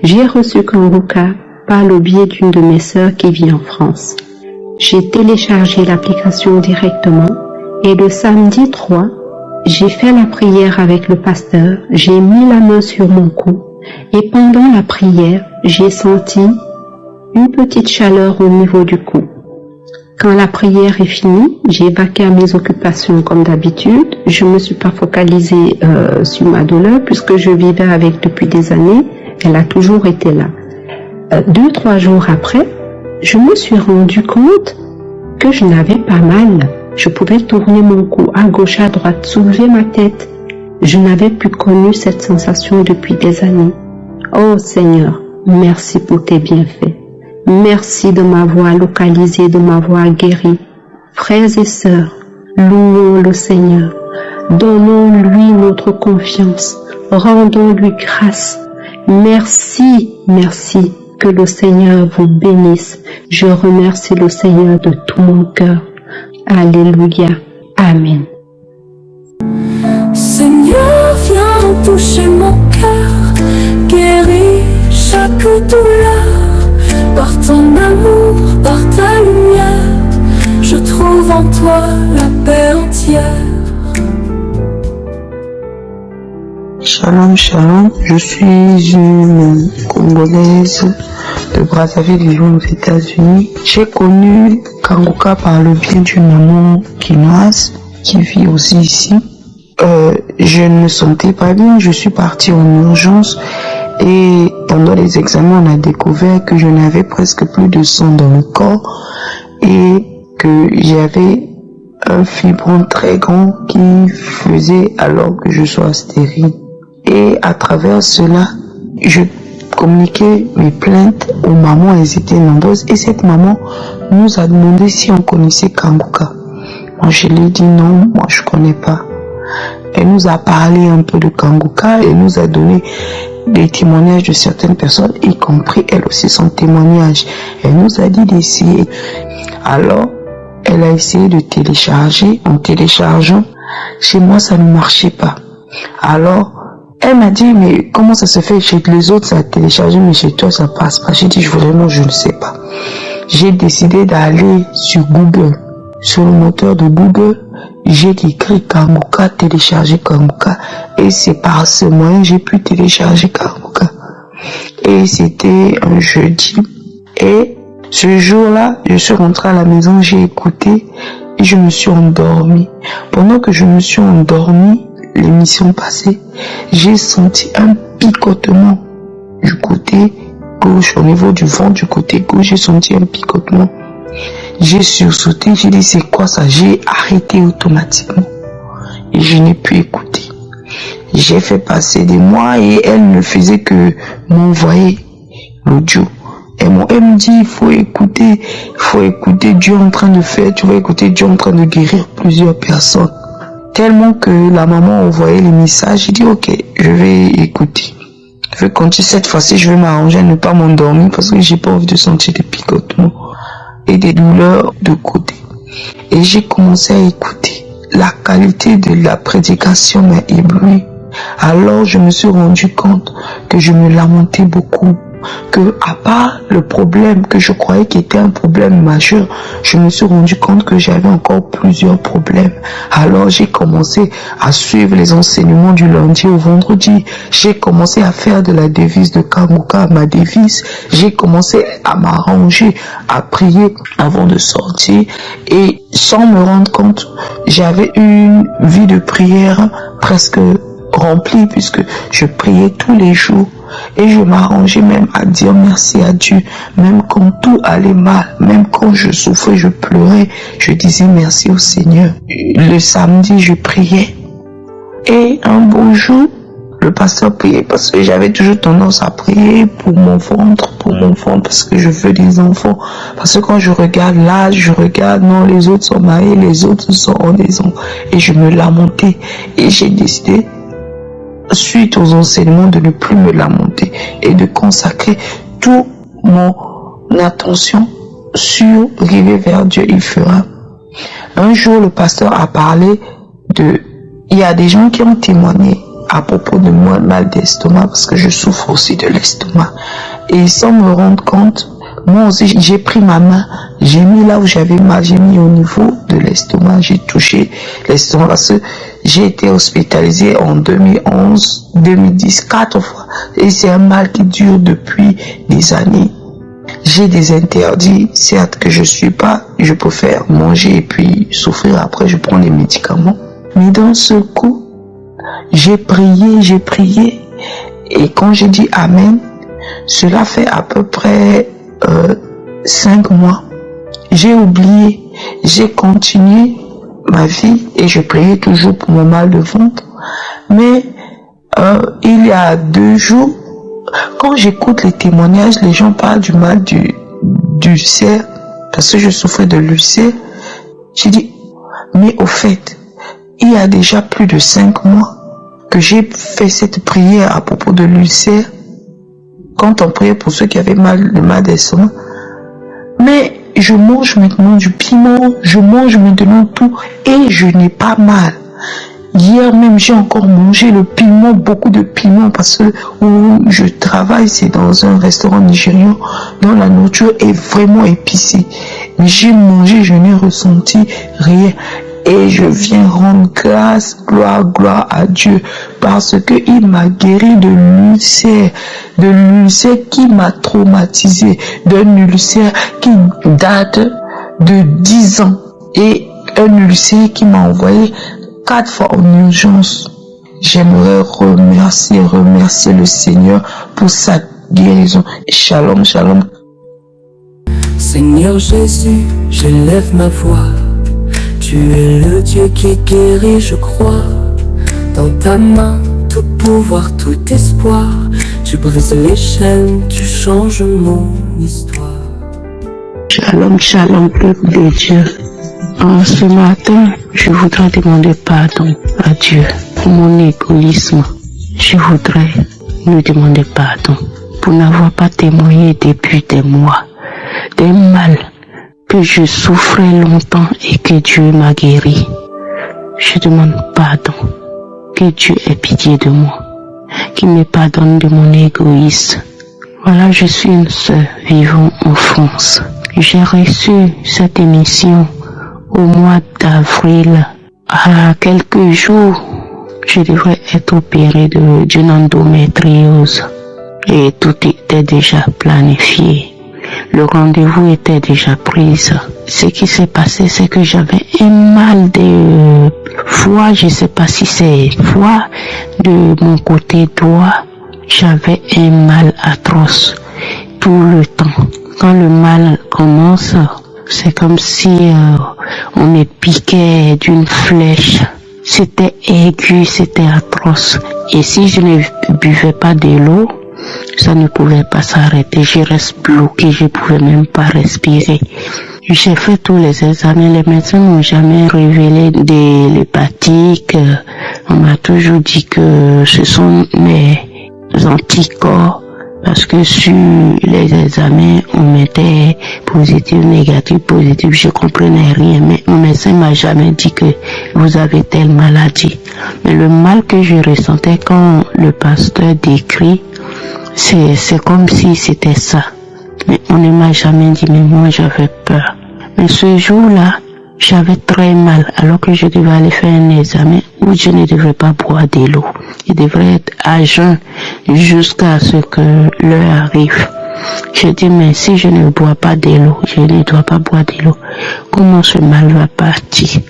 J'ai reçu Kanguka par le biais d'une de mes sœurs qui vit en France. J'ai téléchargé l'application directement et le samedi 3, j'ai fait la prière avec le pasteur, j'ai mis la main sur mon cou et pendant la prière, j'ai senti une petite chaleur au niveau du cou. Quand la prière est finie, j'ai vaqué à mes occupations comme d'habitude. Je ne me suis pas focalisée sur ma douleur puisque je vivais avec depuis des années. Elle a toujours été là. 2-3 jours après, je me suis rendu compte que je n'avais pas mal. Je pouvais tourner mon cou à gauche, à droite, soulever ma tête. Je n'avais plus connu cette sensation depuis des années. Oh Seigneur, merci pour tes bienfaits. Merci de m'avoir localisé, de m'avoir guéri. Frères et sœurs, louons le Seigneur. Donnons-lui notre confiance. Rendons-lui grâce. Merci, merci. Que le Seigneur vous bénisse. Je remercie le Seigneur de tout mon cœur. Alléluia. Amen. Seigneur, viens toucher mon cœur, guéris chaque douleur. Par ton amour, par ta lumière, je trouve en toi la paix entière. Shalom, shalom. Je suis une Congolaise de Brazzaville, vivant aux États-Unis. J'ai connu Kanguka par le biais d'une maman quinoise qui vit aussi ici. Je ne me sentais pas bien, je suis partie en urgence et pendant les examens, on a découvert que je n'avais presque plus de sang dans le corps et que j'avais un fibron très grand qui faisait alors que je sois stérile. Et à travers cela, je communiquais mes plaintes aux mamans, elles étaient nombreuses. Et cette maman nous a demandé si on connaissait Kanguka. Moi, je lui ai dit non, moi je connais pas. Elle nous a parlé un peu de Kanguka et nous a donné des témoignages de certaines personnes, y compris elle aussi son témoignage. Elle nous a dit d'essayer. Alors, elle a essayé de télécharger. En téléchargeant, chez moi ça ne marchait pas. Alors, elle m'a dit, mais comment ça se fait? Chez les autres ça a téléchargé, mais chez toi ça passe pas. J'ai dit, vraiment, je ne sais pas. J'ai décidé d'aller sur Google. Sur le moteur de Google, j'ai écrit Kanguka, télécharger Kanguka. Et c'est par ce moyen que j'ai pu télécharger Kanguka. Et c'était un jeudi. Et ce jour-là, je suis rentrée à la maison, j'ai écouté et je me suis endormie. Pendant que je me suis endormie, l'émission passée, j'ai senti un picotement du côté gauche, au niveau du ventre du côté gauche, j'ai senti un picotement. J'ai sursauté, j'ai dit c'est quoi ça? J'ai arrêté automatiquement et je n'ai pu écouter. J'ai fait passer des mois et elle ne faisait que m'envoyer l'audio. Elle me dit il faut écouter Dieu en train de faire, tu vas écouter Dieu en train de guérir plusieurs personnes. Tellement que la maman envoyait les messages, j'ai dit ok, je vais écouter. Je vais continuer cette fois-ci, je vais m'arranger à ne pas m'endormir parce que j'ai pas envie de sentir des picotements et des douleurs de côté. Et j'ai commencé à écouter. La qualité de la prédication m'a ébloui. Alors je me suis rendu compte que je me lamentais beaucoup. Que à part le problème que je croyais qui était un problème majeur, je me suis rendu compte que j'avais encore plusieurs problèmes. Alors j'ai commencé à suivre les enseignements du lundi au vendredi. J'ai commencé à faire de la devise de Kanguka ma devise. J'ai commencé à m'arranger, à prier avant de sortir. Et sans me rendre compte, j'avais une vie de prière presque remplie puisque je priais tous les jours. Et je m'arrangeais même à dire merci à Dieu, même quand tout allait mal, même quand je souffrais, je pleurais, je disais merci au Seigneur. Le samedi, je priais. Et un beau jour, le pasteur priait parce que j'avais toujours tendance à prier pour mon ventre, parce que je veux des enfants. Parce que quand je regarde l'âge, je regarde, non, les autres sont mariés, les autres sont en des enfants. Et je me lamentais. Et j'ai décidé, suite aux enseignements, de ne plus me lamenter et de consacrer toute mon attention sur river vers Dieu, il fera. Un jour, le pasteur a parlé il y a des gens qui ont témoigné à propos de moi, mal d'estomac, parce que je souffre aussi de l'estomac. Et sans me rendre compte, moi aussi, j'ai pris ma main, j'ai mis là où j'avais mal, j'ai mis au niveau de l'estomac, j'ai touché l'estomac parce que j'ai été hospitalisée en 2011, 2010, 4 fois. Et c'est un mal qui dure depuis des années. J'ai des interdits, certes que je ne suis pas, je peux faire manger et puis souffrir, après je prends les médicaments. Mais d'un seul coup, j'ai prié, et quand j'ai dit Amen, cela fait à peu près 5 mois. J'ai oublié, j'ai continué ma vie et je priais toujours pour mon mal de ventre. Mais il y a 2 jours, quand j'écoute les témoignages, les gens parlent du mal d'ulcère, parce que je souffrais de l'ulcère. J'ai dit, mais au fait, il y a déjà plus de 5 mois que j'ai fait cette prière à propos de l'ulcère, quand on priait pour ceux qui avaient le mal d'estomac. Mais je mange maintenant du piment, je mange maintenant tout et je n'ai pas mal. Hier même, j'ai encore mangé le piment, beaucoup de piment, parce que où je travaille, c'est dans un restaurant nigérian dont la nourriture est vraiment épicée. Mais j'ai mangé, je n'ai ressenti rien. Et je viens rendre grâce, gloire à Dieu, parce qu'il m'a guéri de l'ulcère qui m'a traumatisé, d'un ulcère qui date de 10 ans, et un ulcère qui m'a envoyé 4 fois en urgence. J'aimerais remercier le Seigneur pour sa guérison. Shalom, shalom. Seigneur Jésus, je lève ma voix. Tu es le Dieu qui guérit, je crois. Dans ta main, tout pouvoir, tout espoir. Tu brises les chaînes, tu changes mon histoire. Shalom, shalom, peuple de Dieu. Ce matin, je voudrais demander pardon à Dieu pour mon égoïsme. Je voudrais lui demander pardon pour n'avoir pas témoigné depuis des mois, des mal que je souffrais longtemps et que Dieu m'a guéri. Je demande pardon, que Dieu ait pitié de moi, qu'il me pardonne de mon égoïsme. Voilà, je suis une sœur vivant en France. J'ai reçu cette émission au mois d'avril. À quelques jours, je devrais être opérée d'une endométriose et tout était déjà planifié. Le rendez-vous était déjà pris. Ce qui s'est passé, c'est que j'avais un mal de foie, je ne sais pas si c'est foie, de mon côté droit. J'avais un mal atroce tout le temps. Quand le mal commence, c'est comme si on me piquait d'une flèche. C'était aigu, c'était atroce. Et si je ne buvais pas de l'eau, ça ne pouvait pas s'arrêter. Je reste bloqué, je ne pouvais même pas respirer. J'ai fait tous les examens, les médecins n'ont jamais révélé de l'hépatique. On m'a toujours dit que ce sont mes anticorps, parce que sur les examens, on mettait positif, négatif, positif. Je comprenais rien, mais mon médecin m'a jamais dit que vous avez telle maladie. Mais le mal que je ressentais quand le pasteur décrit, c'est comme si c'était ça. Mais on ne m'a jamais dit, mais moi j'avais peur. Mais ce jour-là, j'avais très mal, alors que je devais aller faire un examen où je ne devrais pas boire de l'eau. Je devrais être à jeun jusqu'à ce que l'heure arrive. Je dis, mais si je ne bois pas de l'eau, je ne dois pas boire de l'eau, comment ce mal va partir?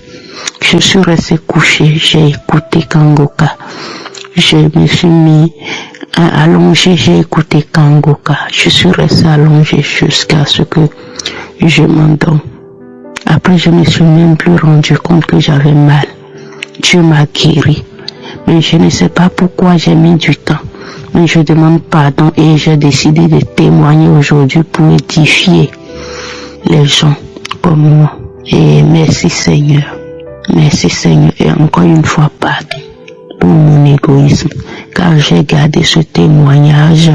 Je suis restée couchée, j'ai écouté Kangoka. Je me suis mis allongée, j'ai écouté Kangoka. Je suis restée allongée jusqu'à ce que je m'endorme. Après, je me suis même plus rendu compte que j'avais mal. Dieu m'a guéri. Mais je ne sais pas pourquoi j'ai mis du temps. Mais je demande pardon et j'ai décidé de témoigner aujourd'hui pour édifier les gens comme moi. Et merci Seigneur. Merci Seigneur. Et encore une fois, pardon pour mon égoïsme. Car j'ai gardé ce témoignage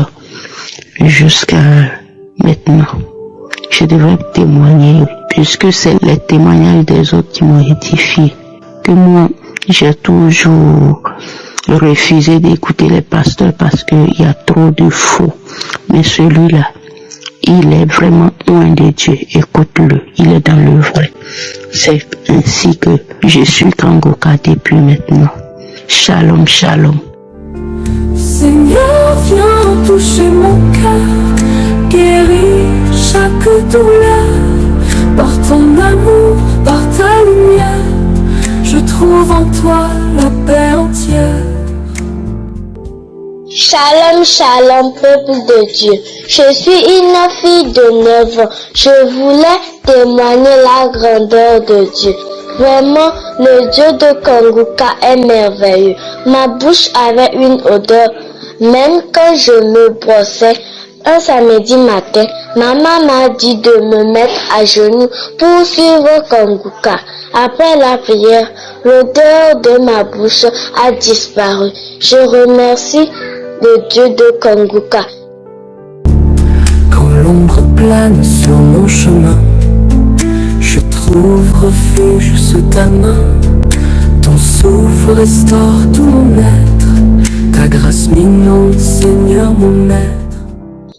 jusqu'à maintenant. Je devrais témoigner puisque c'est les témoignages des autres qui m'ont édifié. Que moi, j'ai toujours refusé d'écouter les pasteurs parce qu'il y a trop de faux. Mais celui-là, il est vraiment loin de Dieu. Écoute-le, il est dans le vrai. C'est ainsi que je suis Kangoka depuis maintenant. Shalom, shalom. Seigneur, viens toucher mon cœur, guéris chaque douleur. Par ton amour, par ta lumière, je trouve en toi la paix entière. Shalom, shalom, peuple de Dieu. Je suis une fille de 9 ans. Je voulais témoigner la grandeur de Dieu. Vraiment, le Dieu de Kanguka est merveilleux. Ma bouche avait une odeur. Même quand je me brossais, un samedi matin, maman m'a dit de me mettre à genoux pour suivre Kanguka. Après la prière, l'odeur de ma bouche a disparu. Je remercie le Dieu de Kanguka. Quand l'ombre plane sur mon chemin, je trouve refuge sous ta main. Ton souffle restaure tout mon être. Ta grâce m'inonde, Seigneur mon maître.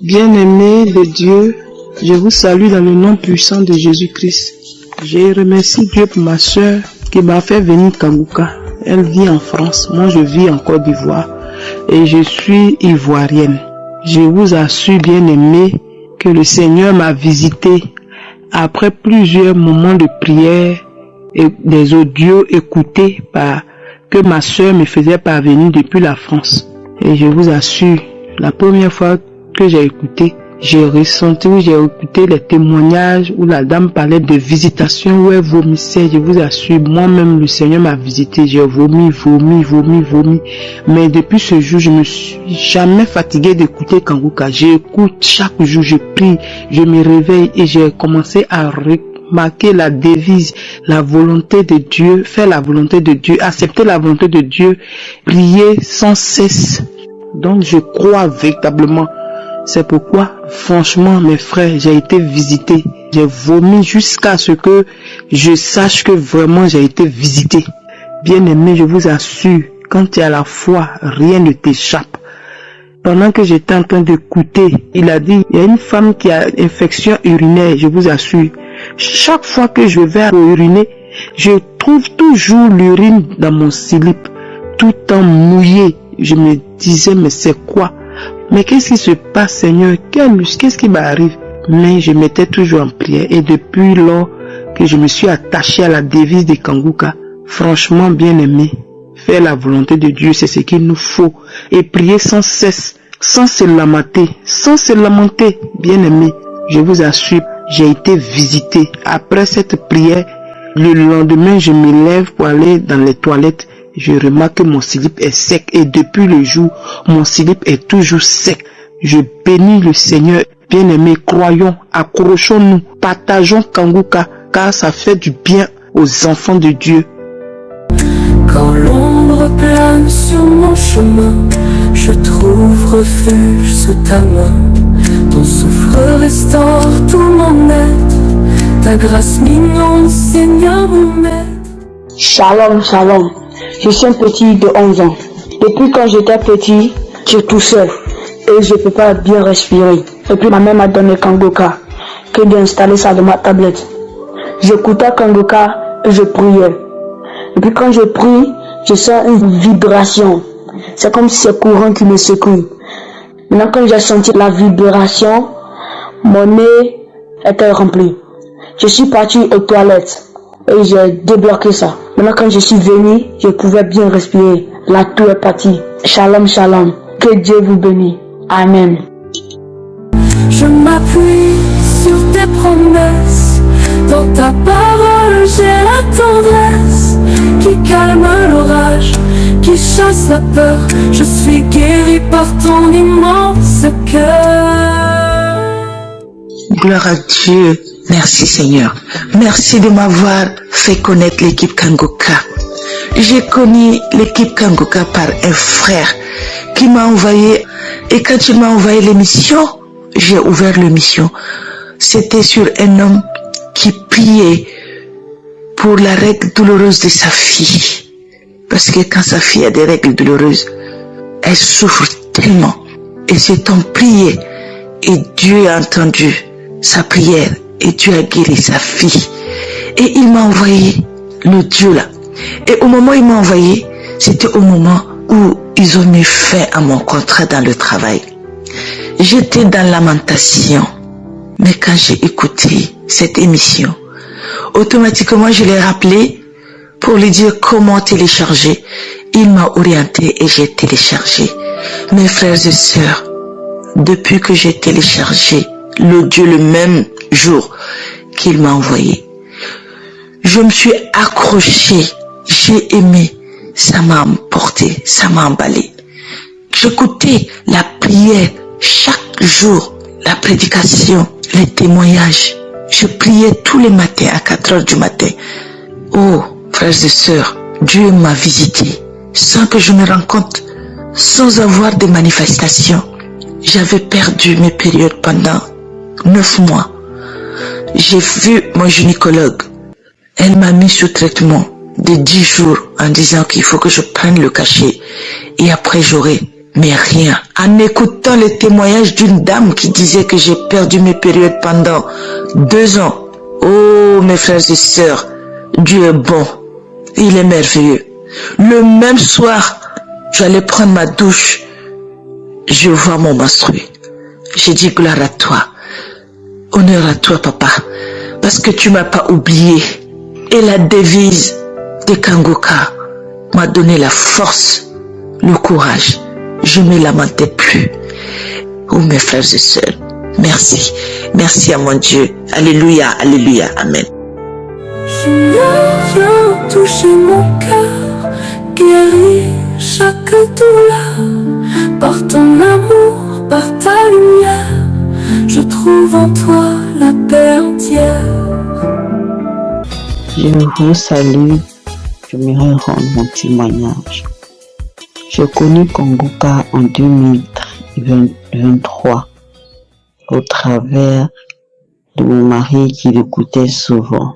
Bien-aimés de Dieu, je vous salue dans le nom puissant de Jésus-Christ. Je remercie Dieu pour ma soeur qui m'a fait venir Kanguka. Elle vit en France, moi je vis en Côte d'Ivoire et je suis ivoirienne. Je vous assure, bien-aimés, que le Seigneur m'a visité après plusieurs moments de prière et des audios écoutés que ma soeur me faisait parvenir depuis la France. Et je vous assure, la première fois que j'ai écouté, j'ai écouté les témoignages où la dame parlait de visitation, où elle vomissait. Je vous assure, moi-même, le Seigneur m'a visité. J'ai vomi. Mais depuis ce jour, je me suis jamais fatigué d'écouter Kanguka. J'écoute chaque jour, je prie, je me réveille et j'ai commencé à remarquer la devise, la volonté de Dieu, faire la volonté de Dieu, accepter la volonté de Dieu, prier sans cesse. Donc, je crois véritablement. C'est pourquoi, franchement, mes frères, j'ai été visité. J'ai vomi jusqu'à ce que je sache que vraiment j'ai été visité. Bien-aimé, je vous assure, quand tu as la foi, rien ne t'échappe. Pendant que j'étais en train d'écouter, il a dit, il y a une femme qui a une infection urinaire, je vous assure. Chaque fois que je vais uriner, je trouve toujours l'urine dans mon slip, tout en mouillé. Je me disais, mais c'est quoi? Mais qu'est-ce qui se passe, Seigneur? Qu'est-ce qui m'arrive? Mais je m'étais toujours en prière. Et depuis lors que je me suis attaché à la devise de Kanguka, franchement, bien-aimé, faire la volonté de Dieu, c'est ce qu'il nous faut. Et prier sans cesse, sans se lamenter, bien-aimé. Je vous assure, j'ai été visité. Après cette prière, le lendemain, je me lève pour aller dans les toilettes. Je remarque que mon slip est sec et depuis le jour, mon slip est toujours sec. Je bénis le Seigneur. Bien-aimés, croyons, accrochons-nous, partageons Kanguka, car ça fait du bien aux enfants de Dieu. Quand l'ombre plane sur mon chemin, je trouve refuge sous ta main. Ton souffle restaure tout mon être. Ta grâce m'inonde, Seigneur mon maître. Shalom, shalom. Je suis un petit de 11 ans. Depuis quand j'étais petit, je toussais et je ne peux pas bien respirer. Et puis ma mère m'a donné Kanguka, que d'installer ça dans ma tablette. J'écoutais Kanguka et je priais. Et puis quand je prie, je sens une vibration. C'est comme si c'est courant qui me secoue. Maintenant quand j'ai senti la vibration, mon nez était rempli. Je suis parti aux toilettes. Et j'ai débloqué ça. Maintenant quand je suis venu, je pouvais bien respirer. La toux est partie. Shalom, shalom. Que Dieu vous bénisse. Amen. Je m'appuie sur tes promesses. Dans ta parole, j'ai la tendresse qui calme l'orage, qui chasse la peur. Je suis guéri par ton immense cœur. Gloire à Dieu. Merci Seigneur. Merci de m'avoir fait connaître l'équipe Kanguka. J'ai connu l'équipe Kanguka par un frère qui m'a envoyé. Et quand il m'a envoyé l'émission, j'ai ouvert l'émission. C'était sur un homme qui priait pour la règle douloureuse de sa fille. Parce que quand sa fille a des règles douloureuses, elle souffre tellement. Et cet homme priait et Dieu a entendu sa prière. Et Dieu a guéri sa fille. Et il m'a envoyé l'audio là. Et au moment où il m'a envoyé, c'était au moment où ils ont mis fin à mon contrat dans le travail. J'étais dans lamentation. Mais quand j'ai écouté cette émission, automatiquement je l'ai rappelé pour lui dire comment télécharger. Il m'a orienté et j'ai téléchargé. Mes frères et sœurs, depuis que j'ai téléchargé l'audio le même jour qu'il m'a envoyé, je me suis accrochée, j'ai aimé, ça m'a emporté, ça m'a emballé. J'écoutais la prière chaque jour, la prédication, les témoignages. Je priais tous les matins à 4 heures du matin. Oh, frères et sœurs, Dieu m'a visité sans que je me rende compte, sans avoir de manifestations. J'avais perdu mes périodes pendant 9 mois. J'ai vu mon gynécologue. Elle m'a mis sous traitement de 10 jours en disant qu'il faut que je prenne le cachet et après j'aurai, mais rien. En écoutant le témoignage d'une dame qui disait que j'ai perdu mes périodes pendant 2 ans. Oh, mes frères et sœurs, Dieu est bon. Il est merveilleux. Le même soir, j'allais prendre ma douche. Je vois mon menstrué. J'ai dit gloire à toi. Honneur à toi, papa. Parce que tu m'as pas oublié. Et la devise de Kangoka m'a donné la force, le courage. Je ne me lamentais plus. Oh, mes frères et sœurs, merci. Merci à mon Dieu. Alléluia, alléluia, amen. Viens toucher mon cœur, guérir chaque douleur. Par ton amour, par ta lumière, je trouve en toi la paix entière. Je vous salue, j'aimerais rendre mon témoignage. J'ai connu Kangoka en 2023 au travers de mon mari qui l'écoutait souvent.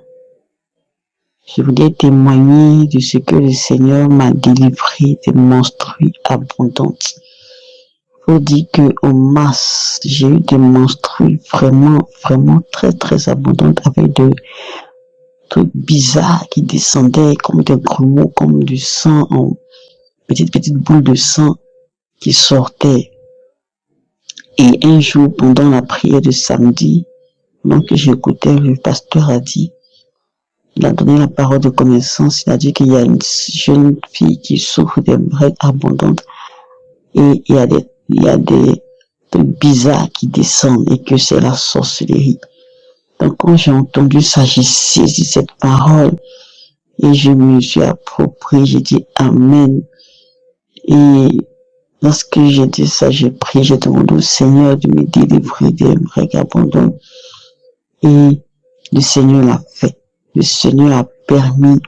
Je voulais témoigner de ce que le Seigneur m'a délivré de menstrues abondantes. Faut dire que en mars, j'ai eu des menstrues vraiment très très abondantes avec de trucs bizarres qui descendaient comme des grumeaux, comme du sang en petites boules de sang qui sortaient. Et un jour, pendant la prière de samedi, donc j'écoutais, le pasteur a dit, il a donné la parole de connaissance, il a dit qu'il y a une jeune fille qui souffre de règles abondantes et il y a des trucs bizarres qui descendent et que c'est la sorcellerie. Donc quand j'ai entendu ça, j'ai saisi cette parole et je me suis approprié, j'ai dit Amen. Et lorsque j'ai dit ça, j'ai prié, j'ai demandé au Seigneur de me délivrer des règles abondantes et le Seigneur l'a fait. Le Seigneur a permis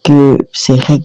que ces règles